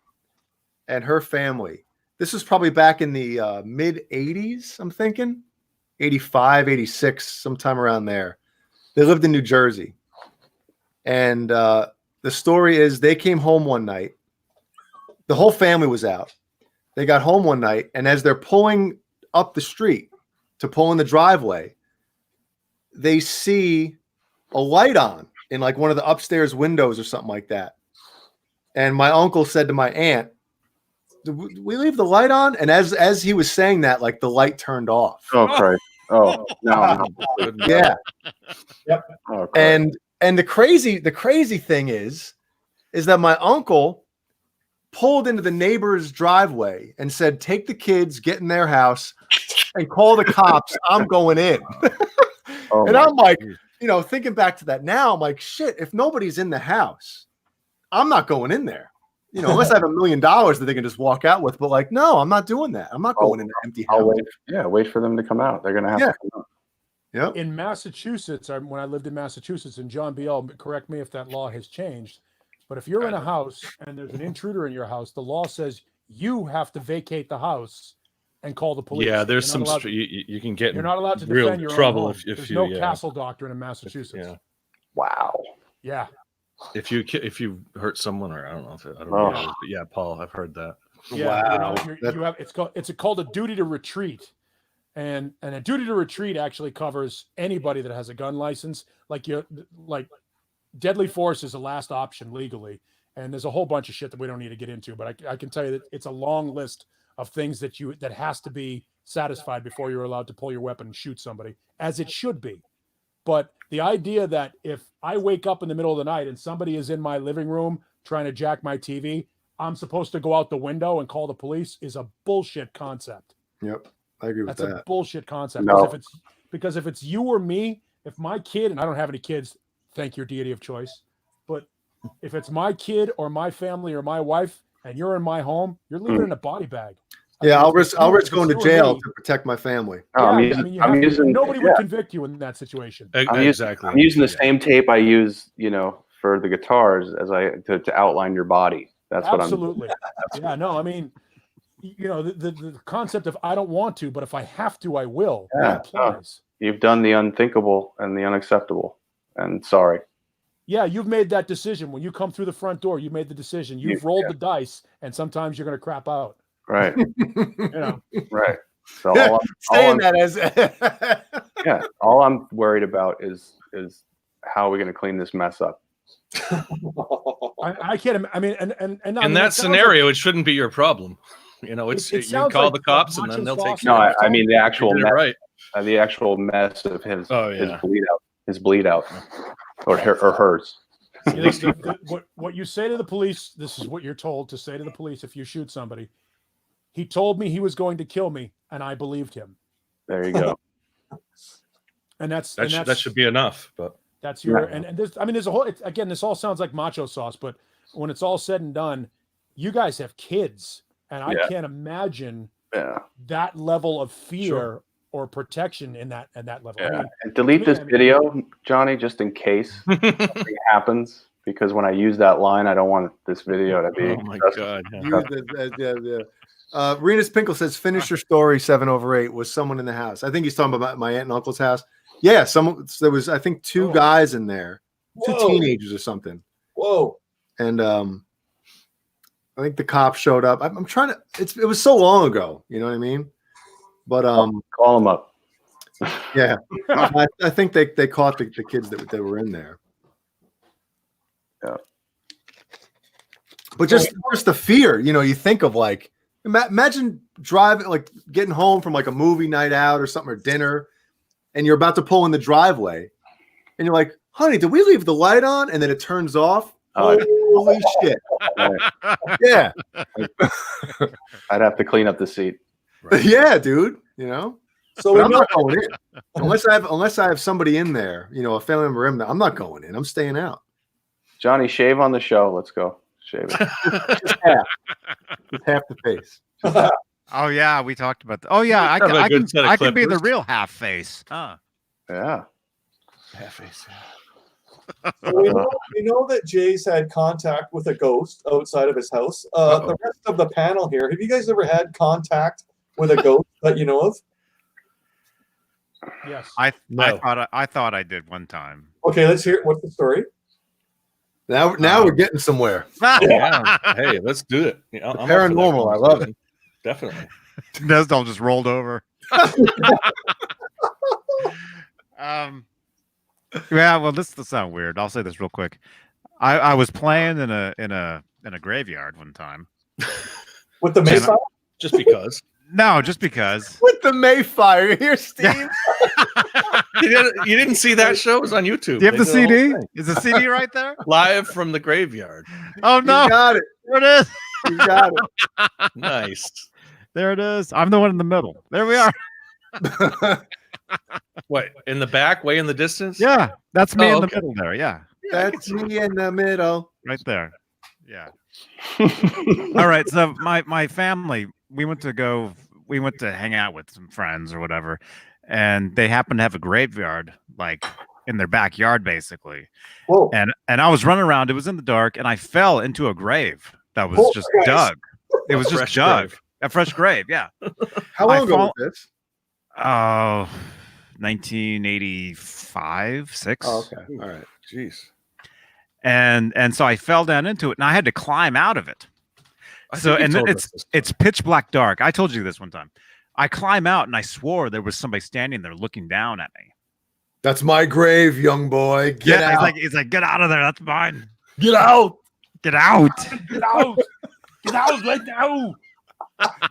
and her family. This was probably back in the mid 80s. I'm thinking 85, 86, sometime around there. They lived in New Jersey. And the story is they came home one night. The whole family was out. They got home one night, and as they're pulling up the street to pull in the driveway, they see a light on in like one of the upstairs windows or something like that. And my uncle said to my aunt, "Did we leave the light on?" And as he was saying that, like the light turned off. Oh, Christ. Oh, no. Yeah. Yep. Oh, Christ. And the crazy thing is that my uncle pulled into the neighbor's driveway and said, "Take the kids, get in their house, and call the cops. I'm going in." And I'm like, thinking back to that now, I'm like, shit, if nobody's in the house, I'm not going in there. Unless I have $1 million that they can just walk out with. But like, no, I'm not doing that. I'm not going in an empty house. Wait for them to come out. They're going to have to come out. Yep. In Massachusetts, when I lived in Massachusetts, and John Biel, correct me if that law has changed, but if you're in a house and there's an intruder in your house, the law says you have to vacate the house and call the police. Yeah, there's some you can get. You're not allowed to real defend your trouble own home. if There's you. no castle doctrine in Massachusetts. Yeah. Wow. Yeah. If you hurt someone, or I don't know but yeah, Paul, I've heard that. Yeah. Wow. It's called a duty to retreat. And a duty to retreat actually covers anybody that has a gun license. Like deadly force is the last option legally. And there's a whole bunch of shit that we don't need to get into, but I can tell you that it's a long list of things that has to be satisfied before you're allowed to pull your weapon and shoot somebody, as it should be. But the idea that if I wake up in the middle of the night and somebody is in my living room trying to jack my TV, I'm supposed to go out the window and call the police is a bullshit concept. Yep. I agree with that. That's a bullshit concept. No. Because if it's you or me, if my kid, and I don't have any kids, thank your deity of choice, but if it's my kid or my family or my wife and you're in my home, you're leaving in a body bag. Yeah, I'll risk going to jail to protect my family. Nobody would convict you in that situation. Exactly. I'm using the same tape I use, for the guitars as to outline your body. That's Absolutely. Yeah, no, I mean, the concept of I don't want to, but if I have to, I will. Yeah, that applies. You've done the unthinkable and the unacceptable. And sorry. Yeah, you've made that decision. When you come through the front door, you made the decision. You've rolled the dice, and sometimes you're going to crap out. Right. Right. So all I'm worried about is how are we going to clean this mess up? I can't. I mean, and in that scenario, it shouldn't be your problem. You call the cops and then they'll take. No, I mean the actual mess, right. The actual mess of his bleed out, or hers. What you say to the police, this is what you're told to say to the police if you shoot somebody. He told me he was going to kill me, and I believed him. There you go. And that should be enough. But that's and there's a whole. Again, this all sounds like macho sauce, but when it's all said and done, you guys have kids, and I can't imagine that level of fear or protection in that level. Yeah. I mean, and delete this video, Johnny, just in case something happens. Because when I use that line, I don't want this video to be. Oh my god! Renus Pinkle says, "Finish your story." 7/8 was someone in the house. I think he's talking about my aunt and uncle's house. Yeah, there was, I think, two guys in there, two teenagers or something. Whoa! And I think the cops showed up. I'm trying to. It was so long ago. You know what I mean? But call them up. Yeah, I think they caught the kids that were in there. Yeah. But just the fear, you think of like, imagine driving, like getting home from like a movie night out or something, or dinner, and you're about to pull in the driveway, and you're like, "Honey, did we leave the light on?" And then it turns off. Holy shit! Yeah, I'd have to clean up the seat. Right. Yeah, dude. So But I'm not going in unless I have somebody in there, a family member in there. I'm not going in. I'm staying out. Johnny, shave on the show. Let's go. Shave it. Just half the face. Oh yeah, we talked about that. Oh yeah, I can be the real half face. Huh. Yeah. Half face. So we know that Jay's had contact with a ghost outside of his house. The rest of the panel here, have you guys ever had contact with a ghost that you know of? Yes. I thought I did one time. Okay, let's hear it. What's the story? Now we're getting somewhere. Yeah. Hey, let's do it. I'm up for that Paranormal, I love it. Definitely. Nesdall just rolled over. Yeah, well, this will sound weird. I'll say this real quick. I was playing in a graveyard one time. With the Mayfire? Just because. No, just because. With the Mayfire here, Steve. You didn't see that show? It was on YouTube. Do you have the CD? Is the CD right there? Live from the graveyard. Oh no! You got it. There it is. You got it. Nice. There it is. I'm the one in the middle. There we are. What, in the back, way in the distance? Yeah, that's me in the Okay. middle there. Yeah, That's me in the middle. right there. Yeah. All right. So my family, we went to hang out with some friends or whatever, and they happened to have a graveyard like in their backyard, basically. Whoa. And I was running around. It was in the dark, and I fell into a grave that was just dug. It was just Fresh dug. grave. A fresh grave. Yeah. How long ago was this? Oh, 1985, 6. Oh, okay. All right. Jeez. And so I fell down into it, and I had to climb out of it. It's pitch black dark. I told you this one time. I climb out, and I swore there was somebody standing there looking down at me. That's my grave, young boy. Get out. He's like, get out of there. That's mine. Get out. Get out. Get out! Get out right now!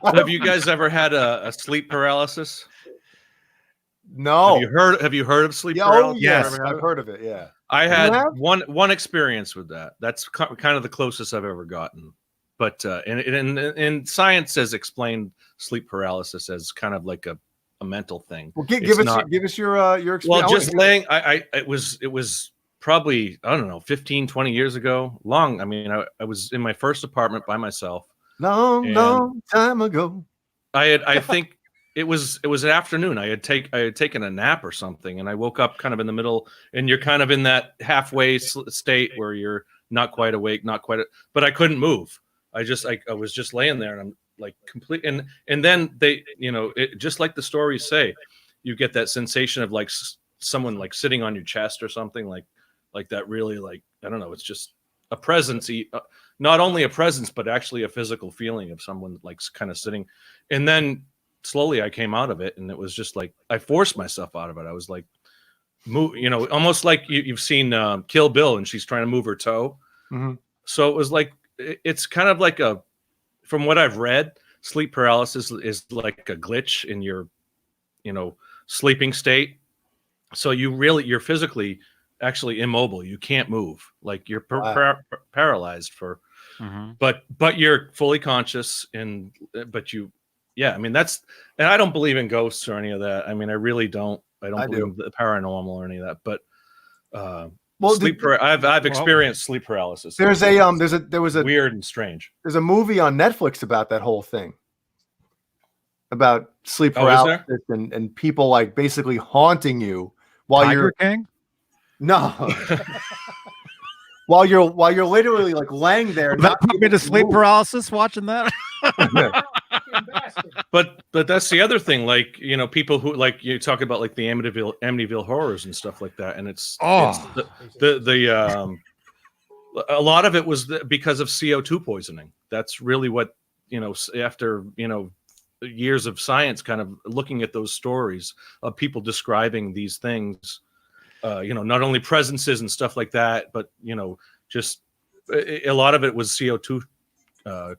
Have you guys ever had a sleep paralysis? No. Have you heard of sleep Yeah, paralysis? yes. I've heard of it. Yeah. I had have? one experience with that. That's kind of the closest I've ever gotten. But and science has explained sleep paralysis as kind of like a mental thing. Well, give It's us not- your experience. Well, just laying. It was probably, I don't know, 15, 20 years ago. Long. I mean, I was in my first apartment by myself. long time ago. I think it was an afternoon. I had taken a nap or something, and I woke up kind of in the middle, and you're kind of in that halfway state where you're not quite awake, but I couldn't move. I was just laying there, and I'm like complete. And then they, it just like the stories say, you get that sensation of like someone like sitting on your chest or something like that. Really, like, I don't know. It's just a presence. Not only a presence, but actually a physical feeling of someone like kind of sitting. And then slowly I came out of it, and it was just like I forced myself out of it. I was like, move, almost like you've seen Kill Bill, and she's trying to move her toe. Mm-hmm. So it was like, it's kind of like from what I've read, sleep paralysis is like a glitch in your, sleeping state. So you're physically actually immobile. You can't move. Like you're paralyzed for. Mm-hmm. But you're fully conscious, I mean, that's, and I don't believe in ghosts or any of that. I mean, I really don't. I don't believe in the paranormal or any of that. But I've experienced sleep paralysis. There was a weird and strange. There's a movie on Netflix about that whole thing, about sleep paralysis and people like basically haunting you while Tiger King? No. While you're literally like laying there. That put me to sleep paralysis watching that. But that's the other thing, like, people who, like, you talk about like the Amityville horrors and stuff like that, and it's a lot of it was because of CO2 poisoning. That's really what, after years of science kind of looking at those stories of people describing these things, not only presences and stuff like that, but just a lot of it was CO2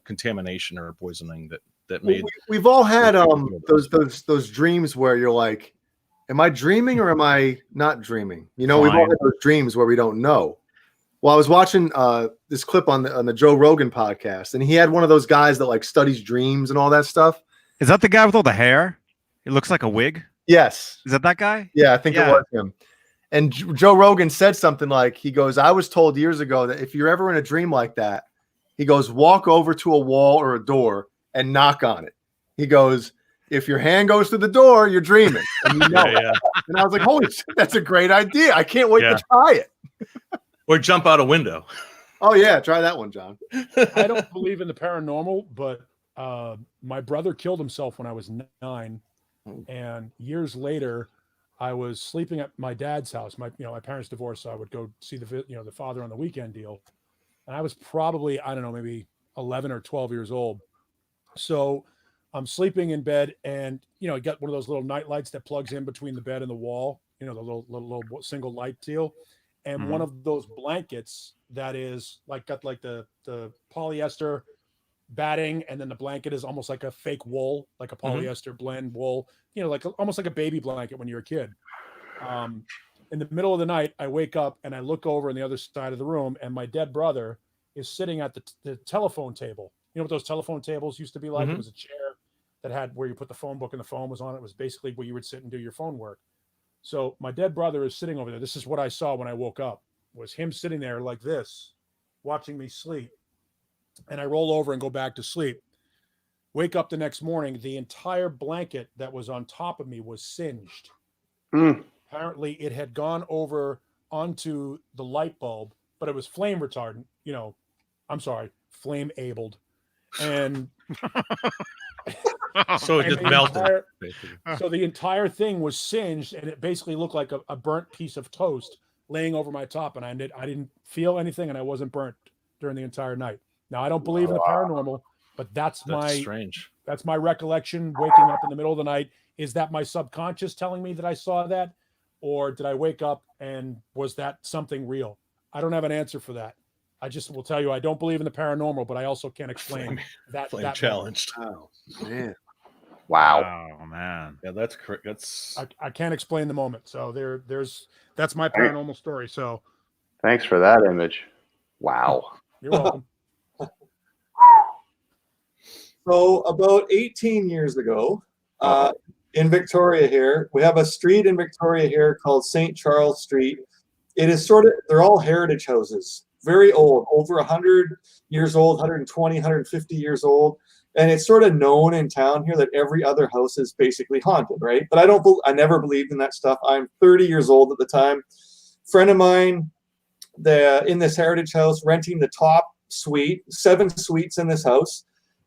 contamination or poisoning that made. We've all had those dreams where you're like, am I dreaming or am I not dreaming? We've all had those dreams where we don't know. Well, I was watching this clip on the Joe Rogan podcast, and he had one of those guys that like studies dreams and all that stuff. Is that the guy with all the hair? It looks like a wig. Yes. Is that guy? Yeah, I think it Yeah. was him. And Joe Rogan said something like, he goes, I was told years ago that if you're ever in a dream like that, he goes, walk over to a wall or a door and knock on it. He goes, if your hand goes to the door, you're dreaming. And you know it. And I was like, holy shit, that's a great idea. I can't wait to try it. Or jump out a window. Oh, yeah. Try that one, John. I don't believe in the paranormal, but my brother killed himself when I was 9. And years later, I was sleeping at my dad's house. My parents divorced, so I would go see the father on the weekend deal. And I was probably, I don't know, maybe 11 or 12 years old. So I'm sleeping in bed, and you got one of those little night lights that plugs in between the bed and the wall. The little single light deal, and one of those blankets that is got the polyester batting, and then the blanket is almost like a fake wool, like a polyester blend wool, almost like a baby blanket when you're a kid. In the middle of the night, I wake up and I look over on the other side of the room, and my dead brother is sitting at the telephone table. You know what those telephone tables used to be like? It was a chair that had where you put the phone book and the phone was on it. It was basically where you would sit and do your phone work. So my dead brother is sitting over there. This is what I saw when I woke up, was him sitting there like this, watching me sleep. And I roll over and go back to sleep. Wake up the next morning, the entire blanket that was on top of me was singed. Apparently it had gone over onto the light bulb, but it was flame retardant, flame abled. And so it just melted. So the entire thing was singed, and it basically looked like a burnt piece of toast laying over my top. And I didn't feel anything, and I wasn't burnt during the entire night. Now, I don't believe in the paranormal, but that's strange. That's my recollection waking up in the middle of the night. Is that my subconscious telling me that I saw that? Or did I wake up and was that something real? I don't have an answer for that. I just will tell you, I don't believe in the paranormal, but I also can't explain that challenged. Oh, man. Wow. Oh, man. Yeah, that's correct. That's I can't explain the moment. So that's my paranormal story. So thanks for that image. Wow. You're welcome. So about 18 years ago, in Victoria here, we have a street in Victoria here called St. Charles Street. It is they're all heritage houses, very old, over 100 years old, 120, 150 years old. And it's sort of known in town here that every other house is basically haunted, right? But I never believed in that stuff. I'm 30 years old at the time. Friend of mine, in this heritage house, renting the top suite, 7 suites in this house.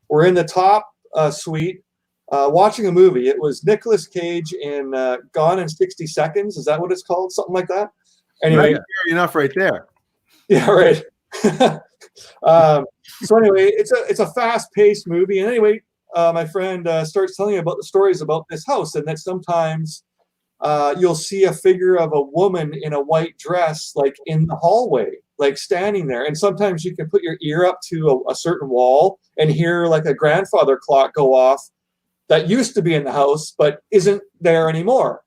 We're in the top suite watching a movie. It was Nicolas Cage in Gone in 60 Seconds. Is that what it's called? Something like that? Anyway, enough right there. Yeah, right. So anyway, it's a fast-paced movie. And anyway, my friend starts telling me about the stories about this house, and that sometimes you'll see a figure of a woman in a white dress, like in the hallway, like standing there. And sometimes you can put your ear up to a certain wall and hear like a grandfather clock go off that used to be in the house, but isn't there anymore.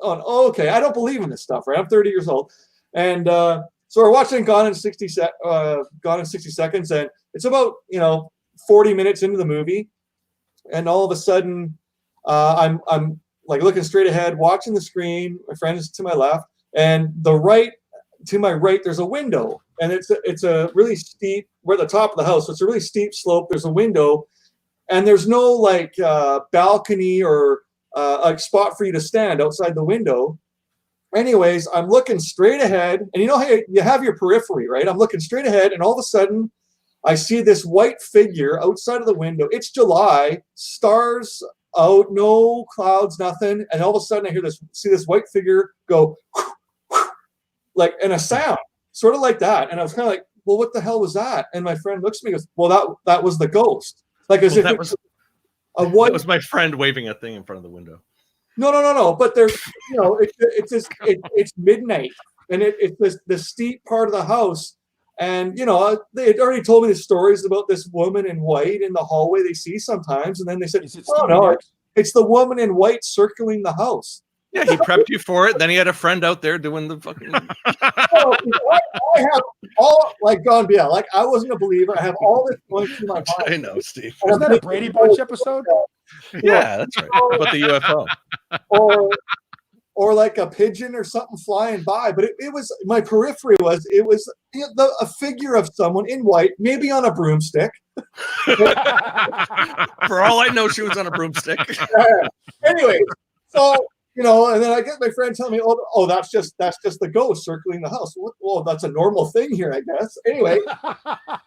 Oh, okay. I don't believe in this stuff, right? I'm 30 years old. And so we're watching Gone in 60 Seconds, and it's about, 40 minutes into the movie. And all of a sudden, I'm like looking straight ahead, watching the screen. My friend is to my left, and to my right, there's a window, and it's a really steep. We're at the top of the house, so it's a really steep slope. There's a window, and there's no like balcony or a spot for you to stand outside the window. Anyways, I'm looking straight ahead, and you know how you have your periphery, right? I'm looking straight ahead, and all of a sudden, I see this white figure outside of the window. It's July, stars out, no clouds, nothing, and all of a sudden, I see this white figure go like in a sound, sort of like that. And I was kind of like, well, what the hell was that? And my friend looks at me and goes, well, that was the ghost. Like as if that was my friend waving a thing in front of the window. No. But there's, it's midnight, and it's this steep part of the house. And, they had already told me the stories about this woman in white in the hallway they see sometimes. And then they said, oh, no, it's the woman in white circling the house. Yeah, he prepped you for it. Then he had a friend out there doing the fucking. I have all like I wasn't a believer. I have all this going through my mind. I know, Steve. Wasn't that a Brady Bunch episode? Yeah, that's right. About the UFO. Or like a pigeon or something flying by. But it was, my periphery was, a figure of someone in white, maybe on a broomstick. For all I know, she was on a broomstick. Anyway, so, and then I get my friend telling me, oh, that's just the ghost circling the house. Well, that's a normal thing here, I guess. Anyway,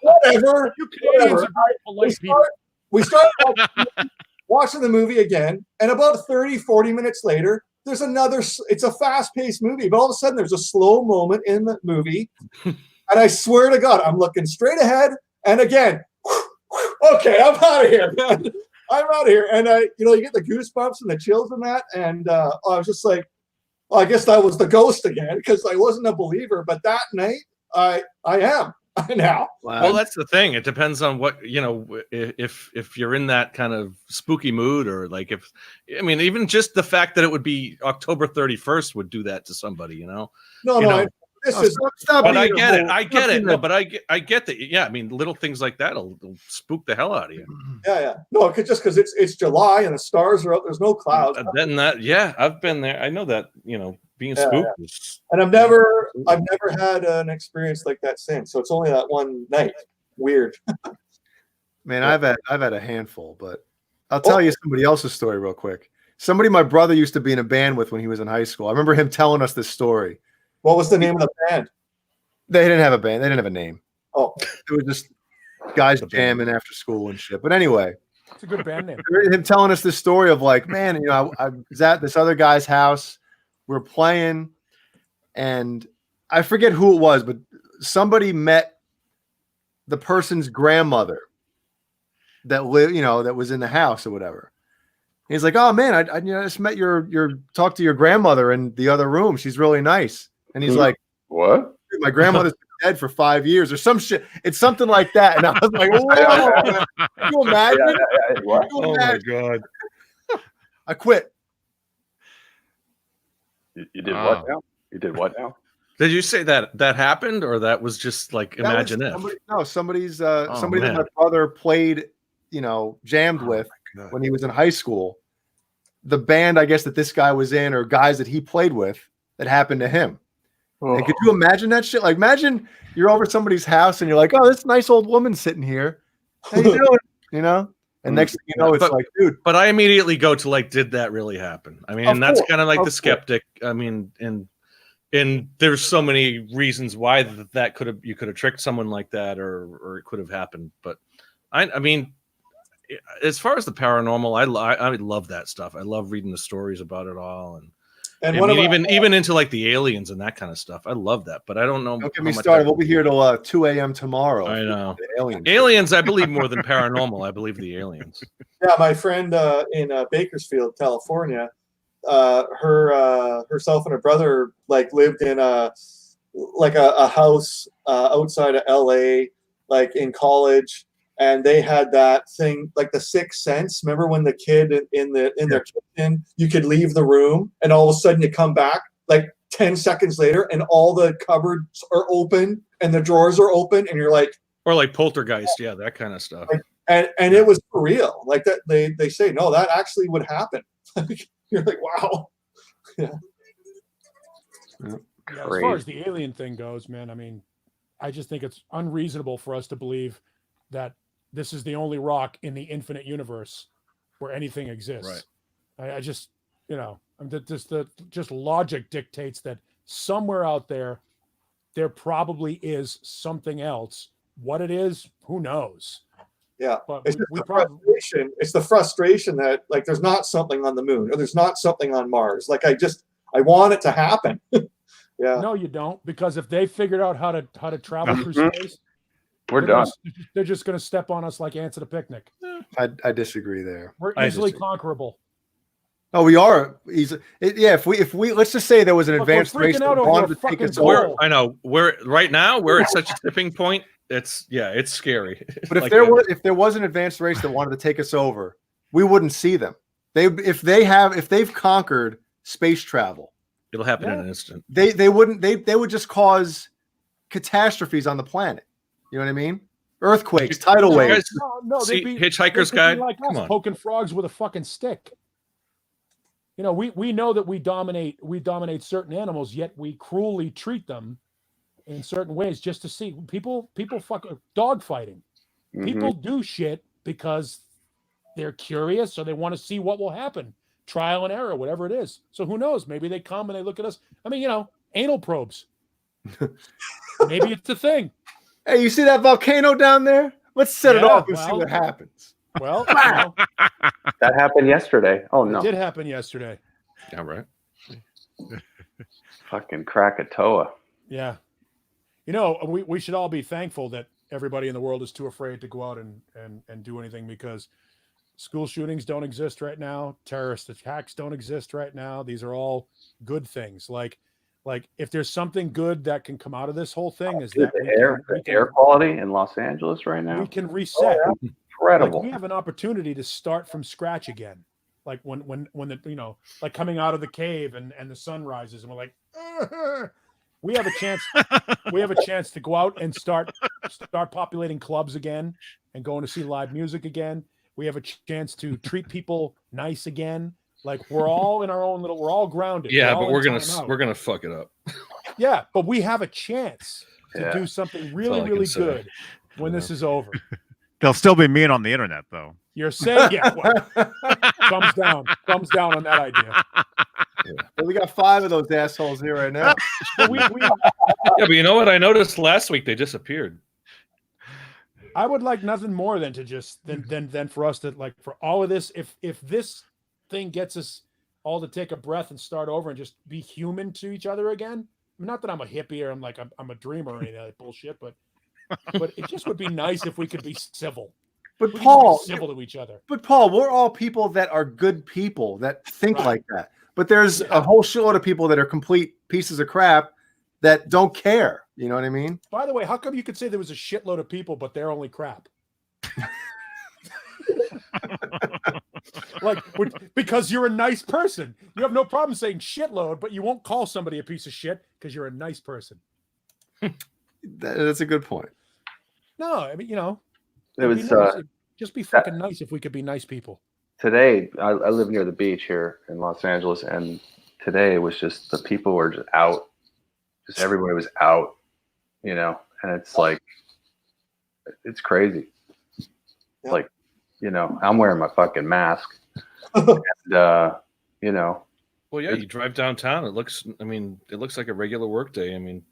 whatever. You Canadians are very polite people. We start watching the movie again, and about 30, 40 minutes later, there's it's a fast-paced movie, but all of a sudden there's a slow moment in the movie, and I swear to God, I'm looking straight ahead, and again, okay, I'm out of here, man. I'm out of here. And you get the goosebumps and the chills and that, and I was just like, well, I guess that was the ghost again, because I wasn't a believer, but that night, I am. Now. Wow. Well, that's the thing. It depends on what, if you're in that kind of spooky mood, or like even just the fact that it would be October 31st would do that to somebody, No, but I get it. I get it. No, but I get that. Yeah, little things like that'll spook the hell out of you. Yeah. No, because it's July and the stars are out. There's no clouds. And then I've been there. I know that. Being spooked. And I've never had an experience like that since. So it's only that one night. Weird. Man, I've had a handful, but I'll tell you somebody else's story real quick. Somebody my brother used to be in a band with when he was in high school. I remember him telling us this story. What was the name of the band? They didn't have a band. They didn't have a name. Oh, it was just guys jamming after school and shit. But anyway, it's a good band name. Him telling us this story of like, man, I was at this other guy's house. We're playing, and I forget who it was, but somebody met the person's grandmother that that was in the house or whatever. And he's like, "Oh man, I just met talked to your grandmother in the other room. She's really nice." And he's like, "What? My grandmother's been dead for 5 years or some shit." It's something like that. And I was like, "Whoa, can you imagine?" Oh my God! I quit. You did what now? You did what now? Did you say that happened, or that was just like imagine if? Somebody's somebody that my brother played, jammed with when he was in high school. The band, I guess, that this guy was in, or guys that he played with, that happened to him. Oh. And could you imagine that shit? Like, imagine you're over somebody's house and you're like, "Oh, this nice old woman sitting here. How you doing?" And next thing you know, it's like, dude. But I immediately go to like, did that really happen? And that's kind of like the skeptic. And there's so many reasons why you could have tricked someone like that, or it could have happened. But as far as the paranormal, I love that stuff. I love reading the stories about it all, and even into like the aliens and that kind of stuff. I love that, but I don't know. Don't get me started. We'll be here till 2 a.m. tomorrow. I know. Aliens, I believe more than paranormal. I believe the aliens. Yeah, my friend in Bakersfield, California, herself and her brother lived in a house outside of LA, like in college. And they had that thing, like the Sixth Sense. Remember when the kid in their kitchen, you could leave the room, and all of a sudden you come back like 10 seconds later, and all the cupboards are open and the drawers are open, and you're like, or like Poltergeist, yeah, that kind of stuff. And it was for real, like that. They say no, that actually would happen. You're like, wow. Yeah. As far as the alien thing goes, man, I just think it's unreasonable for us to believe that this is the only rock in the infinite universe where anything exists. Right. I just, just logic dictates that somewhere out there probably is something else. What it is, who knows? Yeah, but it's frustration. It's the frustration that there's not something on the moon, or there's not something on Mars. I want it to happen. Yeah. No, you don't, because if they figured out how to travel through space, we're done. They're just going to step on us like ants at a picnic. I disagree there. We're easily conquerable. Oh, we are. If we let's just say there was an advanced race that wanted to take us over. I know. We're at such a tipping point. It's scary. But if there was an advanced race that wanted to take us over, we wouldn't see them. If they've conquered space travel, it'll happen in an instant. They would just cause catastrophes on the planet. You know what I mean? Earthquakes, tidal You waves. guys No, see they'd be Hitchhiker's they'd be Guide? like Come us, on. poking frogs with a fucking stick. You know, we know that we dominate certain animals, yet we cruelly treat them in certain ways just to see people fuck dog fighting. Mhm. People do shit because they're curious or they want to see what will happen. Trial and error, whatever it is. So who knows? Maybe they come and they look at us. I mean, you know, anal probes. Maybe it's a thing. Hey, you see that volcano down there? Let's set it Yeah, off and see well- what happens. Well, you know, That happened yesterday. Oh it no, did happen yesterday. Yeah, right. fucking Krakatoa. Yeah. You know, we should all be thankful that everybody in the world is too afraid to go out and do anything, because school shootings don't exist right now. Terrorist attacks don't exist right now. These are all good things. Like if there's something good that can come out of this whole thing is Dude, that the air quality in Los Angeles right now. we can reset. Incredible. Like we have an opportunity to start from scratch again. Like when the, you know, like coming out of the cave and the sun rises and we're like, we have a chance to go out and start populating clubs again and going to see live music again. We have a chance to treat people nice again. Like we're all in our own little, we're all grounded. Yeah, all but we're in gonna timeout. fuck it up. Yeah, but we have a chance to Yeah. do something all really, I can really say. good when this is over. They'll still be mean on the internet, though. You're saying, yeah, well, thumbs down on that idea. Well, we got 5 of those assholes here right now. But Yeah, but you know what? I noticed last week they disappeared. I would like nothing more than to just than for us to, like, for all of this, if this thing gets us all to take a breath and start over and just be human to each other again. I mean, not that I'm a hippie or I'm a dreamer or any of that bullshit, but it just would be nice if we could be civil. But We could Paul, be civil to each other. but Paul, we're all people that are good people that think Right. like that. But there's a whole shitload of people that are complete pieces of crap that don't care. You know what I mean? By the way, how come you could say there was a shitload of people, but they're only crap? Because you're a nice person. You have no problem saying shitload, but you won't call somebody a piece of shit because you're a nice person. That's a good point. No, I mean, you know, It it'd be was nice. Just be fucking nice if we could be nice people. today. I live near the beach here in Los Angeles, and today was just the people were just out. Just everybody was out, you know, and it's like it's crazy. Yeah. Like, you know, I'm wearing my fucking mask, and you know, Well, yeah, you drive downtown. It looks like a regular work day. I mean,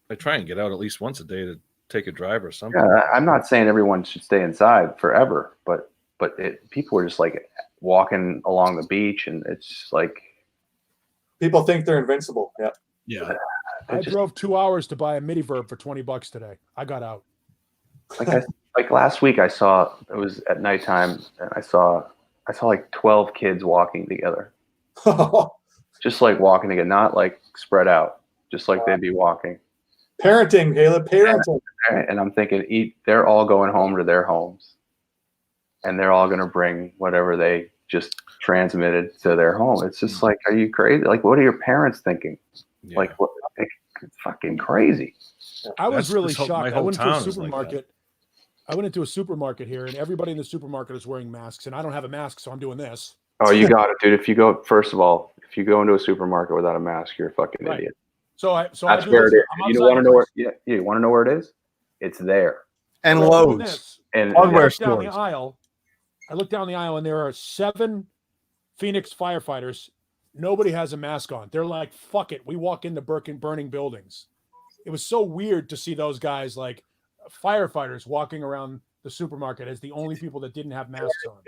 I try and get out at least once a day to take a drive or something. yeah, I'm not saying everyone should stay inside forever, but people are just like walking along the beach, and it's just like People think they're invincible. Yeah. Yeah. I drove 2 hours to buy a midi verb for $20 today. I got out. like last week I saw, it was at nighttime, and I saw like 12 kids walking together, just like walking together, not like spread out, just like they'd be walking. Parenting, Caleb, parenting. And I'm thinking, they're all going home to their homes, and they're all going to bring whatever they just transmitted to their home. It's just like, are you crazy? Like, what are your parents thinking? Yeah. Like, what? It's fucking crazy. I was That's- really this whole- shocked. my I whole went into a town is like supermarket. I went into a supermarket here, and everybody in the supermarket is wearing masks, and I don't have a mask, so I'm doing this. Oh, you got it, dude. First of all, if you go into a supermarket without a mask, you're a fucking Right. idiot. So I That's do where this. it is. I'm You outside want to the know where? place. Yeah, you want to know where it is? It's there. And So I'm doing Lowe's. this. And I Hardware look down the stores. aisle. I look down the aisle, and there are 7 Phoenix firefighters. Nobody has a mask on. They're like, "Fuck it." We walk into burning buildings. It was so weird to see those guys, like firefighters, walking around the supermarket as the only people that didn't have masks on.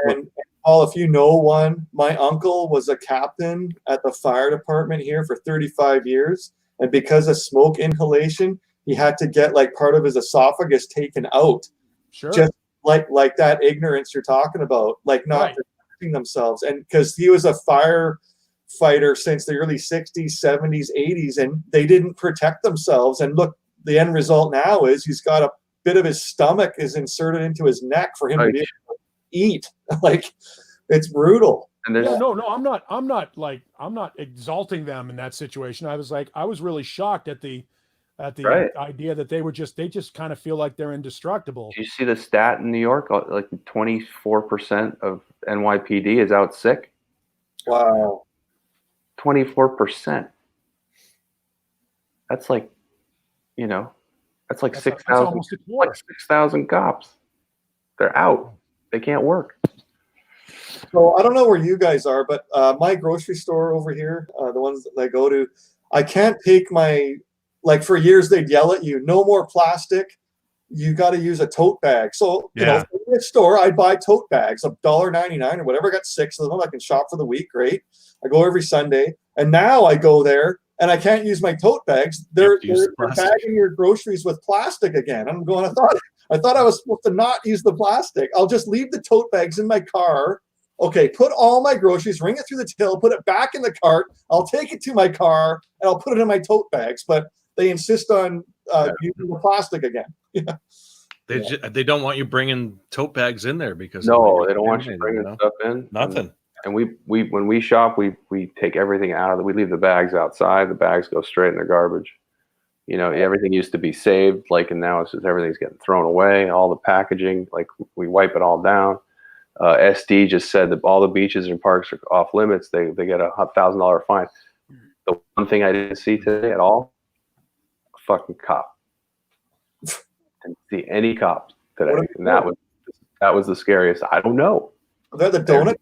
And Paul, if you know one, my uncle was a captain at the fire department here for 35 years. And because of smoke inhalation, he had to get like part of his esophagus taken out. Sure. Just like that ignorance you're talking about, like not Right. protecting themselves. And because he was a firefighter since the early 60s, 70s, 80s, and they didn't protect themselves. And look, the end result now is he's got a bit of his stomach is inserted into his neck for him to be able to eat. Like, it's brutal. and there's Yeah, no, I'm not exalting them in that situation. I was really shocked at the at the Right. idea that they just kind of feel like they're indestructible. Do you see the stat in New York? Like 24% of NYPD is out sick. Wow. 24%. That's like, that's like That's 6,000. almost a quarter. Like 6,000 cops. They're out. They can't work. So I don't know where you guys are, but my grocery store over here, the ones that I go to, I can't take like for years they'd yell at you, no more plastic. You got to use a tote bag. So, you know, in the store, I'd buy tote bags, $1.99 or whatever. I got 6 of them. I can shop for the week. Great. I go every Sunday. And now I go there and I can't use my tote bags. They're bagging your groceries with plastic again. I'm going, I thought I was supposed to not use the plastic. I'll just leave the tote bags in my car. Okay, put all my groceries, ring it through the till, put it back in the cart. I'll take it to my car and I'll put it in my tote bags. But they insist on using the plastic again. They don't want you bringing tote bags in there because they don't want you bringing stuff in. Nothing. And we when we shop, we take everything out of it. We leave the bags outside. The bags go straight in the garbage. Everything used to be saved, and now it's just everything's getting thrown away. All the packaging, we wipe it all down. SD just said that all the beaches and parks are off limits. They get a $1,000 fine. The one thing I didn't see today at all, a fucking cop. Didn't see any cops today, and that was the scariest. I don't know. Are they the donut?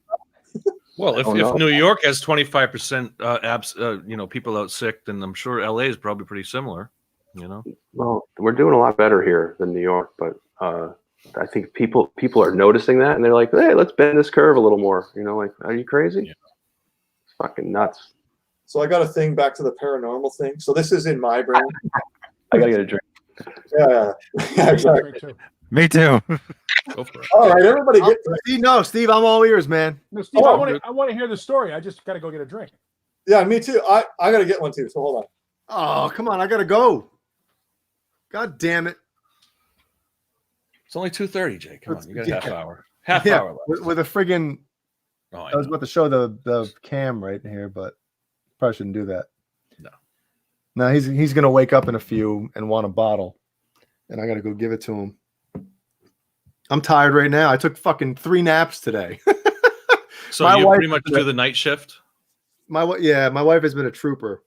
Well, if New York has 25% people out sick, then I'm sure LA is probably pretty similar. Well, we're doing a lot better here than New York, but I think people are noticing that, and they're like, "Hey, let's bend this curve a little more." Are you crazy? Yeah. It's fucking nuts. So I got a thing back to the paranormal thing. So this is in my brain. I gotta get a drink. Yeah, exactly. Me too. Go for it. All right, everybody get Steve. No, Steve, I'm all ears, man. No, Steve, I want to hear the story. I just got to go get a drink. Yeah, me too. I got to get one too. So hold on. Oh, come on, I gotta go. God damn it! It's only 2:30, Jay. Come on, you got a half hour. Hour left. With a friggin'. Oh, I was about to show the cam right here, but probably shouldn't do that. No, he's gonna wake up in a few and want a bottle, and I gotta go give it to him. I'm tired right now. I took fucking 3 naps today. So you pretty much do the night shift? My wife has been a trooper.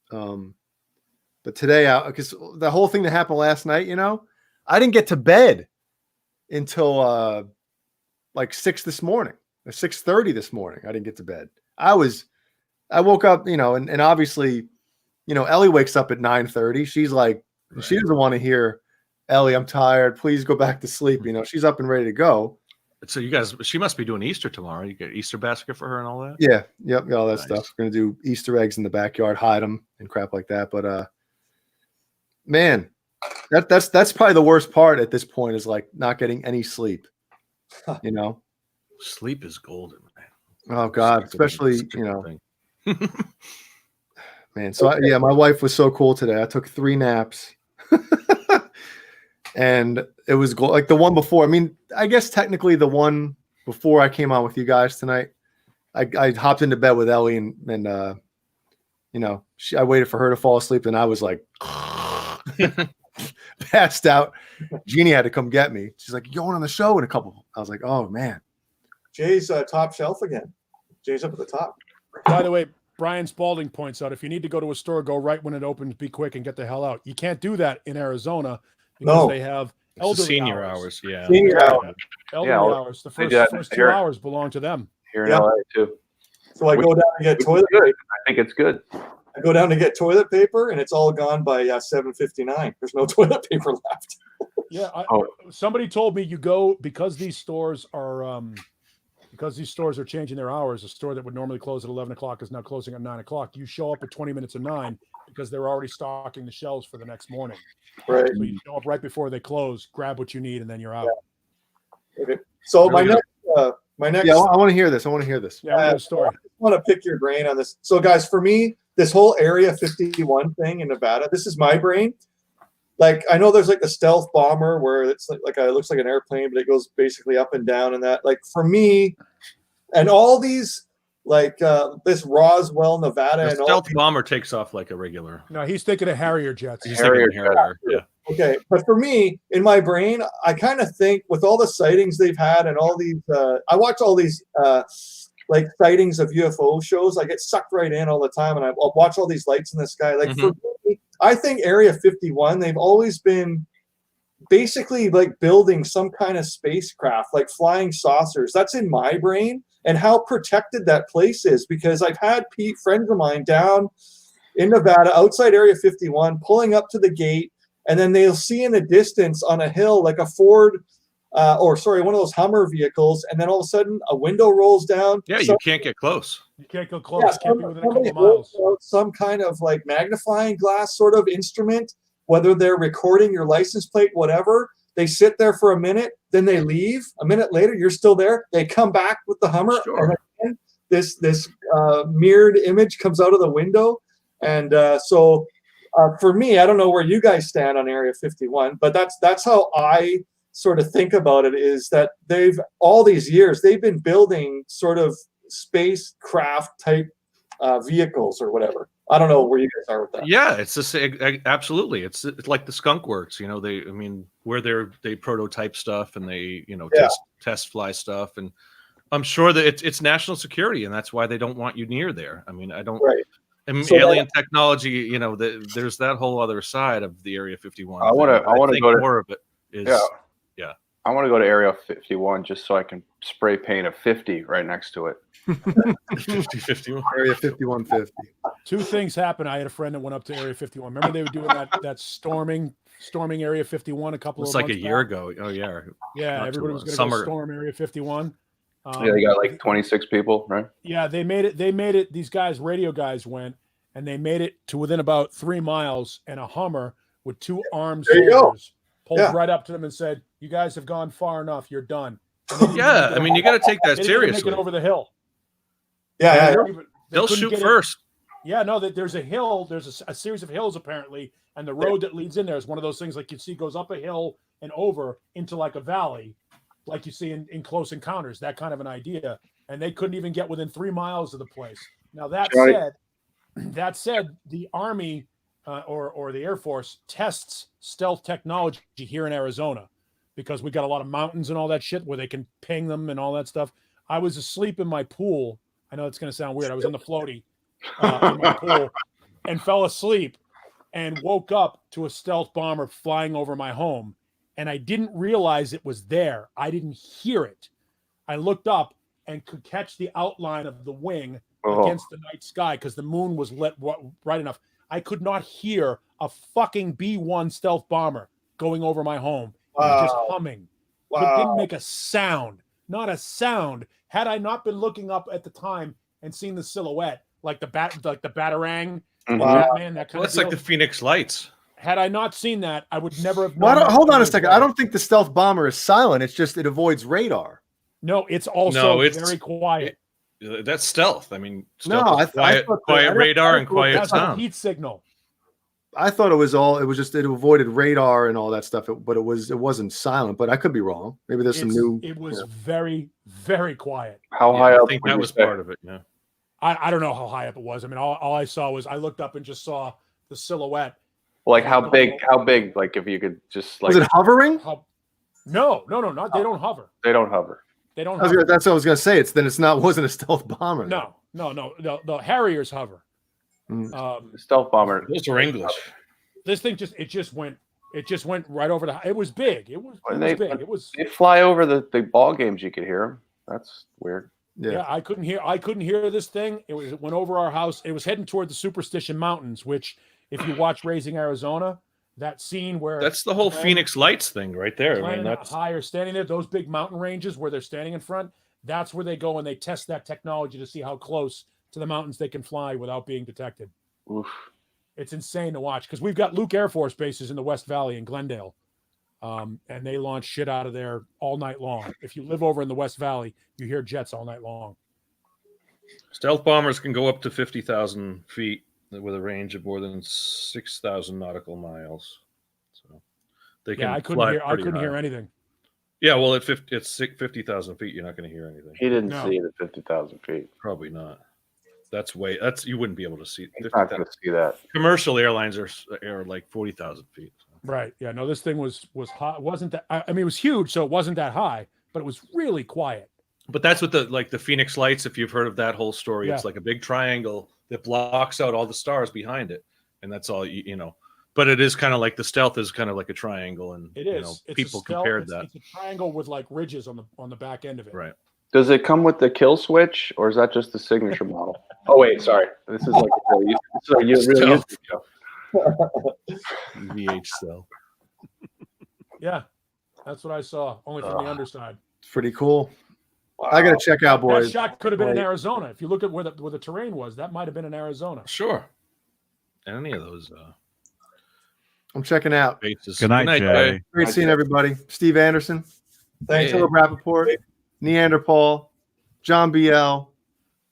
But today, because the whole thing that happened last night, I didn't get to bed until 6 this morning, or 6:30 this morning. I didn't get to bed. I woke up, and obviously, Ellie wakes up at 9:30. She's like, right. She doesn't want to hear, Ellie, I'm tired. Please go back to sleep. She's up and ready to go. So she must be doing Easter tomorrow. You get Easter basket for her and all that? Yeah. Yep. All that stuff. We're going to do Easter eggs in the backyard, hide them and crap like that. But, man, that's probably the worst part at this point is not getting any sleep, Sleep is golden, man. Oh God. Especially, man. So my wife was so cool today. I took 3 naps. And it was like the one before. I mean, I guess technically the one before I came on with you guys tonight, I hopped into bed with Ellie and I waited for her to fall asleep and I was like passed out. Jeannie had to come get me. She's like, "You going on the show in a couple?" I was like, "Oh man." Jay's top shelf again. Jay's up at the top. By the way, Brian Spalding points out if you need to go to a store, go right when it opens, be quick and get the hell out. You can't do that in Arizona because they have elderly senior hours. Yeah. Senior hours. Elderly hours. The first 2 hours belong to them. Here in LA too. So I go down to get toilet paper. I think it's good. I go down to get toilet paper and it's all gone by 7:59. There's no toilet paper left. Yeah. Somebody told me you go because these stores are changing their hours. A store that would normally close at 11 o'clock is now closing at 9 o'clock. You show up at 20 minutes of 9 because they're already stocking the shelves for the next morning. Right. So you show up right before they close, grab what you need, and then you're out. Yeah. Okay. So my next. Yeah, I want to hear this. Yeah, story. I want to pick your brain on this. So guys, for me, this whole Area 51 thing in Nevada, this is my brain. I know there's the stealth bomber where it's it looks like an airplane, but it goes basically up and down and that. For me, and all these like this Roswell, Nevada, The and all. stealth bomber takes off like a regular. No, he's thinking of Harrier jets. He's thinking of Harrier. Yeah. Okay, but for me, in my brain, I kind of think with all the sightings they've had and all these, I watch all these like sightings of UFO shows. I get sucked right in all the time, and I'll watch all these lights in the sky. Like for me, I think Area 51, they've always been basically like building some kind of spacecraft, like flying saucers. That's in my brain, and how protected that place is, because I've had friends of mine down in Nevada outside Area 51 pulling up to the gate, and then they'll see in the distance on a hill like a Ford one of those Hummer vehicles, and then all of a sudden a window rolls down. Yeah, you can't get close. You can't go close. Yeah, can't be within a couple of miles. Some kind of like magnifying glass sort of instrument, whether they're recording your license plate, whatever. They sit there for a minute, then they leave. A minute later, you're still there. They come back with the Hummer, and then this mirrored image comes out of the window. And so for me, I don't know where you guys stand on Area 51, but that's how I sort of think about it, is that all these years they've been building sort of spacecraft type vehicles or whatever. I don't know where you guys are with that. Yeah, it's just absolutely. It's like the Skunk Works, where they prototype stuff and they, test fly stuff, and I'm sure that it's national security, and that's why they don't want you near there. I mean, I don't. Right. Alien technology, there's that whole other side of the Area 51. I want to go to more of it. Yeah. I want to go to Area 51 just so I can spray paint a 50 right next to it. 51. Area 5150. Two things happened. I had a friend that went up to Area 51. Remember they were doing that storming Area 51 a couple of months like a year back? ago. Oh yeah. Yeah, everybody was going to go storm Area 51. Yeah, they got like 26 people, right? Yeah, they made it. These guys, radio guys, went and they made it to within about 3 miles, and a Hummer with 2 armed soldiers pulled right up to them and said, "You guys have gone far enough. You're done." Yeah, I mean, you got to take that seriously. Make it over the hill. Yeah, they'll shoot first. Yeah, no, there's a hill. There's a series of hills apparently, and the road that leads in there is one of those things like you see goes up a hill and over into like a valley, like you see in Close Encounters. That kind of an idea, and they couldn't even get within 3 miles of the place. Now that said, the Army or the Air Force tests stealth technology here in Arizona, because we got a lot of mountains and all that shit where they can ping them and all that stuff. I was asleep in my pool. I know it's going to sound weird. I was on the floaty in my pool and fell asleep and woke up to a stealth bomber flying over my home. And I didn't realize it was there. I didn't hear it. I looked up and could catch the outline of the wing against the night sky because the moon was lit bright enough. I could not hear a fucking B-1 stealth bomber going over my home. It was just humming. It didn't make a sound. Not a sound. Had I not been looking up at the time and seen the silhouette, like the Batarang, Batman, that kind of That's like the Phoenix Lights. Had I not seen that, I would never have. Hold on a second. I don't think the stealth bomber is silent. It's just it avoids radar. No, it's also very quiet. That's stealth. I mean, stealth quiet radar and quiet sound. A heat signal. I thought it avoided radar and all that stuff, but it wasn't silent. But I could be wrong. Maybe there's some new. It was very, very quiet. How high up? I think that was part of it. Yeah. I don't know how high up it was. I mean, all I saw was I looked up and just saw the silhouette. Like how big? Like if you could just like. Was it hovering? No, not. They don't hover. They don't hover. They don't. That's what I was gonna say. Wasn't a stealth bomber. No. The Harriers hover. The stealth bomber. Those are English. This thing just went right over the. It was big. It was big. It was. They fly over the ball games. You could hear them. That's weird. Yeah, I couldn't hear this thing. It went over our house. It was heading toward the Superstition Mountains, which, if you watch Raising Arizona, that scene where that's the whole Phoenix Lights thing right there. I mean, that's higher standing there. Those big mountain ranges where they're standing in front. That's where they go and they test that technology to see how close to the mountains they can fly without being detected. Oof. It's insane to watch because we've got Luke Air Force bases in the West Valley in Glendale. And they launch shit out of there all night long. If you live over in the West Valley, you hear jets all night long. Stealth bombers can go up to 50,000 feet with a range of more than 6,000 nautical miles. So they can. Yeah, I couldn't hear anything. Yeah, well, it's 50,000 feet. You're not going to hear anything. He didn't No. see it at 50,000 feet. Probably not. That's you wouldn't be able to see. He's not going to see that. Commercial airlines are like 40,000 feet. Right. Yeah. No, this thing was high. Wasn't that? I mean, it was huge, so it wasn't that high, but it was really quiet. But that's what the Phoenix Lights. If you've heard of that whole story, it's like a big triangle that blocks out all the stars behind it, and that's all you know. But it is kind of like the stealth is kind of like a triangle, and It is. You know, It's people a stealth, compared that. It's a triangle with like ridges on the back end of it. Right. Does it come with the kill switch, or is that just the signature model? Oh wait, sorry. This is like a real YouTube show. VH cell. Yeah, that's what I saw. Only from the underside. It's pretty cool. I got to check out, That boys. shot could have been in Arizona. If you look at where the terrain was, that might have been in Arizona. Sure. Any of those I'm checking out. bases. Good night, Jay. Great seeing everybody. Steve Anderson, Thanks. Philip Rappaport, Neanderpaul, John BL,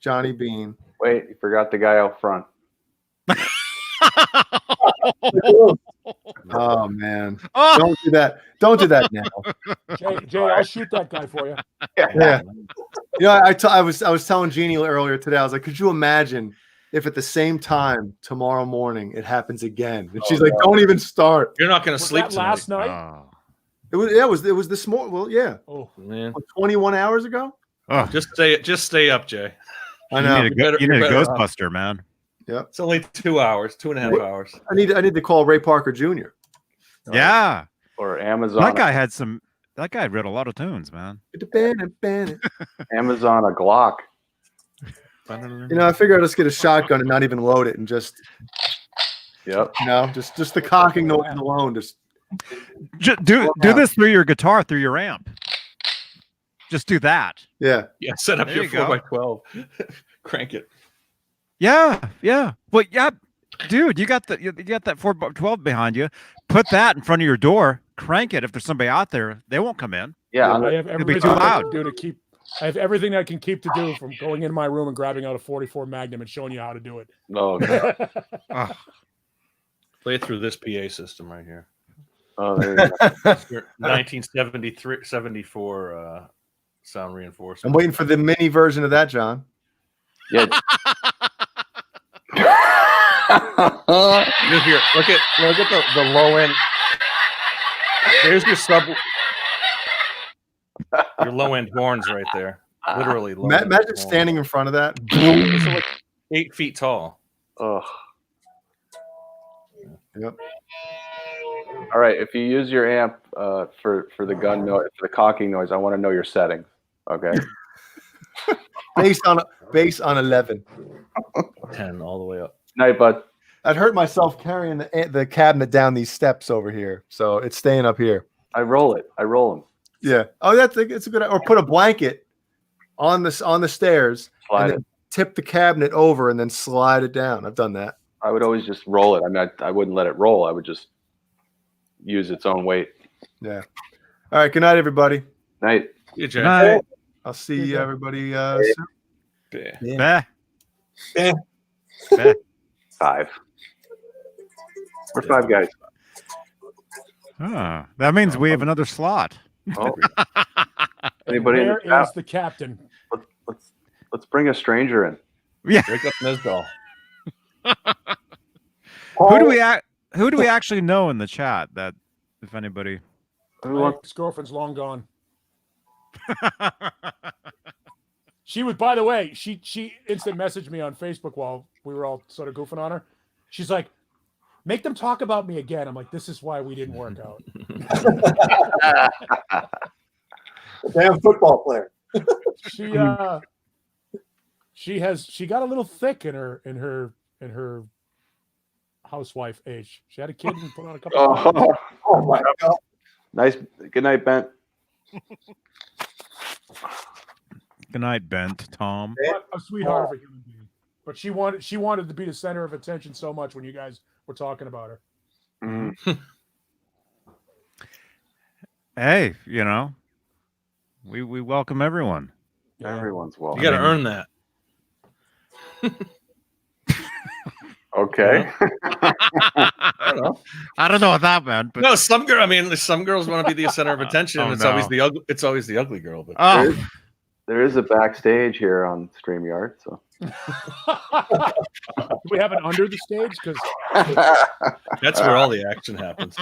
Johnny Beane. Wait, you forgot the guy out front. Oh man! Don't do that. Don't do that now. Jay, I'll shoot that guy for you. Yeah. You know, I was telling Jeannie earlier today. I was like, could you imagine if at the same time tomorrow morning it happens again? And she's like, don't even start. You're not going to Was sleep that tonight. last night? Oh. It was this morning. Well, yeah, Oh, Man. like 21 hours ago. Oh. Just stay up, Jay. I know. You need a You're better Ghostbuster, man. It's only 2 hours, 2.5 hours. I need to call Ray Parker Jr. Yeah. Or Amazon. That guy had read a lot of tunes, man. Amazon a Glock. You know, I figured I'd just get a shotgun and not even load it and just, Yep. you know, just the cocking noise alone. Just Do this through your guitar, through your amp. Just do that. yeah. Yeah, set up There your you go. 4x12. Crank it. Yeah. Well, yeah, dude, you got that 4x12 behind you. Put that in front of your door. Crank it. If there's somebody out there, they won't come in. Yeah. I have It'll be everything too I loud. can do to keep. I have everything I can keep to do, from going into my room and grabbing out a 44 Magnum and showing you how to do it. No. Okay. Play it through this PA system right here. Oh, there you go. Your 1973, 74 sound I'm reinforcement. waiting for the mini version of that, John. Yeah. Look here. Look at the low end. There's your your low end horns right there. Literally. Low end Imagine horns. standing in front of that. It's like 8 feet tall. Ugh. Yep. All right. If you use your amp for the gun noise, for the cocking noise, I want to know your settings. Okay. Base on 11. 10 all the way up. Night, bud. I'd hurt myself carrying the cabinet down these steps over here, so it's staying up here. I roll them. Yeah. Oh, it's a good. Or put a blanket on the stairs Slide and it. then tip the cabinet over and then slide it down. I've done that. I would always just roll it. I mean, I wouldn't let it roll. I would just use its own weight. Yeah. All right. Good night, everybody. Night. Yeah, Jack. Night. I'll see everybody soon. Yeah. Bah. Yeah. 5. We're 5 guys. Oh, that means we have another slot. Oh. Anybody in Where the chat? is the captain? Let's bring a stranger in. Yeah. Break up Nesbell. Who do we actually know in the chat? That if anybody. Who My wants- ex-girlfriend's long gone. She was, by the way, she instant messaged me on Facebook while we were all sort of goofing on her. She's like, "Make them talk about me again." I'm like, "This is why we didn't work out." Damn football player. She got a little thick in her housewife age. She had a kid and put on a couple of pounds. Oh, Oh my god. nice. Good night, Bent. Good night, Bent Tom. What a sweetheart of a human being. But she wanted to be the center of attention so much when you guys were talking about her. Mm. Hey, we welcome everyone. Yeah. Everyone's welcome. You got to earn that. Oh, Okay. I don't know what that meant, but No, some girls want to be the center of attention. Oh, it's no. always the ugly. It's always the ugly girl. But oh, There is a backstage here on StreamYard, so. Do we have an under the stage? Because that's where all the action happens.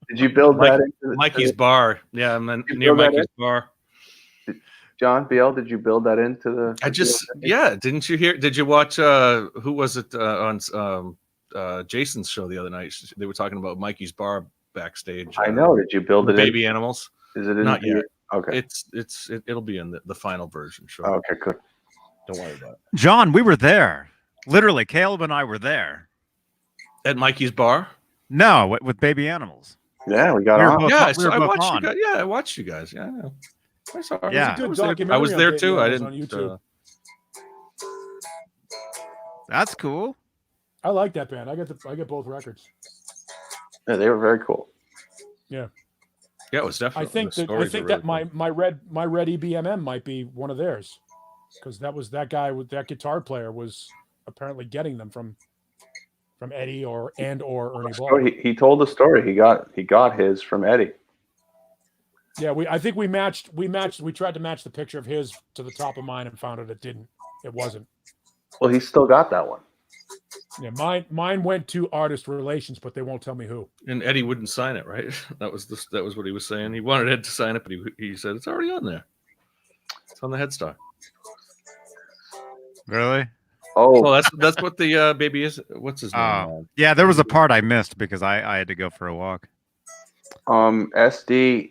Did you build that into Mikey's bar? Yeah, and then You near build that Mikey's bar. John BL? Did you build that into the? Yeah. Didn't you hear? Did you watch? Who was it on Jason's show the other night? They were talking about Mikey's bar backstage. I know. Did you build it? Baby animals? Is it in Not yet? Okay. It'll be in the final version. Sure. Okay. Good. Don't worry about it. John, we were there. Literally, Caleb and I were there. At Mikey's bar? No, with baby animals. Yeah, we got We were on. both- Yeah, we were I both watched on. you guys. Yeah, I watched you guys. Yeah. I saw it. Yeah. Good I was there, documentary I was on there Baby too. I Animals didn't. on YouTube. That's cool. I like that band. I get both records. Yeah, they were very cool. Yeah, it was definitely. I think the that stories are really my red EBMM might be one of theirs, because that guy with that guitar player was apparently getting them from Eddie or Ernie Ball. So he told the story. He got his from Eddie. Yeah, I think we matched. We tried to match the picture of his to the top of mine and found it didn't. It wasn't. Well, he still got that one. Yeah, mine went to artist relations, but they won't tell me who. And Eddie wouldn't sign it, right? That was what he was saying. He wanted Ed to sign it, but he said it's already on there. It's on the headstock. Really? Oh, Well, that's what the baby is. What's his name? Yeah, there was a part I missed because I had to go for a walk. SD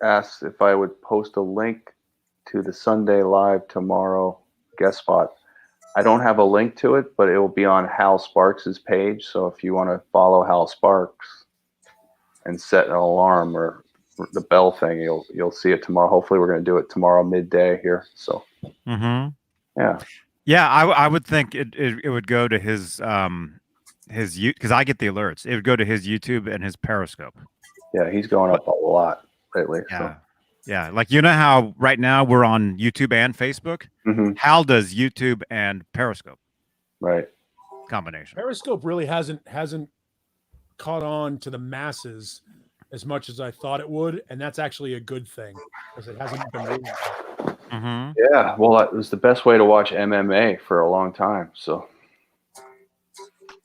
asked if I would post a link to the Sunday Live tomorrow guest spot. I don't have a link to it, but it will be on Hal Sparks's page. So if you want to follow Hal Sparks and set an alarm or the bell thing, you'll see it tomorrow. Hopefully, we're going to do it tomorrow midday here. So Yeah, I would think it would go to his because I get the alerts. It would go to his YouTube and his Periscope. Yeah, he's going up a lot lately. Yeah. So. Yeah, like you know how right now we're on YouTube and Facebook? Mhm. Hal does YouTube and Periscope Right. combination. Periscope really hasn't caught on to the masses as much as I thought it would, and that's actually a good thing because it hasn't been really. Mm-hmm. Yeah, well, it was the best way to watch MMA for a long time. So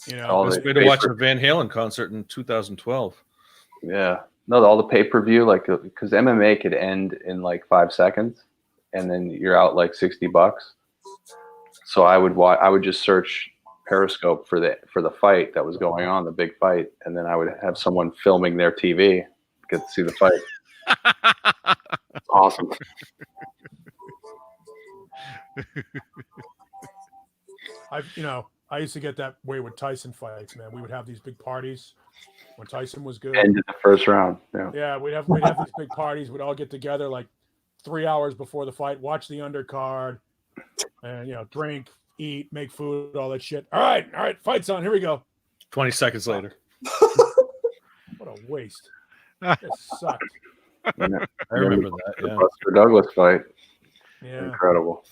You all know, Best the way to watch paper- a Van Halen concert in 2012. yeah, no, all the pay-per-view, like, because MMA could end in like 5 seconds, and then you're out like $60. So I would just search Periscope for the fight that was going on, the big fight, and then I would have someone filming their TV, get to see the fight. It's awesome. I used to get that way with Tyson fights, man. We would have these big parties when Tyson was good. End of the first round. Yeah. Yeah, we'd have these big parties. We'd all get together like 3 hours before the fight, watch the undercard, and drink, eat, make food, all that shit. All right, fight's on. Here we go. 20 seconds later. What a waste. It sucked. I remember that. The Yeah. Buster Douglas fight. Yeah. Incredible.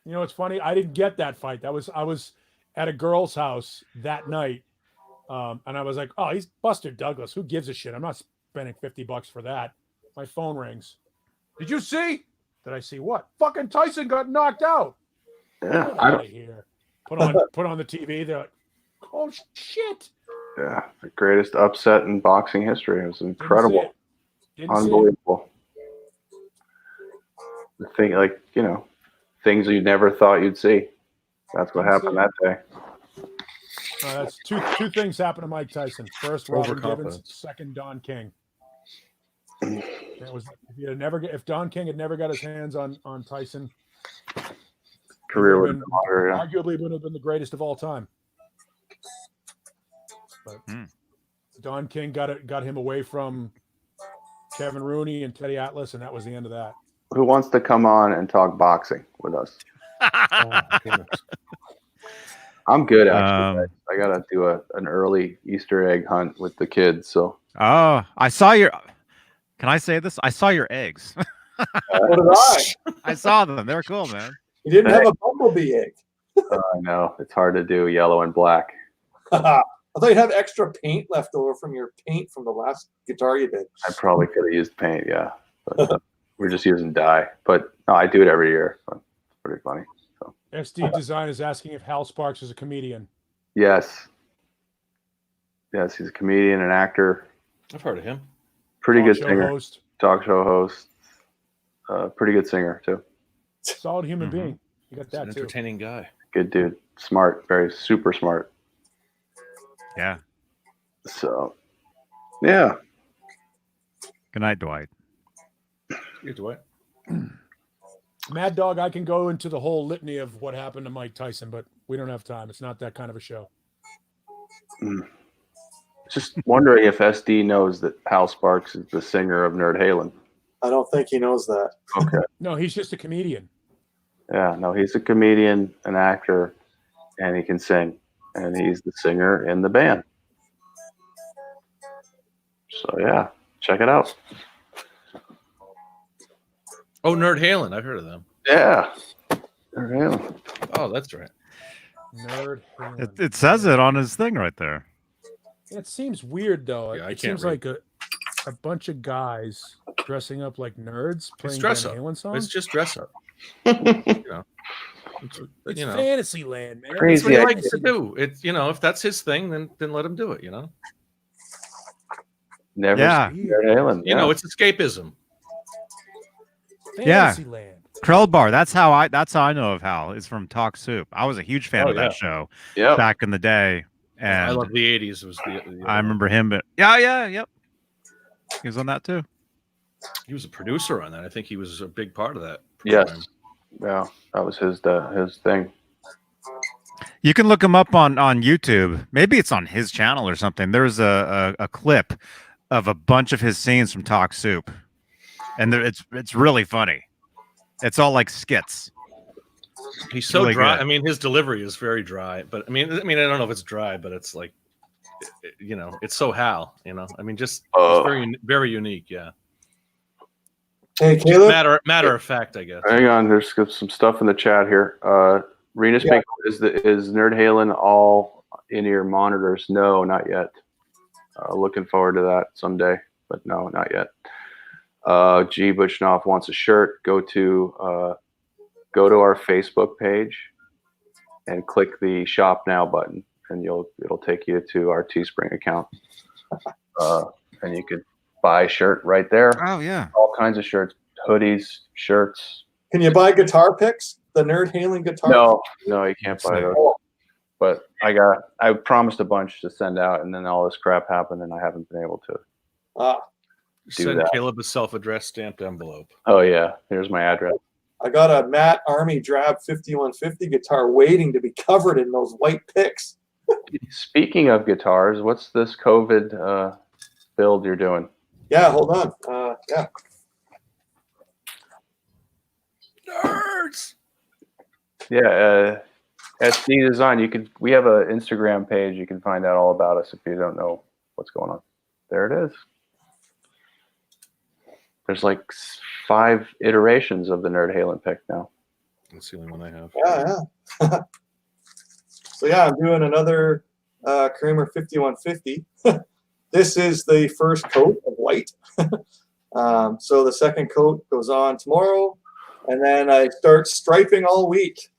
You know, it's funny. I didn't get that fight. I was at a girl's house that night, and I was like, "Oh, he's Buster Douglas. Who gives a shit? I'm not spending $50 for that." My phone rings. Did you see? Did I see what? Fucking Tyson got knocked out. Yeah. Get out of here. Put on the TV. They're like, "Oh shit!" Yeah. The greatest upset in boxing history. It was Didn't see incredible. it. Didn't see it. Unbelievable. The thing, things you never thought you'd see. That's what happened that day. That's two things happened to Mike Tyson. First, Robert Gibbons. Overconfidence. Second, Don King. That was if Don King had never got his hands on Tyson, Career would would have have been longer. Yeah. arguably would have been the greatest of all time. But Don King got him away from Kevin Rooney and Teddy Atlas, and that was the end of that. Who wants to come on and talk boxing with us? Oh, goodness. I'm good, actually. I got to do an early Easter egg hunt with the kids. So Oh, I saw your. Can I say this? I saw your eggs. What did I? I saw them. They're cool, man. You didn't have a bumblebee egg. I know it's hard to do yellow and black. I thought you'd have extra paint left over from your paint from the last guitar you did. I probably could have used paint, yeah. But we're just using dye. But no, I do it every year. So it's pretty funny. So. SD Design is asking if Hal Sparks is a comedian. Yes. Yes, he's a comedian, an actor. I've heard of him. Pretty good Talk show singer. host. Talk show host. Pretty good singer, too. Solid human being. You got He's an that too. entertaining guy. Good dude. Smart. Very super smart. Yeah. So, yeah. Good night, Dwight. Good Dwight. Mad Dog, I can go into the whole litany of what happened to Mike Tyson, but we don't have time. It's not that kind of a show. Just wondering if SD knows that Hal Sparks is the singer of Nerd Halen. I don't think he knows that. Okay. No, he's just a comedian. Yeah, no, he's a comedian, an actor, and he can sing. And he's the singer in the band. So, yeah, check it out. Oh, Nerd Halen. I've heard of them. Yeah. Nerd Halen. Oh, that's right. Nerd Halen. It says it on his thing right there. It seems weird though. Yeah, I it can't seems read. like a bunch of guys dressing up like nerds playing Van dress up. Halen It's songs. just dress up. You know, It's you know. fantasy land, man. Crazy That's what he idea. likes to do. It's if that's his thing, then let him do it. Never Yeah. seen Nerd Halen. You know, it's escapism. Fantasy land. Crowbar. That's how I know of Hal. Is from Talk Soup. I was a huge fan Oh, of that yeah. show Yep. back in the day. I And love the '80s. It was I remember him, but yep. He was on that too. He was a producer on that. I think he was a big part of that. Yes. program. Yeah, that was his thing. You can look him up on YouTube. Maybe it's on his channel or something. There's a clip of a bunch of his scenes from Talk Soup, and it's really funny. It's all like skits. He's so Really dry. good. I mean, his delivery is very dry. But I mean, I don't know if it's dry, but it's like, it's so Hal. I mean, just it's very, very unique. Yeah. Hey, Caleb. Matter of fact, I guess. Hang on, there's some stuff in the chat here. Renus Pink, is Nerd Halen all in-ear monitors? No, not yet. Looking forward to that someday, but no, not yet. G. Butchnoff wants a shirt. Go to our Facebook page and click the Shop Now button, and it'll take you to our Teespring account, and you could buy a shirt right there. Oh yeah. All kinds of shirts, hoodies, shirts. Can you buy guitar picks? The Nerd Halen guitar? No, you can't buy those. But I promised a bunch to send out, and then all this crap happened, and I haven't been able to. Send that. Caleb a self-addressed stamped envelope. Oh yeah, here's my address. I got a Matt Army Drab 5150 guitar waiting to be covered in those white picks. Speaking of guitars, what's this COVID build you're doing? Yeah, hold on. Yeah. Nerds. Yeah, SD Design. We have an Instagram page. You can find out all about us if you don't know what's going on. There it is. There's like 5 iterations of the Nerd Halen pick now. That's the only one I have. Yeah. So yeah, I'm doing another Kramer 5150. This is the first coat of white. So the second coat goes on tomorrow, and then I start striping all week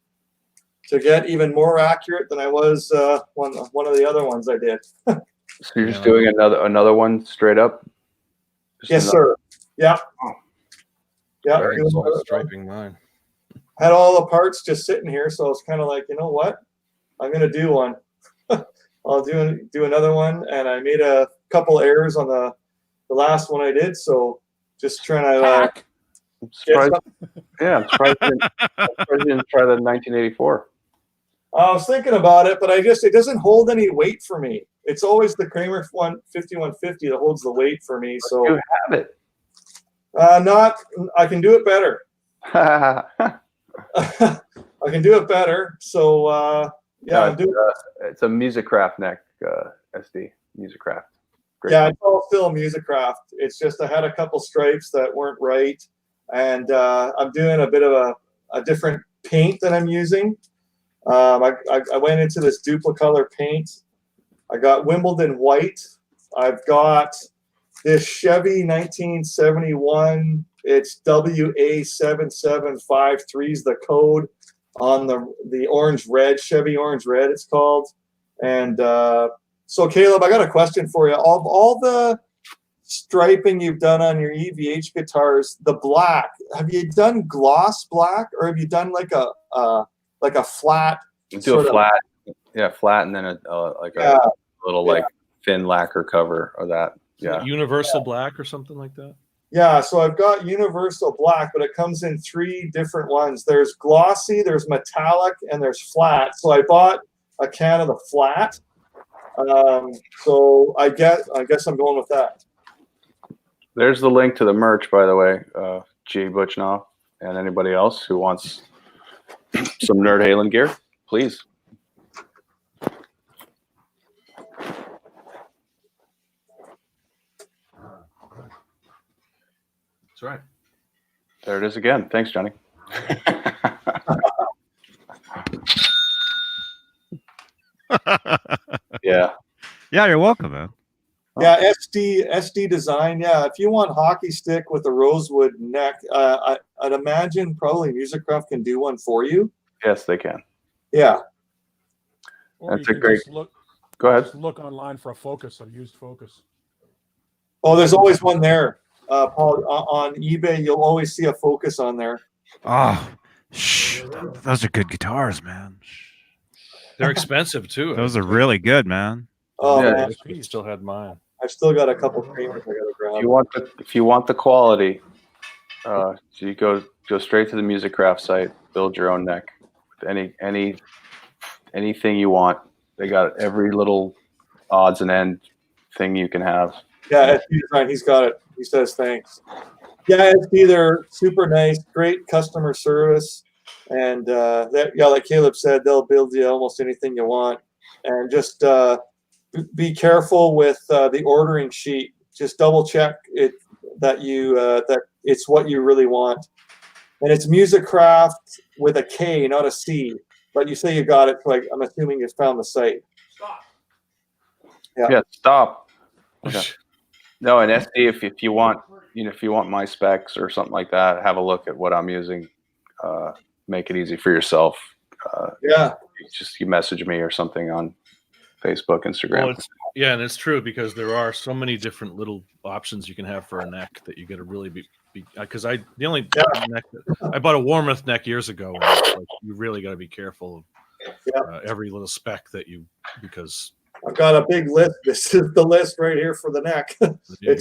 to get even more accurate than I was one of the other ones I did. So you're just doing another one straight up? Yes, sir. Yeah. Yeah. Very striping mine. Had all the parts just sitting here, so I was kind of like, you know what? I'm gonna do one. I'll do another one, and I made a couple errors on the last one I did, so just trying to. I'm surprised. Yeah, I'm surprised you didn't try the 1984. I was thinking about it, but it doesn't hold any weight for me. It's always the Kramer 5150 that holds the weight for me. So you have it. I can do it better. I can do it better. So yeah, I'm doing. It's a Musicraft neck, SD Musicraft. Great. Yeah, it's all still Musicraft. It's just I had a couple stripes that weren't right, and I'm doing a bit of a different paint that I'm using. I went into this Duplicolor paint. I got Wimbledon white. I've got this Chevy 1971. It's WA7753 is the code on the orange red, Chevy orange red it's called. And so Caleb, I got a question for you. Of all the striping you've done on your EVH guitars, the black, have you done gloss black or have you done like a flat? Do a flat, flat, and then a little like thin lacquer cover of that. Yeah, universal black or something like that. Yeah, so I've got universal black, but it comes in 3 different ones. There's glossy, there's metallic, and there's flat. So I bought a can of the flat. So I guess I'm going with that. There's the link to the merch, by the way, G. Butchnoff, and anybody else who wants some Nerd Halen gear, please. That's right. There it is again. Thanks, Johnny. Yeah. Yeah, you're welcome, man. Yeah, SD design. Yeah, if you want hockey stick with a rosewood neck, I'd imagine probably Musicraft can do one for you. Yes, they can. Yeah. Or That's you a can great. just look, Go ahead. just look online for a Focus, a used Focus. Oh, there's always one there, Paul. On eBay, you'll always see a Focus on there. Oh, those are good guitars, man. They're expensive too. Those are really good, man. Oh, Yeah, man. I still had mine. I've still got a couple creamers I gotta grab. If you want the quality, so you go straight to the Musicraft site, build your own neck with anything you want. They got every little odds and end thing you can have. Yeah, SD design. He's got it. He says thanks. Yeah, SD, they're super nice, great customer service, and like Caleb said, they'll build you almost anything you want. And just be careful with the ordering sheet. Just double check it that it's what you really want. And it's Musicraft with a K, not a C. But you say you got it, so I'm assuming you found the site. Stop. Yeah, stop. Okay. No, and SD, if you want, if you want my specs or something like that, have a look at what I'm using. Make it easy for yourself. You message me or something on Facebook, Instagram. Well, and it's true because there are so many different little options you can have for a neck that you got to really be because neck I bought a Warmoth neck years ago. And it's like, you really got to be careful of every little spec because I've got a big list. This is the list right here for the neck. It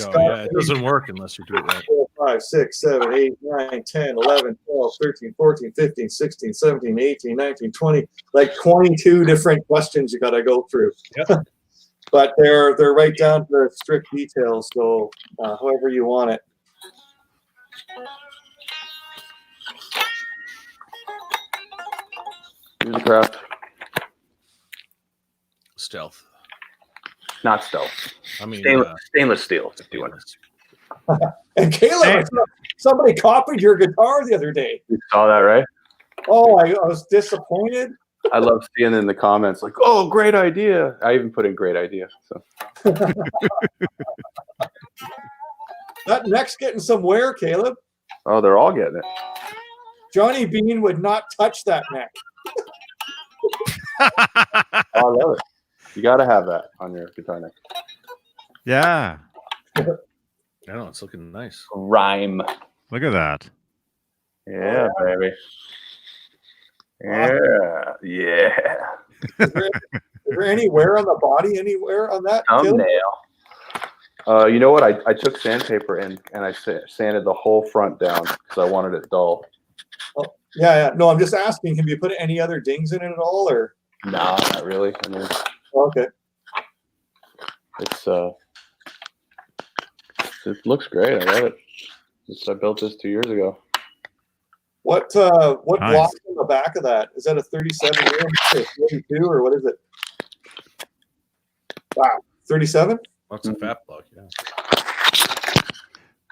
doesn't work unless you do it right. 4, 5, 6, 7, 8, 9, 10, 11, 12, 13, 14, 15, 16, 17, 18, 19, 20, like 22 different questions you got to go through. Yep. But they're right down to the strict details. So however you want it. Musicraft. Stealth. Not stealth. I mean, stainless steel. If you want. And Caleb, somebody copied your guitar the other day. You saw that, right? Oh, I was disappointed. I love seeing in the comments like, "Oh, great idea!" I even put in "great idea." So that neck's getting some wear, Caleb. Oh, they're all getting it. Johnny Beane would not touch that neck. I love it. You got to have that on your guitar neck. Yeah. I know it's looking nice. Rhyme. Look at that. Yeah, baby. Yeah. Is there any wear on the body anywhere on that? Thumbnail. You know what? I took sandpaper and I sanded the whole front down because I wanted it dull. Oh, yeah. No, I'm just asking. Have you put any other dings in it at all, or? Nah, not really. I mean, okay. It looks great. I love it. I built this 2 years ago. What Nice. block on the back of that? Is that a 37 year, 42, or what is it? Wow, 37? That's a fat block, yeah.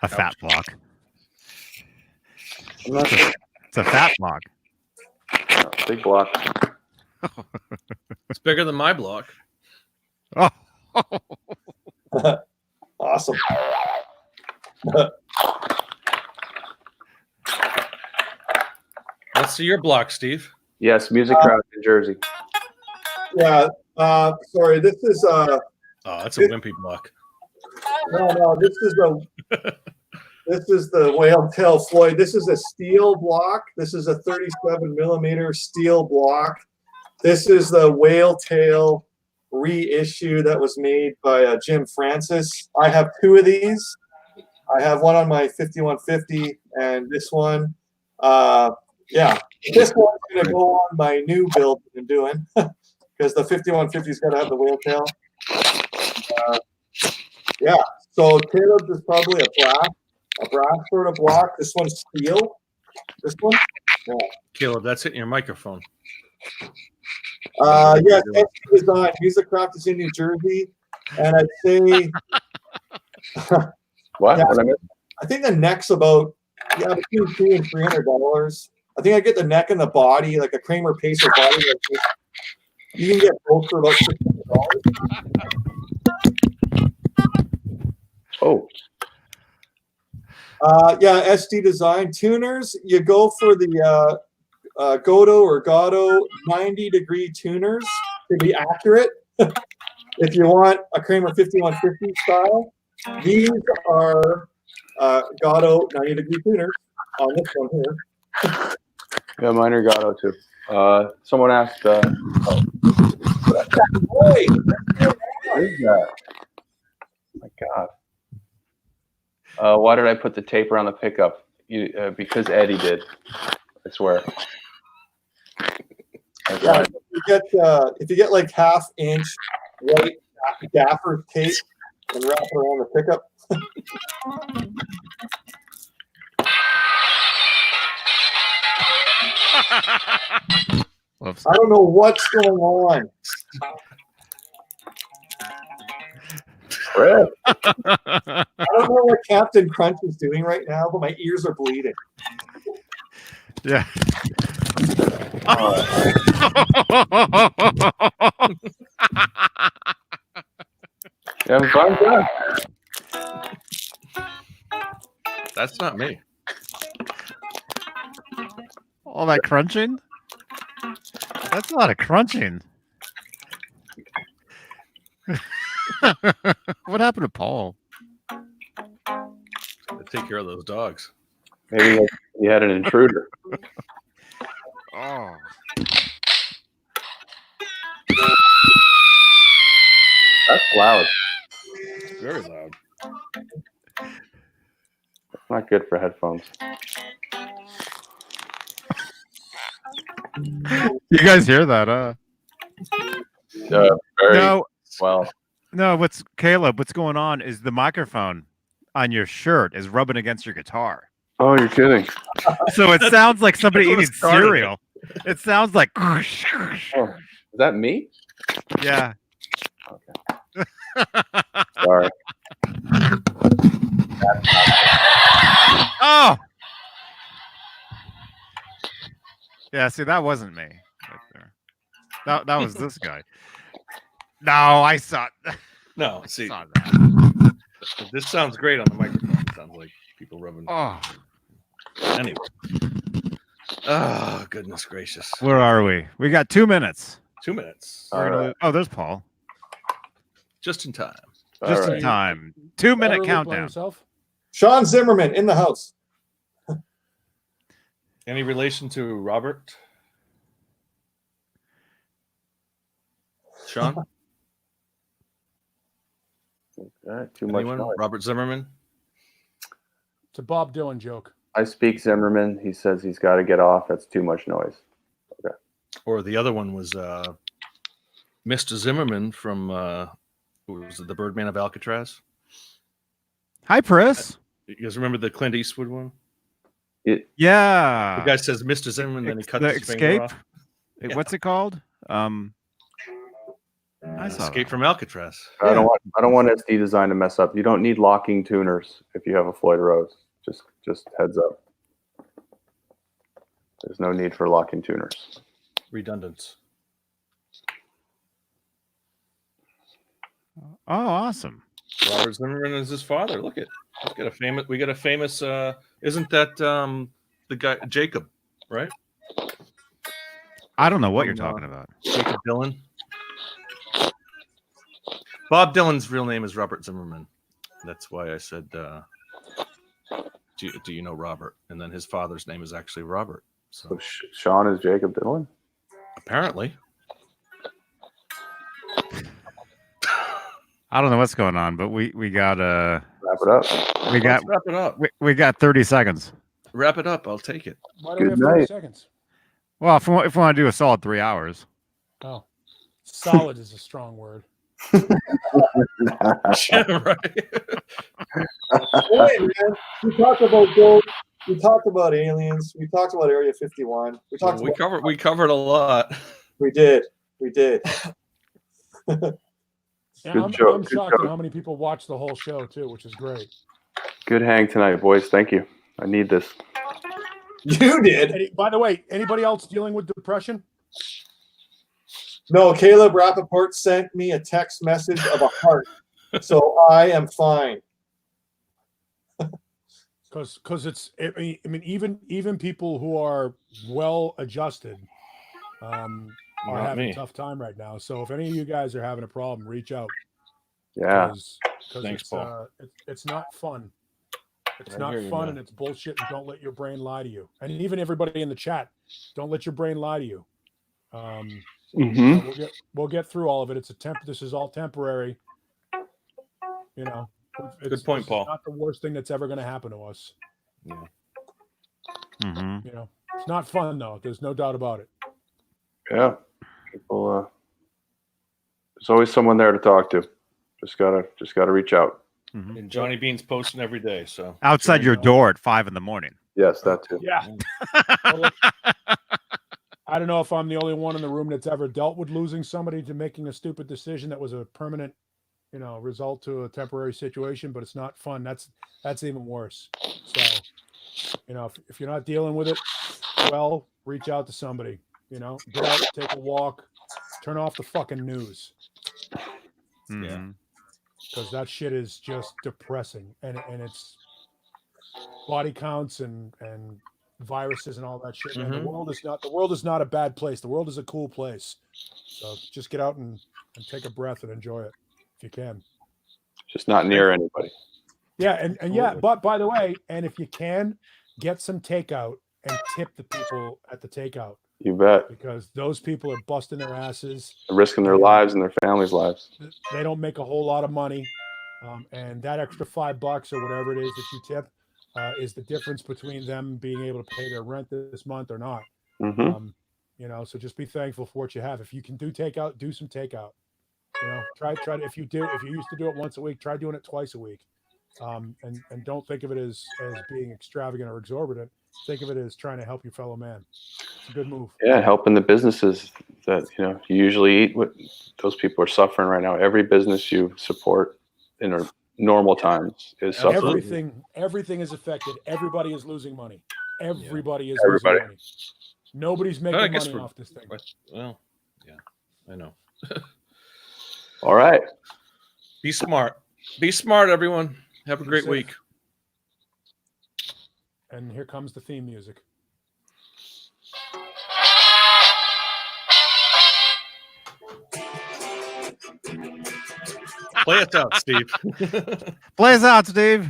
A fat block. I'm not sure. It's a fat block. Big block. It's bigger than my block. Oh. Awesome. Let's see your block, Steve. Yes, Music Crowd, New Jersey. Yeah. Sorry. This is Oh, that's a wimpy block. no. This is the Whale Tail Floyd. This is a steel block. This is a 37 millimeter steel block. This is the Whale Tail reissue that was made by Jim Francis. I have two of these. I have one on my 5150 and this one. Yeah, this one's going to go on my new build that I'm doing because the 5150's got to have the whale tail. Yeah, so Caleb's is probably a brass sort of block. This one's steel. This one? Yeah. Caleb, that's hitting your microphone. Yeah, design. Music Craft is in New Jersey, and I'd say What? Yeah, What I missed? I think the neck's about between $200 and $300. I think I get the neck and the body, like a Kramer Pacer body. Like this. You can get both for about $600. Oh, Yeah, SD Design tuners. You go for the Godo or Gado 90-degree tuners to be accurate. If you want a Kramer 5150 style, these are Gado 90-degree tuners on this one here. yeah, mine are Gato too. Someone asked, Boy, what is that? Oh my God. Why did I put the tape around the pickup? Because Eddie did. I swear. yeah, if you get like 1/2 inch white gaffer tape and wrap it around the pickup. Whoops. I don't know what's going on. Fred. I don't know what Captain Crunch is doing right now, but my ears are bleeding. Yeah. Yeah, I'm done. That's not me. All that crunching? That's a lot of crunching. What happened to Paul? Gotta take care of those dogs. Maybe you had an intruder. Oh. That's loud. Very loud. Not good for headphones. You guys hear that, Very No, well. no, Caleb, what's going on is the microphone on your shirt is rubbing against your guitar. Oh, you're kidding. So it sounds like somebody That's what eating started it. cereal. It sounds like Oh, is that me? yeah. Sorry. Oh. Yeah, see, that wasn't me right there. That was this guy. No, I saw No, see, saw that. this sounds great on the microphone. It sounds like people rubbing. Oh, Anyway. Oh, goodness gracious. where are we? We got 2 minutes. 2 minutes. All right. Oh, there's Paul. Just in time. Just All in right. time. 2 minute Utterly by countdown. himself? Sean Zimmerman in the house. Any relation to Robert? Sean? Too much Anyone? noise. Robert Zimmerman? It's a Bob Dylan joke. I speak Zimmerman. He says he's got to get off. That's too much noise. Or the other one was Mr. Zimmerman from who was it, the Birdman of Alcatraz? Hi, Pris. You guys remember the Clint Eastwood one? Yeah. The guy says Mr. Zimmerman, then he cuts The his finger Escape. off. Yeah. What's it called? I saw Escape that. from Alcatraz. I don't want SD Design to mess up. You don't need locking tuners if you have a Floyd Rose. Just heads up. There's no need for locking tuners. Redundant. Oh, awesome. Robert Zimmerman is his father. Look at we got a famous isn't that the guy Jacob, right? I don't know what you're talking about. Jacob Dylan. Bob Dylan's real name is Robert Zimmerman. That's why I said do you know Robert? And then his father's name is actually Robert. So Sean is Jacob Dylan? Apparently. I don't know what's going on, but we got wrap it up. Let's wrap it up. We got 30 seconds. Wrap it up. I'll take it. Why do we have 30 seconds? Well, if we want to do a solid 3 hours. Oh, solid is a strong word. Yeah, right. Hey, man. We talked about gold. We talked about aliens. We talked about Area 51. We covered a lot. We did. Yeah, Good I'm joke. shocked at how many people watch the whole show too, which is great. Good hang tonight, boys. Thank you. I need this. You did. By the way, anybody else dealing with depression? No, Caleb Rappaport sent me a text message of a heart. So I am fine. Because it's, I mean, even people who are well adjusted are having a tough time right now. So if any of you guys are having a problem, reach out. Yeah. Thanks, Paul. It's not fun. It's not fun, and it's bullshit. And don't let your brain lie to you. And even everybody in the chat, don't let your brain lie to you. We'll get through all of it. This is all temporary. You know. Good point, Paul. It's not the worst thing that's ever going to happen to us. Yeah. You know, it's not fun though. There's no doubt about it. Yeah. People. There's always someone there to talk to. Just gotta reach out. And Johnny Beane's posting every day. So outside your door at 5 a.m. Yes, that too. Yeah. Well, I don't know if I'm the only one in the room that's ever dealt with losing somebody to making a stupid decision that was a permanent, result to a temporary situation, but it's not fun. That's even worse. So, if you're not dealing with it, well, reach out to somebody. Get out, take a walk, turn off the fucking news. Yeah. Because that shit is just depressing, and it's body counts and viruses and all that shit. And the world is not a bad place. The world is a cool place. So just get out and take a breath and enjoy it if you can. Just not near anybody. Yeah, and yeah, but by the way, and if you can, get some takeout and tip the people at the takeout. You bet. Because those people are busting their asses. They're risking their lives and their families' lives. They don't make a whole lot of money. And that extra $5 or whatever it is that you tip is the difference between them being able to pay their rent this month or not. So just be thankful for what you have. If you can do takeout, do some takeout. Try to, if you used to do it once a week, try doing it twice a week. And don't think of it as being extravagant or exorbitant. Think of it as trying to help your fellow man. It's a good move. Yeah, helping the businesses that you usually eat with. Those people are suffering right now. Every business you support in normal times is suffering. Everything is affected. Everybody is losing money. Everybody is losing money. Nobody's making money off this thing. Well, yeah, I know. All right. Be smart. Be smart, everyone. Have a great week. And here comes the theme music. Play us out, Steve. Play us out, Steve.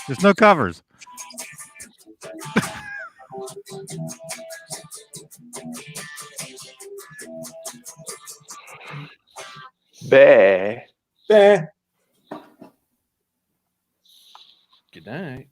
There's no covers. Bah. Bah. Good night.